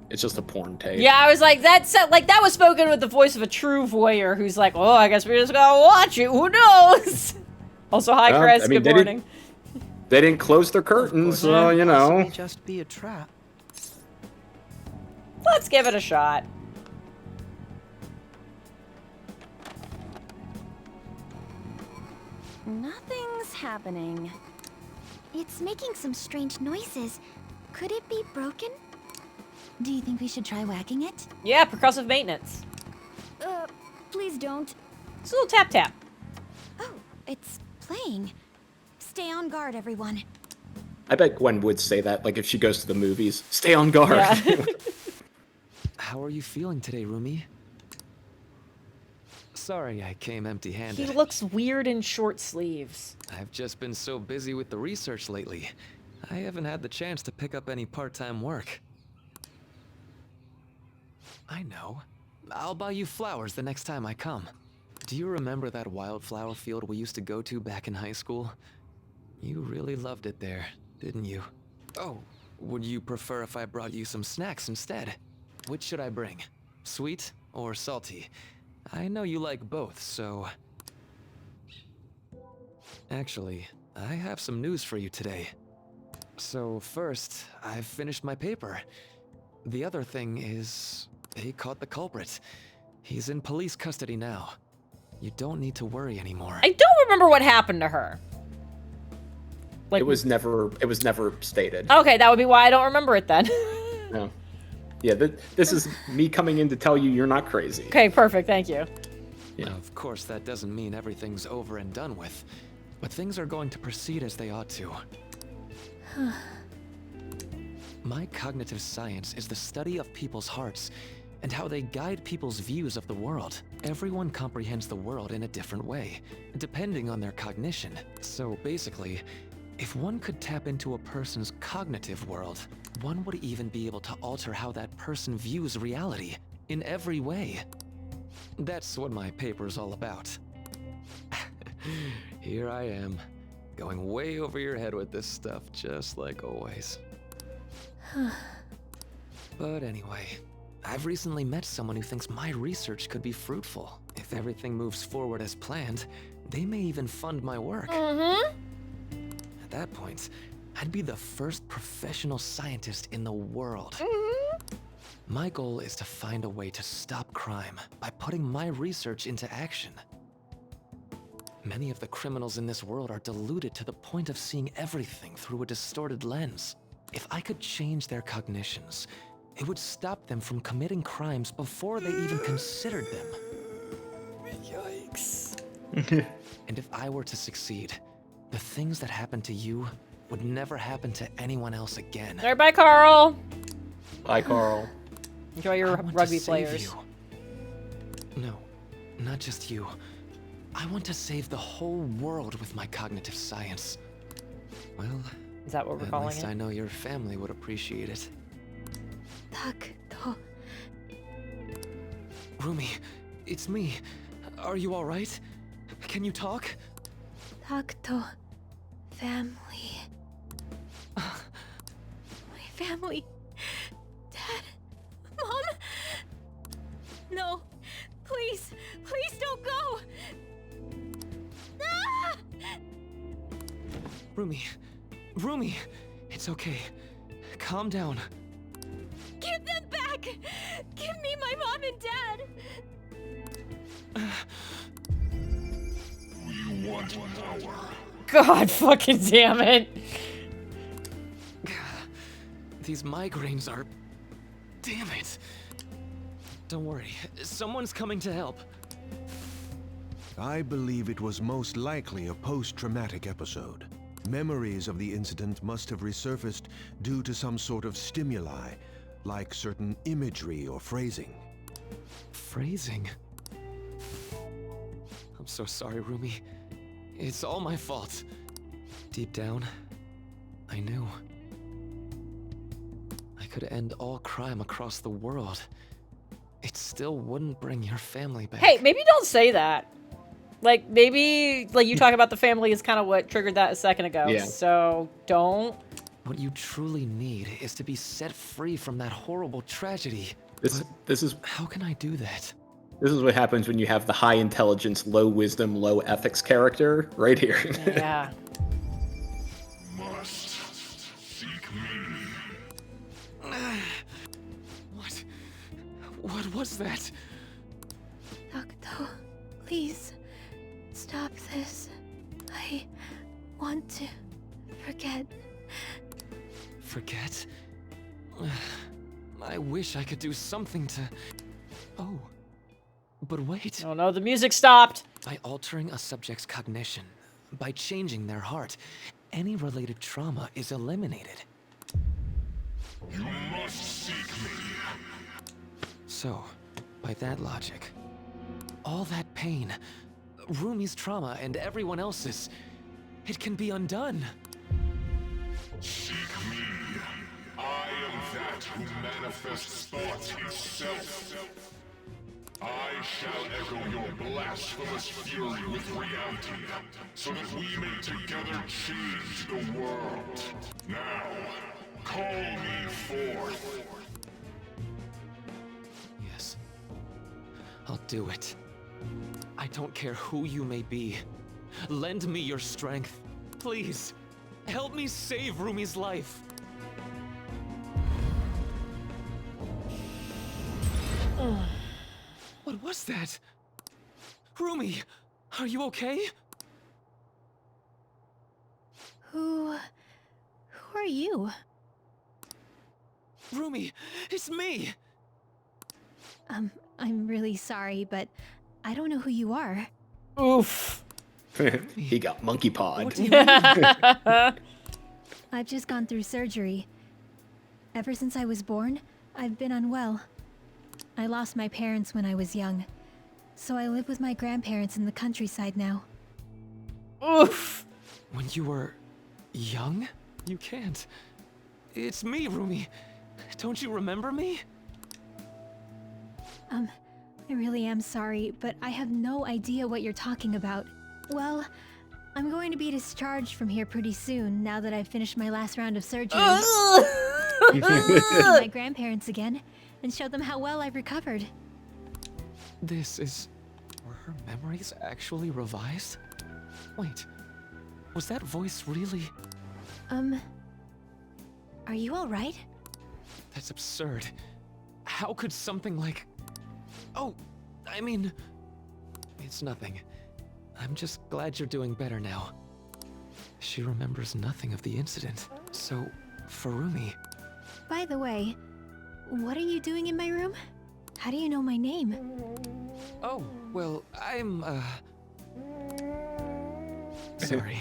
It's just a porn tape. Yeah, I was like, that was spoken with the voice of a true voyeur who's like, oh, I guess we're just gonna watch it. Who knows? Also, hi, Well, Chris. I mean, Good morning. They didn't close their curtains, so, you know. Possibly just be a trap. Let's give it a shot. Nothing's happening. It's making some strange noises. Could it be broken? Do you think we should try whacking it? Yeah, percussive maintenance. Please don't. It's a little tap tap. Oh, it's playing. Stay on guard, everyone. I bet Gwen would say that, like, if she goes to the movies. Stay on guard. Yeah. How are you feeling today, Rumi? Sorry I came empty-handed. He looks weird in short sleeves. I've just been so busy with the research lately. I haven't had the chance to pick up any part-time work. I know. I'll buy you flowers the next time I come. Do you remember that wildflower field we used to go to back in high school? You really loved it there, didn't you? Oh, would you prefer if I brought you some snacks instead? Which should I bring? Sweet or salty? I know you like both, so... Actually, I have some news for you today. So first, I've finished my paper. The other thing is, they caught the culprit. He's in police custody now. You don't need to worry anymore. I don't remember what happened to her. Like, It was never stated. okay, that would be why I don't remember it then. No. Yeah, this is me coming in to tell you you're not crazy. Okay, perfect. Thank you. Yeah. Of course, that doesn't mean everything's over and done with, but things are going to proceed as they ought to. My cognitive science is the study of people's hearts and how they guide people's views of the world. Everyone comprehends the world in a different way, depending on their cognition. So basically, if one could tap into a person's cognitive world, one would even be able to alter how that person views reality in every way. That's what my paper's all about. Here I am, going way over your head with this stuff, just like always. But anyway, I've recently met someone who thinks my research could be fruitful. If everything moves forward as planned, they may even fund my work. At that point, I'd be the first professional scientist in the world. My goal is to find a way to stop crime by putting my research into action. Many of the criminals in this world are deluded to the point of seeing everything through a distorted lens. If I could change their cognitions, it would stop them from committing crimes before they even considered them. Yikes. And if I were to succeed, the things that happened to you would never happen to anyone else again. All right, bye, Carl. Bye, Carl. Enjoy your I want to rugby save players. you. No, not just you. I want to save the whole world with my cognitive science. Well, Is that what we're at calling least it? I know your family would appreciate it. Takuto. Rumi, it's me. Are you all right? Can you talk? Takuto. Family. My family. Dad. Mom. No. Please. Please don't go. Ah! Rumi, it's okay. Calm down. Give them back. Give me my mom and dad. God fucking damn it. These migraines are... Damn it. Don't worry. Someone's coming to help. I believe it was most likely a post-traumatic episode. Memories of the incident must have resurfaced due to some sort of stimuli, like certain imagery or phrasing. Phrasing? I'm so sorry, Rumi. It's all my fault. Deep down, I knew. I could end all crime across the world. It still wouldn't bring your family back. Hey, maybe don't say that. Like, maybe, like, you talking about the family is kind of what triggered that a second ago. Yeah. So, don't. What you truly need is to be set free from that horrible tragedy. This is How can I do that? This is what happens when you have the high intelligence, low wisdom, low ethics character right here. Yeah. Must seek me. What was that? Doctor, please stop this. I want to forget. Forget? I wish I could do something to... Oh. But wait. Oh no, the music stopped. By altering a subject's cognition, by changing their heart, any related trauma is eliminated. You must seek me. So, by that logic, all that pain, Rumi's trauma and everyone else's, it can be undone. Seek me. I am that who manifests thought itself. I shall echo your blasphemous fury with reality, so that we may together change the world. Now, call me forth. Yes. I'll do it. I don't care who you may be. Lend me your strength. Please. Help me save Rumi's life. What was that? Rumi, are you okay? Who are you? Rumi, it's me! I'm really sorry, but I don't know who you are. Oof. He got monkey pawed. What do you mean? I've just gone through surgery. Ever since I was born, I've been unwell. I lost my parents when I was young, so I live with my grandparents in the countryside now. Oof. When you were young? You can't. It's me, Rumi. Don't you remember me? I really am sorry, but I have no idea what you're talking about. Well, I'm going to be discharged from here pretty soon, now that I've finished my last round of surgery. See my grandparents again, and show them how well I've recovered. This is... Were her memories actually revised? Wait, was that voice really... Are you alright? That's absurd. How could something like... Oh, I mean... It's nothing. I'm just glad you're doing better now. She remembers nothing of the incident. So, for Rumi... By the way, what are you doing in my room? How do you know my name? Oh, well, I'm, Sorry.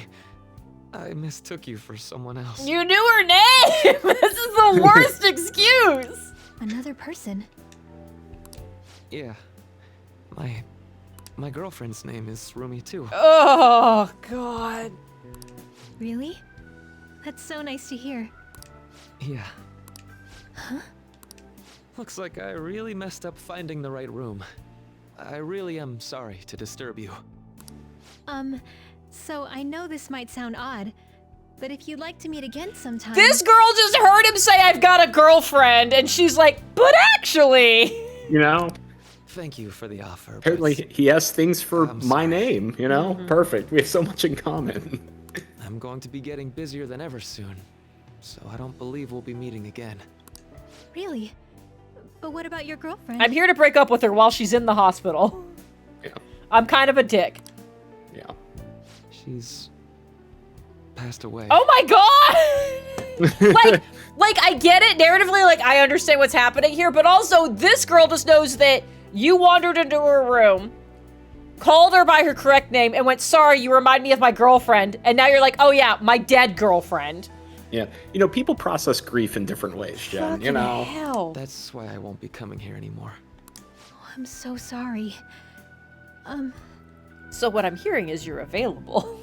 I mistook you for someone else. You knew her name! This is the worst excuse! Another person? Yeah. My girlfriend's name is Rumi too. Oh, God. Really? That's so nice to hear. Yeah. Huh? Looks like I really messed up finding the right room. I really am sorry to disturb you. So I know this might sound odd, but if you'd like to meet again sometime... This girl just heard him say, I've got a girlfriend, and she's like, but actually... You know? Thank you for the offer. Apparently he has things for I'm my sorry. name, you know? Perfect. We have so much in common. I'm going to be getting busier than ever soon, so I don't believe we'll be meeting again. Really? But what about your girlfriend? I'm here to break up with her while she's in the hospital. Yeah. I'm kind of a dick. Yeah. She's passed away. Oh my God! Like, like, I get it narratively, like, I understand what's happening here, but also this girl just knows that you wandered into her room, called her by her correct name, and went, sorry, you remind me of my girlfriend. And now you're like, oh yeah, my dead girlfriend. Yeah, people process grief in different ways, Jen, Hell. That's why I won't be coming here anymore. Oh, I'm so sorry. So what I'm hearing is you're available.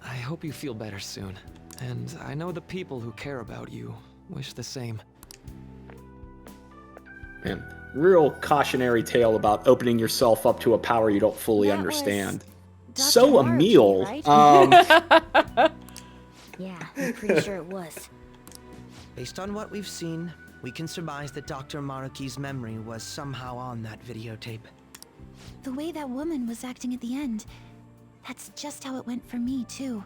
I hope you feel better soon. And I know the people who care about you wish the same. Man, real cautionary tale about opening yourself up to a power you don't fully understand. So Emil, right? Yeah, I'm pretty sure it was. Based on what we've seen, we can surmise that Dr. Maruki's memory was somehow on that videotape. The way that woman was acting at the end, that's just how it went for me, too.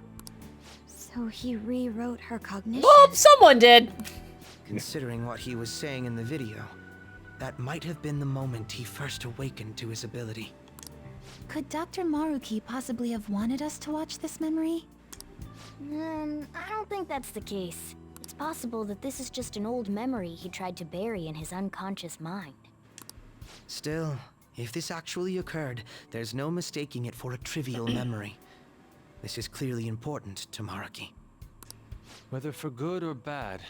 So he rewrote her cognition. Well, someone did. Considering what he was saying in the video, that might have been the moment he first awakened to his ability. Could Dr. Maruki possibly have wanted us to watch this memory? I don't think that's the case. It's possible that this is just an old memory he tried to bury in his unconscious mind. Still, if this actually occurred, there's no mistaking it for a trivial memory. This is clearly important to Maruki. Whether for good or bad,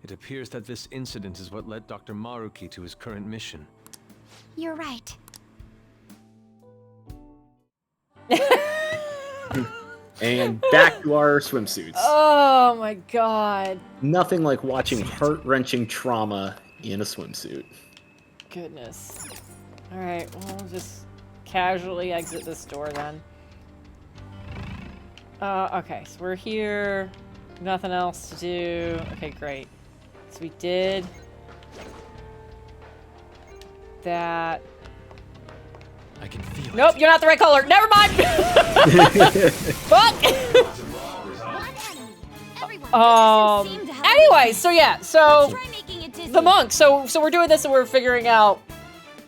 it appears that this incident is what led Dr. Maruki to his current mission. You're right. And back to our swimsuits. Oh my god. Nothing like watching heart-wrenching trauma in a swimsuit. Goodness. Alright, well, we'll just casually exit this door then. Okay, so we're here. Nothing else to do. Okay, great. So we did that. I can feel it. Nope, you're not the right color. Never mind. Fuck. Anyway, so yeah, so the monk. So we're doing this and we're figuring out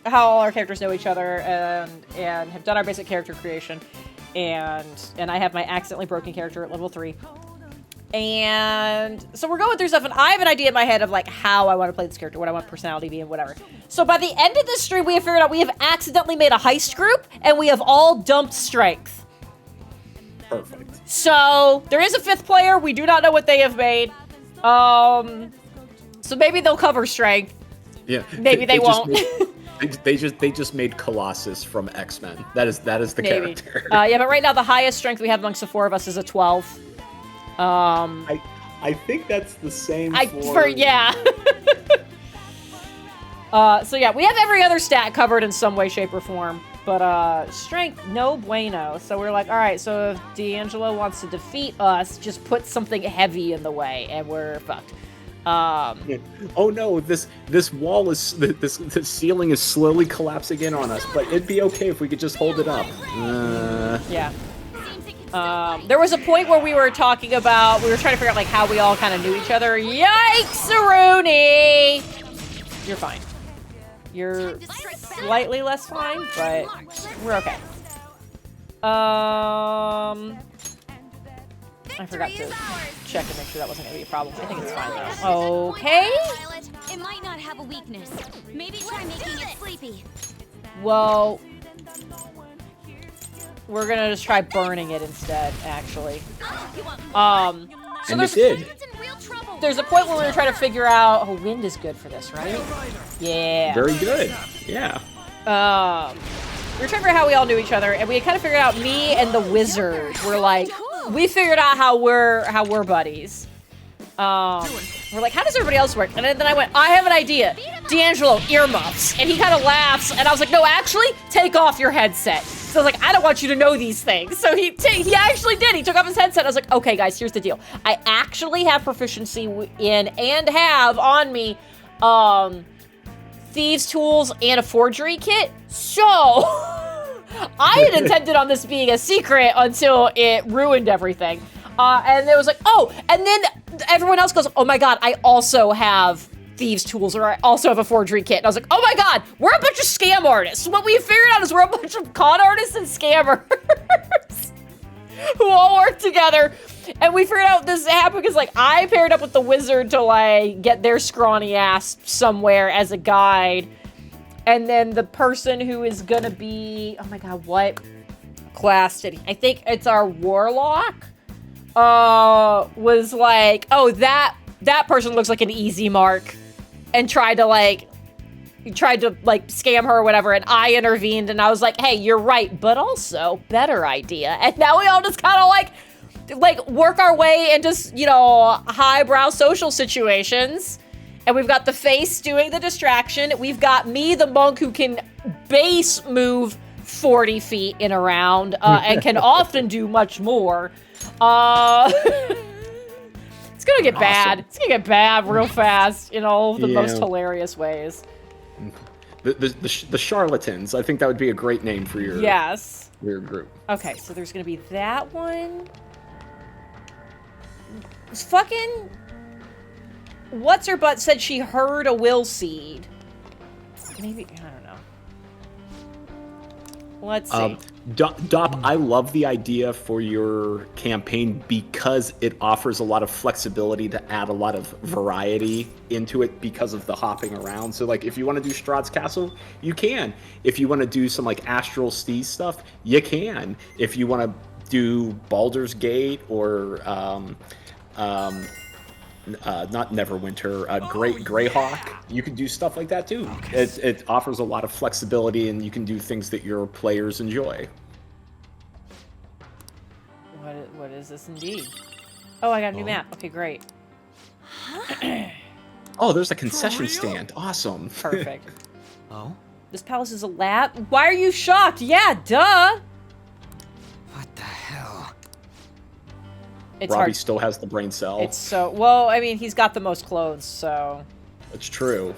how all our characters know each other and have done our basic character creation. And I have my accidentally broken character at level 3. And so we're going through stuff, and I have an idea in my head of like how I want to play this character, what I want personality to be, and whatever. So by the end of this stream, we have figured out we have accidentally made a heist group, and we have all dumped strength. Perfect. So there is a 5th player. We do not know what they have made. So maybe they'll cover strength. Yeah. Maybe they won't. They just made Colossus from X-Men. That is the Maybe. character. Yeah, but right now the highest strength we have amongst the 4 of us is a 12. I think that's the same yeah. So yeah, we have every other stat covered in some way, shape, or form. But strength, no bueno. So we're like, all right, so if D'Angelo wants to defeat us, just put something heavy in the way, and we're fucked. Oh no, this wall is this ceiling is slowly collapsing in on us, but it'd be okay if we could just hold it up. Yeah. There was a point where we were talking about, we were trying to figure out like how we all kind of knew each other. Yikes, Rooney! You're fine. You're slightly less fine, but we're okay. I forgot to check and make sure that wasn't gonna be a problem. I think it's fine though. Okay. It might not have a weakness. Maybe try making it sleepy. Well, we're gonna just try burning it instead, actually. So and it did. There's a point where we were trying to figure out. Oh, wind is good for this, right? Yeah. Very good. Yeah. We were trying to figure out how we all knew each other, and we had kind of figured out me and the wizard were like, we figured out how we're buddies. We're like, how does everybody else work? And then I went, I have an idea. D'Angelo, earmuffs. And he kind of laughs, and I was like, no, actually, take off your headset. So I was like, I don't want you to know these things. So he actually did. He took off his headset. I was like, okay, guys, here's the deal. I actually have proficiency in and have on me thieves' tools and a forgery kit. So I had intended on this being a secret until it ruined everything. And it was like, oh, and then everyone else goes, oh my god, I also have thieves' tools, or I also have a forgery kit. And I was like, oh my god, we're a bunch of scam artists. What we figured out is we're a bunch of con artists and scammers. who all work together. And we figured out this happened because, like, I paired up with the wizard to, like, get their scrawny ass somewhere as a guide. And then the person who is gonna be, oh my god, what class did he? I think it's our warlock. Was like, oh, that person looks like an easy mark, and tried to scam her or whatever. And I intervened, and I was like, hey, you're right, but also better idea. And now we all just kind of like work our way into, you know, highbrow social situations. And we've got the face doing the distraction. We've got me, the monk, who can base move 40 feet in a round, and can often do much more. It's gonna get bad. It's gonna get bad real fast in all the most hilarious ways. The charlatans. I think that would be a great name for your your group. Okay, so there's gonna be that one. It's fucking. What's her butt said she heard a will seed. Maybe, I don't know. Let's see. Dop, I love the idea for your campaign because it offers a lot of flexibility to add a lot of variety into it because of the hopping around. So, like, if you want to do Strahd's Castle, you can. If you want to do some, like, Astral Sea stuff, you can. If you want to do Baldur's Gate or, not Neverwinter, Greyhawk. You can do stuff like that too. Okay. It offers a lot of flexibility, and you can do things that your players enjoy. What is this indeed? Oh, I got a new map. Okay, great. Oh, there's a concession stand. Awesome. Perfect. Oh? This palace is a lab? Why are you shocked? Yeah, duh! What the hell? It's Robbie hard. still has the brain cell. It's so... Well, I mean, he's got the most clothes, so... It's true.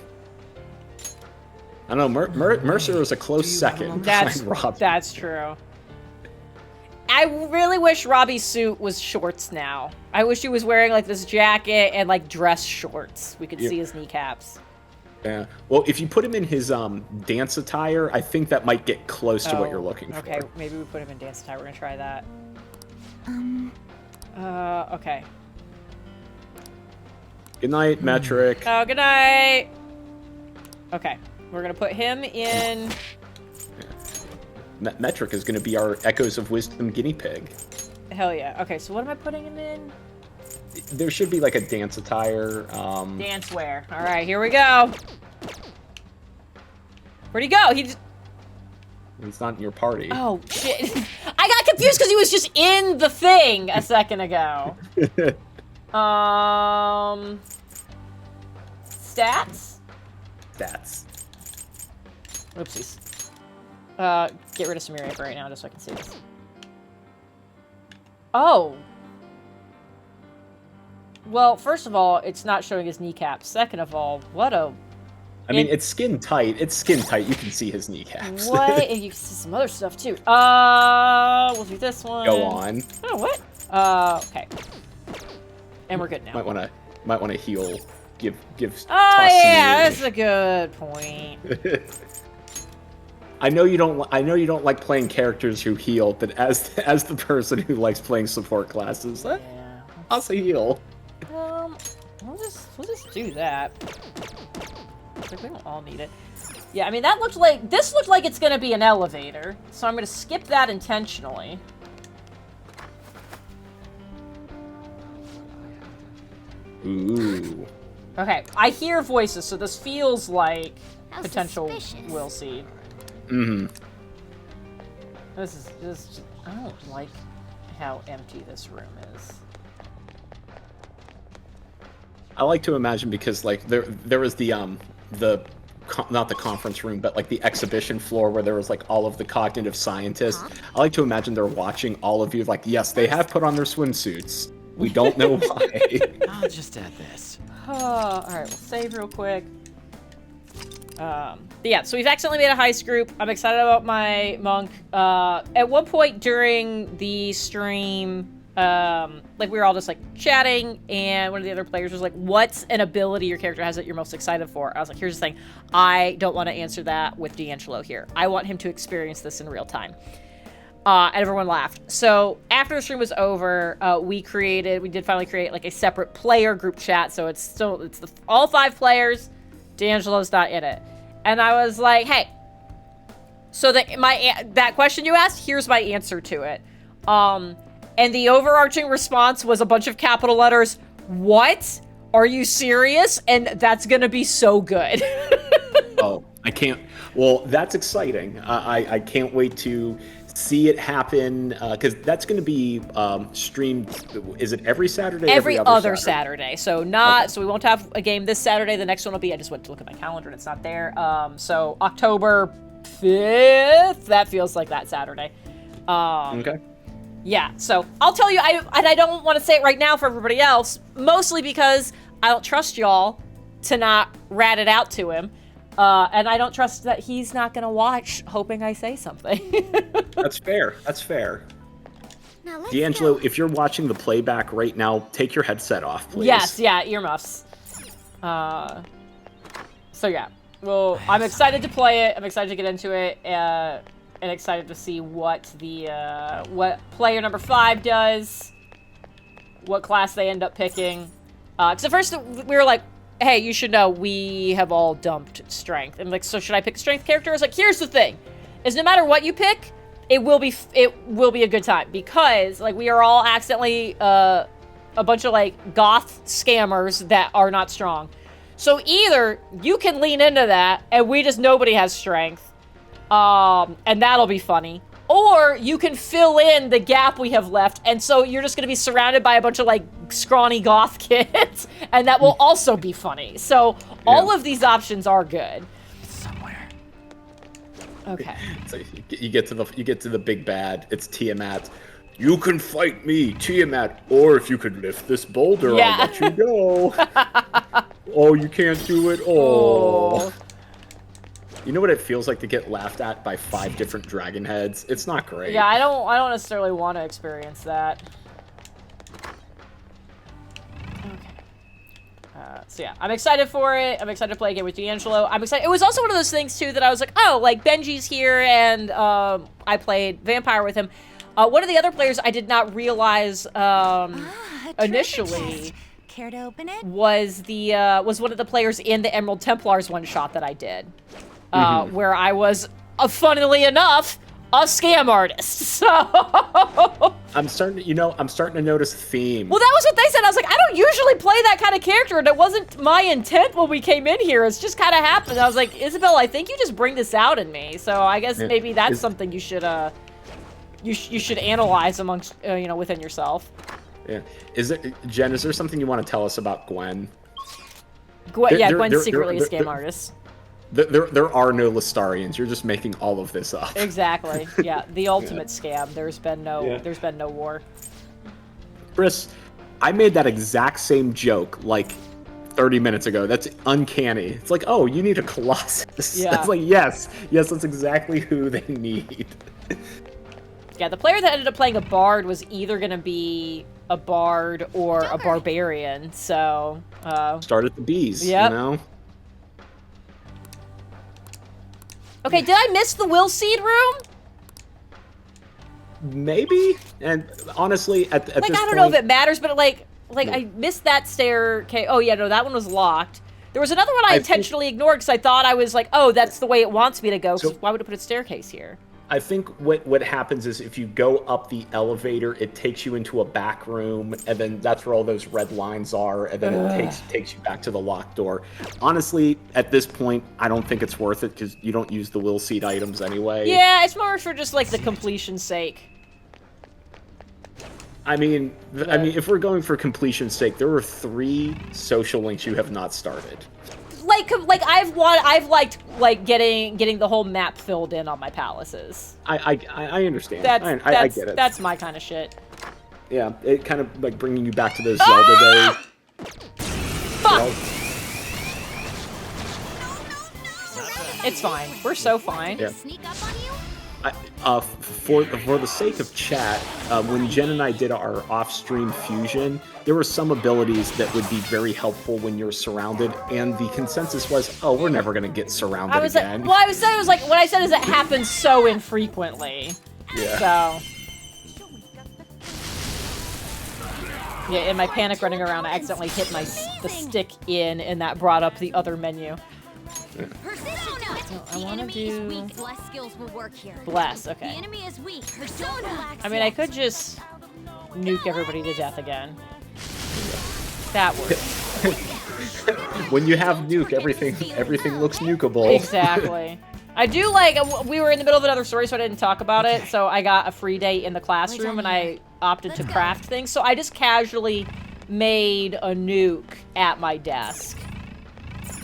I don't know, Mercer is a close second behind Robbie. That's true. I really wish Robbie's suit was shorts now. I wish he was wearing, like, this jacket and, like, dress shorts. We could see his kneecaps. Yeah. Well, if you put him in his dance attire, I think that might get close to what you're looking for. Okay, maybe we put him in dance attire. We're gonna try that. Okay. Good night, Metric. Oh, good night! Okay, we're gonna put him in... Metric is gonna be our Echoes of Wisdom guinea pig. Hell yeah. Okay, so what am I putting him in? There should be like a dance attire. Dance wear. Alright, here we go. Where'd he go? He's not in your party. Oh, shit. I got confused because he was just in the thing a second ago. Stats? Stats. Oopsies. Get rid of Samira right now just so I can see this. Oh. Well, first of all, it's not showing his kneecaps. Second of all, what a... I mean, it's skin tight. It's skin tight. You can see his kneecaps. What? And you can see some other stuff, too. We'll do this one. Go on. Oh, what? Okay. And we're good now. Might want to heal. Give. Oh, yeah, that's a good point. I know you don't like playing characters who heal, but as the person who likes playing support classes, I'll say heal. We'll just do that. Like, we don't all need it. Yeah, I mean, this looked like it's gonna be an elevator, so I'm gonna skip that intentionally. Ooh. Okay, I hear voices, so this feels like potential will seed. Mm-hmm. This is just... I don't like how empty this room is. I like to imagine because, like, there was not the conference room, but like the exhibition floor where there was like all of the cognitive scientists. I like to imagine they're watching all of you like, yes, they have put on their swimsuits. We don't know why. I'll just add this. All right, we'll save real quick. Yeah, so we've accidentally made a heist group. I'm excited about my monk. At one point during the stream, like we were all just like chatting, and one of the other players was like, what's an ability your character has that you're most excited for? I was like, here's the thing. I don't want to answer that with D'Angelo here. I want him to experience this in real time. And everyone laughed. So after the stream was over, we did finally create like a separate player group chat. So it's all 5 players. D'Angelo's not in it. And I was like, hey, so that question you asked, here's my answer to it. And the overarching response was a bunch of capital letters. What? Are you serious? And that's gonna be so good. Oh, I can't. Well, that's exciting. I can't wait to see it happen, because that's going to be streamed. Is it every Saturday? Every other Saturday. So not. Okay. So we won't have a game this Saturday. The next one will be. I just went to look at my calendar and it's not there. So October 5th. That feels like that Saturday. Okay. Yeah. So I'll tell you. I don't want to say it right now for everybody else. Mostly because I don't trust y'all to not rat it out to him. And I don't trust that he's not going to watch, hoping I say something. That's fair. That's fair. Now D'Angelo, if you're watching the playback right now, take your headset off, please. Yes, yeah, earmuffs. So yeah, well, I'm excited to play it. I'm excited to get into it, and excited to see what what player number 5 does, what class they end up picking. Because at first we were like, hey, you should know we have all dumped strength. And like, so should I pick strength character? I was like, here's the thing, is no matter what you pick, it will be a good time, because like we are all accidentally a bunch of like goth scammers that are not strong. So either you can lean into that and nobody has strength, and that'll be funny. Or you can fill in the gap we have left, and so you're just going to be surrounded by a bunch of, like, scrawny goth kids, and that will also be funny. So all of these options are good. Somewhere. Okay. So you get to the big bad. It's Tiamat. You can fight me, Tiamat, or if you could lift this boulder, I'll let you go. Oh, you can't do it. Oh. You know what it feels like to get laughed at by 5 different dragon heads? It's not great. Yeah, I don't necessarily want to experience that. Okay. So yeah, I'm excited for it. I'm excited to play again with D'Angelo. I'm excited. It was also one of those things too that I was like, oh, like Benji's here, and I played Vampire with him. One of the other players I did not realize initially Care to open it? was one of the players in the Emerald Templars one shot that I did. Where I was, funnily enough, a scam artist. So I'm starting to notice a theme. Well, that was what they said. I was like, I don't usually play that kind of character, and it wasn't my intent when we came in here. It's just kind of happened. I was like, Isabel, I think you just bring this out in me. So I guess maybe that's something you should you should analyze amongst within yourself. Yeah. Jen, is there something you want to tell us about Gwen? Gwen's secretly a scam artist. There are no Lestarians. You're just making all of this up. Exactly. Yeah, the ultimate scam. There's been no war. Chris, I made that exact same joke like 30 minutes ago. That's uncanny. It's like, oh, you need a Colossus. Yeah. It's like, yes, that's exactly who they need. Yeah, the player that ended up playing a bard was either gonna be a bard or a barbarian. So start at the bees. Yep. You know. Okay, did I miss the Will Seed room? Maybe. And honestly, at this point, I don't know if it matters, but like I missed that staircase. Oh yeah, no, that one was locked. There was another one I intentionally ignored because I thought I was like, oh, that's the way it wants me to go. So why would it put a staircase here? I think what happens is if you go up the elevator, it takes you into a back room, and then that's where all those red lines are, and then it takes you back to the locked door. Honestly, at this point, I don't think it's worth it because you don't use the will seed items anyway. Yeah, it's more for just like the completion's sake. I mean, if we're going for completion's sake, there were 3 social links you have not started. Like I've liked getting the whole map filled in on my palaces. I understand. I get it. That's my kind of shit. Yeah, it kind of like bringing you back to those Zelda days. Fuck! It's fine. We're so fine. Yeah. For the sake of chat, when Jen and I did our off-stream fusion, there were some abilities that would be very helpful when you're surrounded, and the consensus was, oh, we're never gonna get surrounded again. What I said is it happens so infrequently. Yeah. So. Yeah, in my panic running around, I accidentally hit the stick in, and that brought up the other menu. Persona! I want to do... Weak. Less skills will work here. Bless, okay. The enemy is weak. Persona! I mean, I could just nuke everybody to death again. That works. When you have nuke, everything looks nukeable. Exactly. I do like, we were in the middle of another story, so I didn't talk about it, so I got a free day in the classroom, and I opted to craft things, so I just casually made a nuke at my desk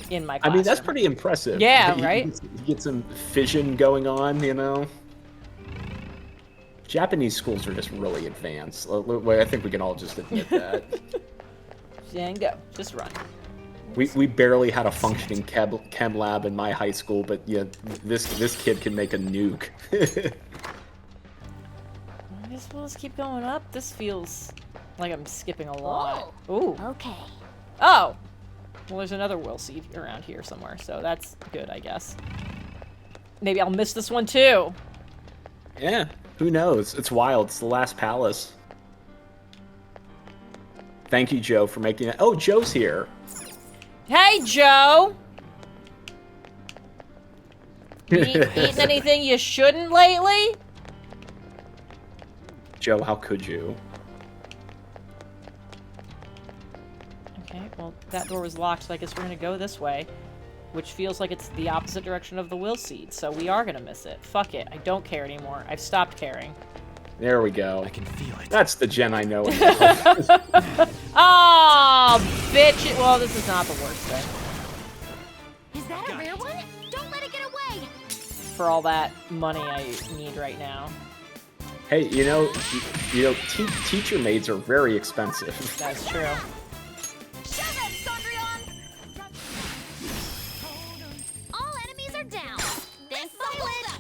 in my classroom. I mean, that's pretty impressive. Yeah, right? You get some fission going on, you know? Japanese schools are just really advanced. I think we can all just admit that. And go. Just run. We barely had a functioning chem lab in my high school, but yeah, this kid can make a nuke. I guess we'll just keep going up. This feels like I'm skipping a lot. Ooh. Okay. Oh! Well, there's another will seed around here somewhere, so that's good, I guess. Maybe I'll miss this one too. Yeah, who knows? It's wild. It's the last palace. Thank you, Joe, for making it. Oh, Joe's here. Hey, Joe! Eating anything you shouldn't lately? Joe, how could you? Okay, well, that door was locked, so I guess we're gonna go this way. Which feels like it's the opposite direction of the will seed, so we are gonna miss it. Fuck it, I don't care anymore. I've stopped caring. There we go. I can feel it. That's the Jen I know. Oh, bitch! Well, this is not the worst thing. Is that a rare one? Don't let it get away! For all that money I need right now. Hey, you know, teacher maids are very expensive. That's true. Shove it, Sondrion! All enemies are down. Thanks, Silent!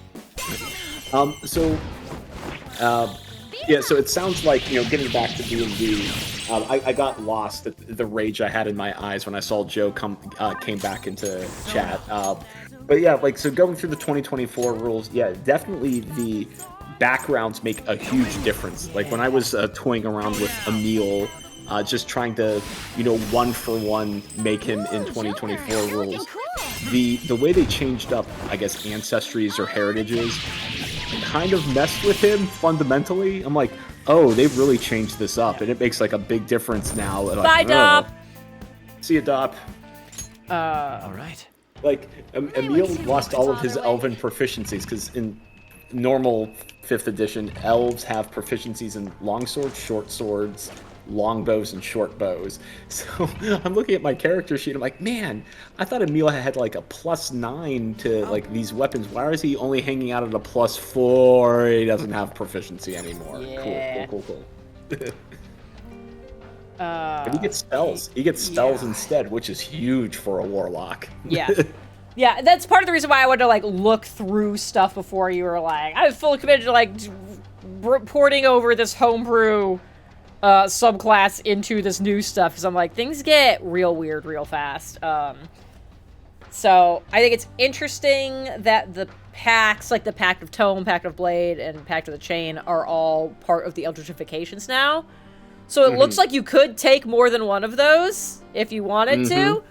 Yeah, so it sounds like, you know, getting back to D&D, I got lost at the rage I had in my eyes when I saw Joe came back into chat. But yeah, like, so going through the 2024 rules, yeah, definitely the backgrounds make a huge difference. Like, when I was toying around with Emil, just trying to, you know, one-for-one make him in 2024 rules, the way they changed up, I guess, ancestries or heritages kind of messed with him fundamentally. I'm like, oh, they've really changed this up, and it makes like a big difference now. Bye, Dop. See you, Dop. All right. Like, Emil lost all of his elven proficiencies because in normal 5th edition, elves have proficiencies in longswords, short swords, longbows, and short bows. So I'm looking at my character sheet. I'm like, man, I thought Emil had like a +9 to like these weapons. Why is he only hanging out at a +4? He doesn't have proficiency anymore. Yeah. Cool. But he gets spells. He gets spells instead, which is huge for a warlock. Yeah. Yeah, that's part of the reason why I wanted to, like, look through stuff before you were like, I was fully committed to, like, porting over this homebrew subclass into this new stuff, because I'm like, things get real weird real fast. So I think it's interesting that the packs, like the Pact of Tome, Pact of Blade, and Pact of the Chain, are all part of the Eldritchifications now. So it looks like you could take more than one of those if you wanted to. If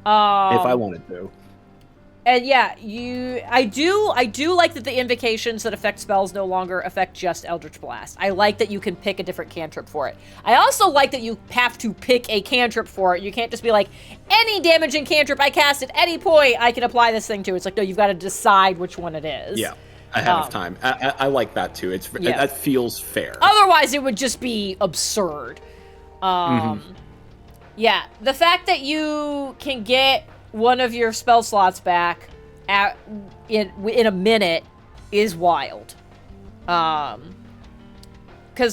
I wanted to. And yeah, I do like that the invocations that affect spells no longer affect just Eldritch Blast. I like that you can pick a different cantrip for it. I also like that you have to pick a cantrip for it. You can't just be like, any damaging cantrip I cast at any point, I can apply this thing to. It's like, no, you've got to decide which one it is. Yeah, ahead of time. I like that too. That feels fair. Otherwise, it would just be absurd. Yeah, the fact that you can get one of your spell slots back in a minute is wild. Because,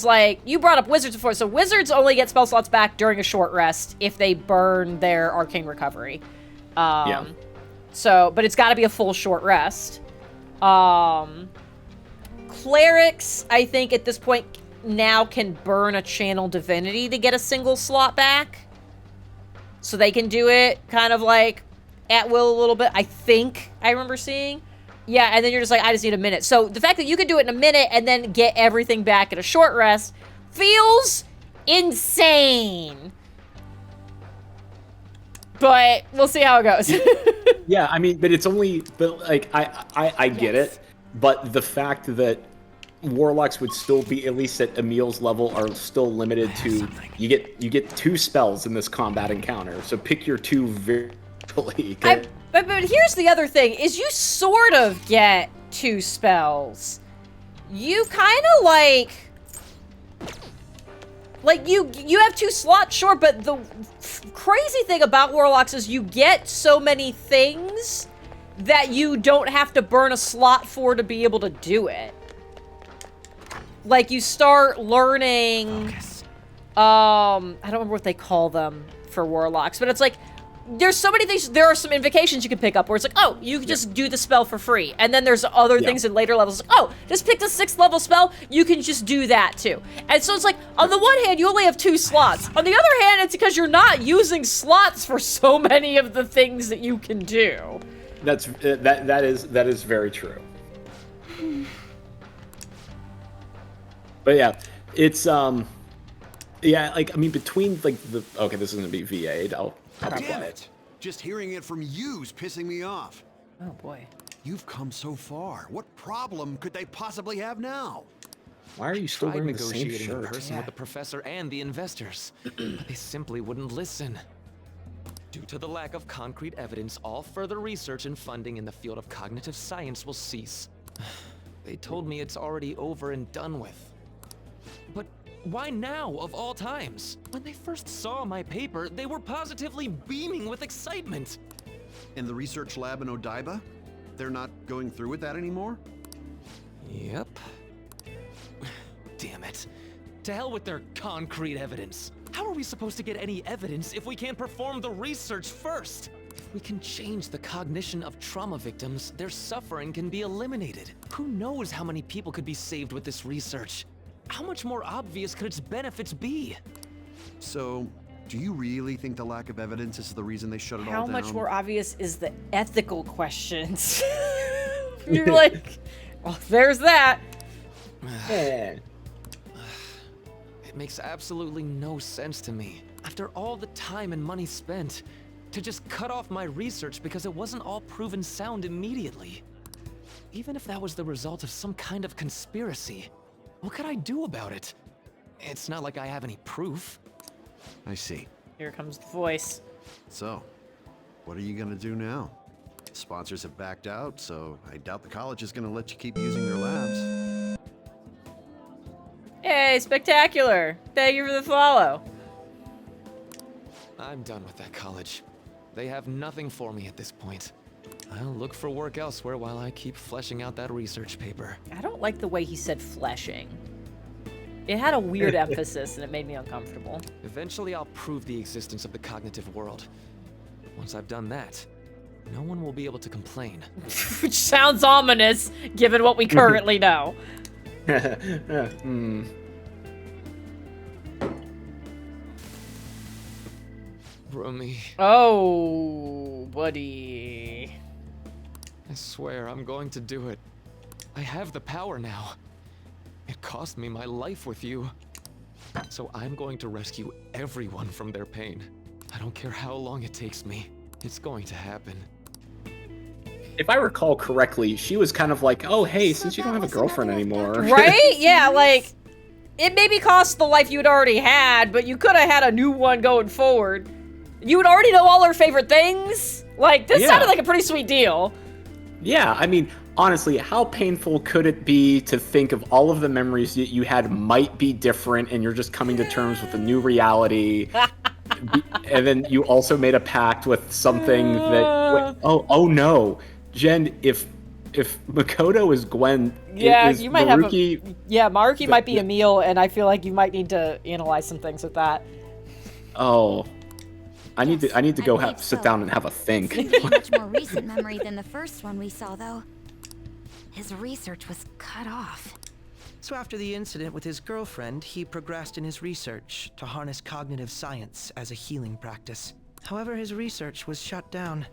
like, you brought up wizards before, so wizards only get spell slots back during a short rest if they burn their arcane recovery. So, but it's got to be a full short rest. Clerics, I think, at this point now can burn a channel divinity to get a single slot back. So they can do it kind of like at will a little bit, I think I remember seeing. Yeah, and then you're just like, I just need a minute. So the fact that you can do it in a minute and then get everything back in a short rest feels insane. But we'll see how it goes. Yeah, I mean, but it's only, but like, I get it, but the fact that warlocks would still be, at least at Emil's level, are still limited to, you get 2 spells in this combat encounter, so pick your 2 very carefully. But here's the other thing, is you sort of get 2 spells. You kind of like you have 2 slots, sure, but the crazy thing about warlocks is you get so many things that you don't have to burn a slot for to be able to do it. Like, you start learning, I don't remember what they call them for warlocks, but it's like, there's so many things. There are some invocations you can pick up where it's like, oh, you can just do the spell for free. And then there's other things in later levels. Like, oh, just pick the 6th level spell. You can just do that too. And so it's like, on the one hand, you only have 2 slots. On the other hand, it's because you're not using slots for so many of the things that you can do. That is very true. But yeah, it's yeah, like, I mean, between like the, okay, this is gonna be VA'd. I'll Damn it! Just hearing it from you's pissing me off. Oh boy. You've come so far. What problem could they possibly have now? Why are you still Tried wearing the same negotiating in shirt? person with the professor and the investors, but they simply wouldn't listen. Due to the lack of concrete evidence, all further research and funding in the field of cognitive science will cease. They told me it's already over and done with. But why now, of all times? When they first saw my paper, they were positively beaming with excitement. In the research lab in Odaiba? They're not going through with that anymore? Yep. Damn it. To hell with their concrete evidence. How are we supposed to get any evidence if we can't perform the research first? If we can change the cognition of trauma victims, their suffering can be eliminated. Who knows how many people could be saved with this research? How much more obvious could its benefits be? So, do you really think the lack of evidence is the reason they shut it all down? How much more obvious is the ethical questions? You're like, well, there's that. It makes absolutely no sense to me. After all the time and money spent, to just cut off my research because it wasn't all proven sound immediately. Even if that was the result of some kind of conspiracy, what could I do about it? It's not like I have any proof. I see. Here comes the voice. So, what are you gonna do now? Sponsors have backed out, so I doubt the college is gonna let you keep using their labs. Hey, spectacular! Thank you for the follow. I'm done with that college. They have nothing for me at this point. I'll look for work elsewhere while I keep fleshing out that research paper. I don't like the way he said fleshing. It had a weird emphasis and it made me uncomfortable. Eventually I'll prove the existence of the cognitive world. Once I've done that, no one will be able to complain. Which sounds ominous, given what we currently know. Rumi. Oh, buddy. I swear I'm going to do it. I have the power now. It cost me my life with you. So I'm going to rescue everyone from their pain. I don't care how long it takes me. It's going to happen. If I recall correctly, she was kind of like, oh, hey, since you don't have a girlfriend anymore. Right? Yeah, like, it maybe cost the life you had already had, but you could have had a new one going forward. You would already know all her favorite things. Like, this sounded like a pretty sweet deal. Yeah, I mean, honestly, how painful could it be to think of all of the memories that you had might be different and you're just coming to terms with a new reality? And then you also made a pact with something that, oh no, Jen, if Makoto is Gwen, is you might Maruki, have Maruki might be Emil, and I feel like you might need to analyze some things with that. Oh, I need to go sit down and have a think. A much more recent memory than the first one we saw, though. His research was cut off. So after the incident with his girlfriend, he progressed in his research to harness cognitive science as a healing practice. However, his research was shut down,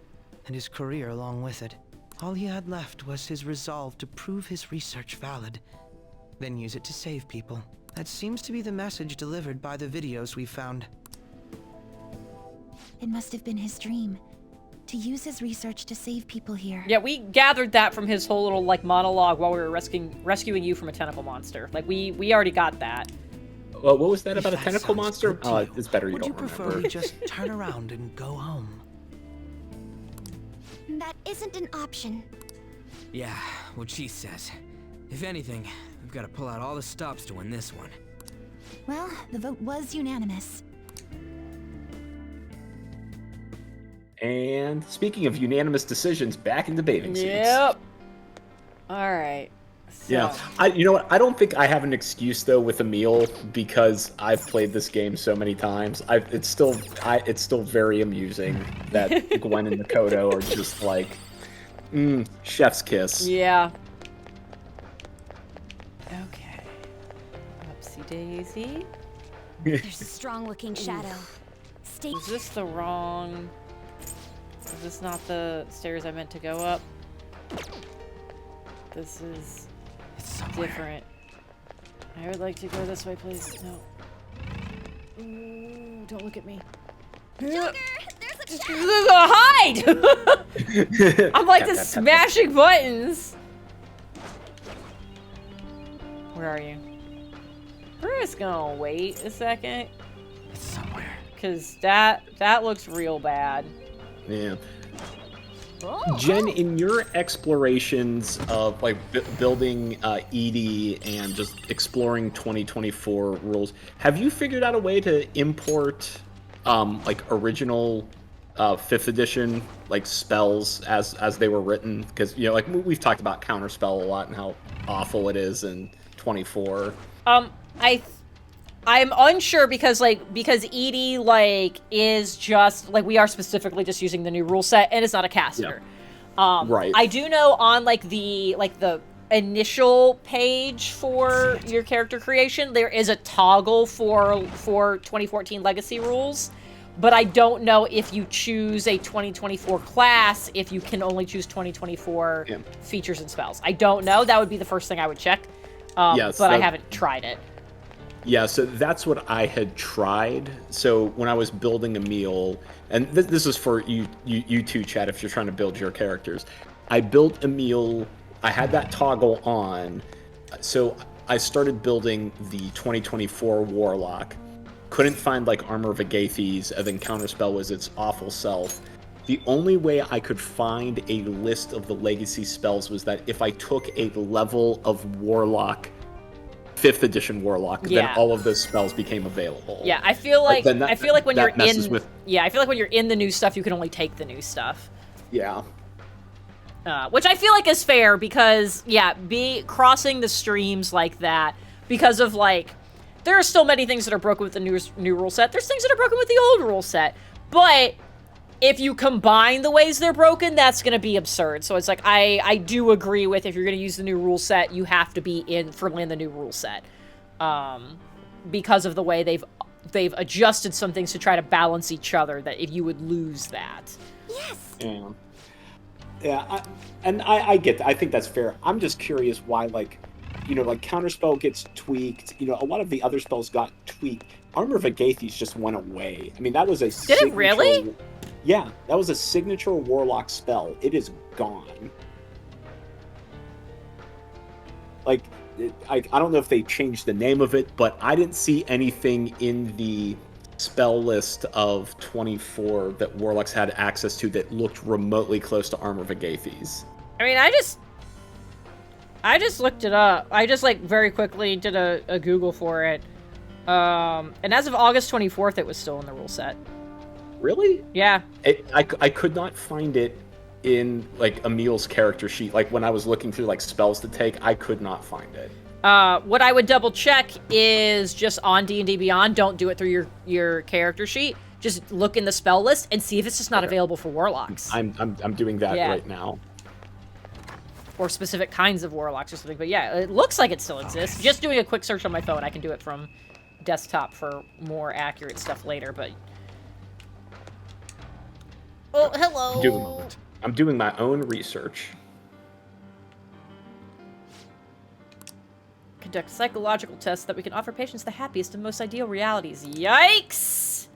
and his career along with it. All he had left was his resolve to prove his research valid, then use it to save people. That seems to be the message delivered by the videos we found. It must have been his dream. To use his research to save people here. Yeah, we gathered that from his whole little, like, monologue while we were rescuing you from a tentacle monster. Like, we already got that. What was that about a tentacle monster? It's better you don't remember. Would you prefer we just turn around and go home? That isn't an option. Yeah, what she says. If anything, we've got to pull out all the stops to win this one. Well, the vote was unanimous. And speaking of unanimous decisions, back into bathing suits. Yep. All right. So. Yeah. You know what? I don't think I have an excuse though with Emil because I've played this game so many times. It's still very amusing that Gwen and Makoto are just like, chef's kiss. Yeah. Okay. Upsy daisy. There's a strong-looking shadow. Stay. Is this the wrong? Is this not the stairs I meant to go up? This is different. I would like to go this way, please. No. Ooh, don't look at me. Joker, there's a hide! I'm like just smashing buttons. Where are you? We're just gonna wait a second. It's somewhere. Cause that looks real bad. Yeah. Jen, in your explorations of like building Edie and just exploring 2024 rules, have you figured out a way to import like original 5th edition like spells as they were written? Because like we've talked about Counterspell a lot and how awful it is in 24. I'm unsure because Edie is just we are specifically just using the new rule set and it's not a caster. Yeah. Right. I do know on the initial page for your character creation there is a toggle for 2014 legacy rules, but I don't know if you choose a 2024 class if you can only choose 2024 features and spells. I don't know. That would be the first thing I would check. But I haven't tried it. Yeah, so that's what I had tried. So when I was building Emil, and this is for you two, Chad, if you're trying to build your characters. I built Emil, I had that toggle on, so I started building the 2024 Warlock. Couldn't find Armor of Agathes, and then Counterspell was its awful self. The only way I could find a list of the legacy spells was that if I took a level of Warlock 5th edition Warlock, then all of those spells became available. Yeah, I feel like when you're in the new stuff, you can only take the new stuff. Yeah. Which I feel like is fair because crossing the streams like that because of there are still many things that are broken with the new rule set. There's things that are broken with the old rule set, but if you combine the ways they're broken, that's going to be absurd. So it's I do agree with if you're going to use the new rule set, you have to be firmly in the new rule set. Because of the way they've adjusted some things to try to balance each other, that if you would lose that. Yes. Yeah. Yeah, I get that. I think that's fair. I'm just curious why, Counterspell gets tweaked. A lot of the other spells got tweaked. Armor of Agathes just went away. I mean, that was a Did it really? Yeah, that was a signature Warlock spell. It is gone. I don't know if they changed the name of it, but I didn't see anything in the spell list of 24 that Warlocks had access to that looked remotely close to Armor of Agathes. I mean, I just looked it up. I just very quickly did a Google for it. And as of August 24th, it was still in the rule set. Really? Yeah. I could not find it in Emil's character sheet. When I was looking through spells to take, I could not find it. What I would double check is just on D&D Beyond. Don't do it through your character sheet. Just look in the spell list and see if it's just not available for Warlocks. I'm doing that right now. Or specific kinds of Warlocks or something. But yeah, it looks like it still exists. Okay. Just doing a quick search on my phone. I can do it from desktop for more accurate stuff later, but... Oh, hello! I'm doing my own research. conduct psychological tests that we can offer patients the happiest and most ideal realities. Yikes!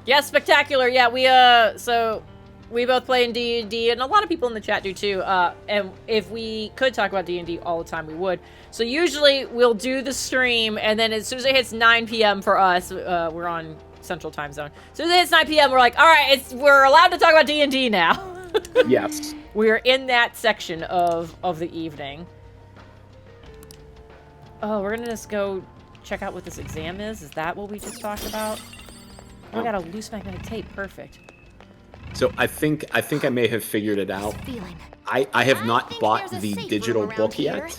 Yeah, spectacular. Yeah, we both play in D&D, and a lot of people in the chat do too. And if we could talk about D&D all the time, we would. So usually we'll do the stream, and then as soon as it hits 9 p.m. for us, we're on Central Time Zone. As soon as it hits 9 p.m., we're like, all right, we're allowed to talk about D&D now. Yes. We're in that section of the evening. Oh, we're gonna just go check out what this exam is? Is that what we just talked about? Oh, we got a loose magnetic tape. Perfect. So I think I may have figured it out. I have not bought the digital book yet,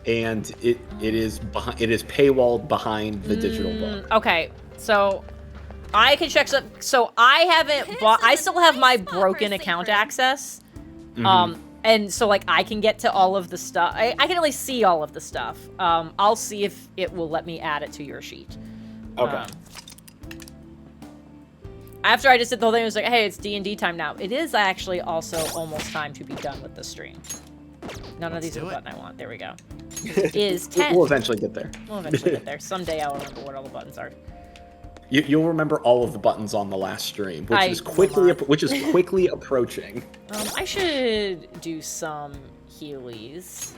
and it is paywalled behind the digital book. Okay, so I can check some. So I haven't bought. I still have my broken account access. And so like I can get to all of the stuff. I can at least see all of the stuff. I'll see if it will let me add it to your sheet. Okay. After I just did the whole thing, it was like, hey, it's D&D time now. It is actually also almost time to be done with the stream. None of these are the button I want. There we go. It is 10. We'll eventually get there. We'll eventually get there. Someday I'll remember what all the buttons are. You'll remember all of the buttons on the last stream, which is quickly approaching. I should do some Heelys.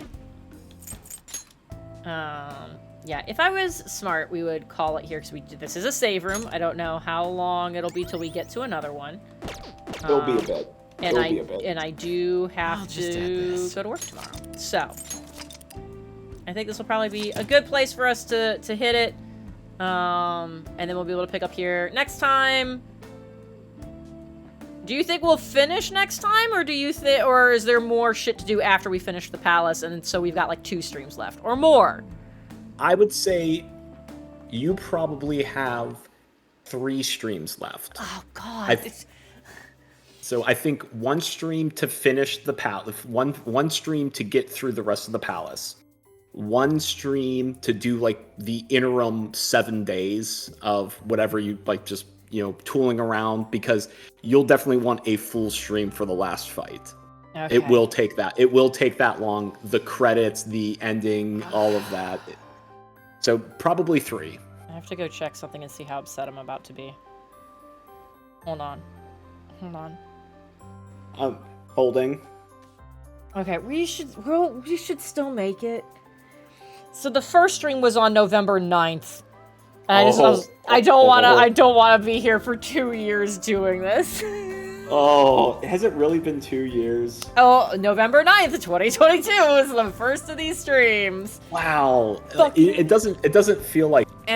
Yeah, if I was smart, we would call it here because this is a save room. I don't know how long it'll be till we get to another one. It'll be a bit. And I do have to go to work tomorrow. So I think this will probably be a good place for us to hit it. And then we'll be able to pick up here next time. Do you think we'll finish next time, or or is there more shit to do after we finish the palace, and so we've got like 2 streams left or more? I would say you probably have 3 streams left. Oh God. So I think 1 stream to finish the palace, one stream to get through the rest of the palace, 1 stream to do like the interim 7 days of whatever you like, just tooling around, because you'll definitely want a full stream for the last fight. Okay. It will take that long. The credits, the ending, all of that. So probably 3. I have to go check something and see how upset I'm about to be. Hold on. Holding. Okay, we should still make it. So the first stream was on November 9th. And I don't want to be here for 2 years doing this. Oh, has it really been 2 years? Oh, November 9th, 2022 was the first of these streams. Wow. It doesn't feel like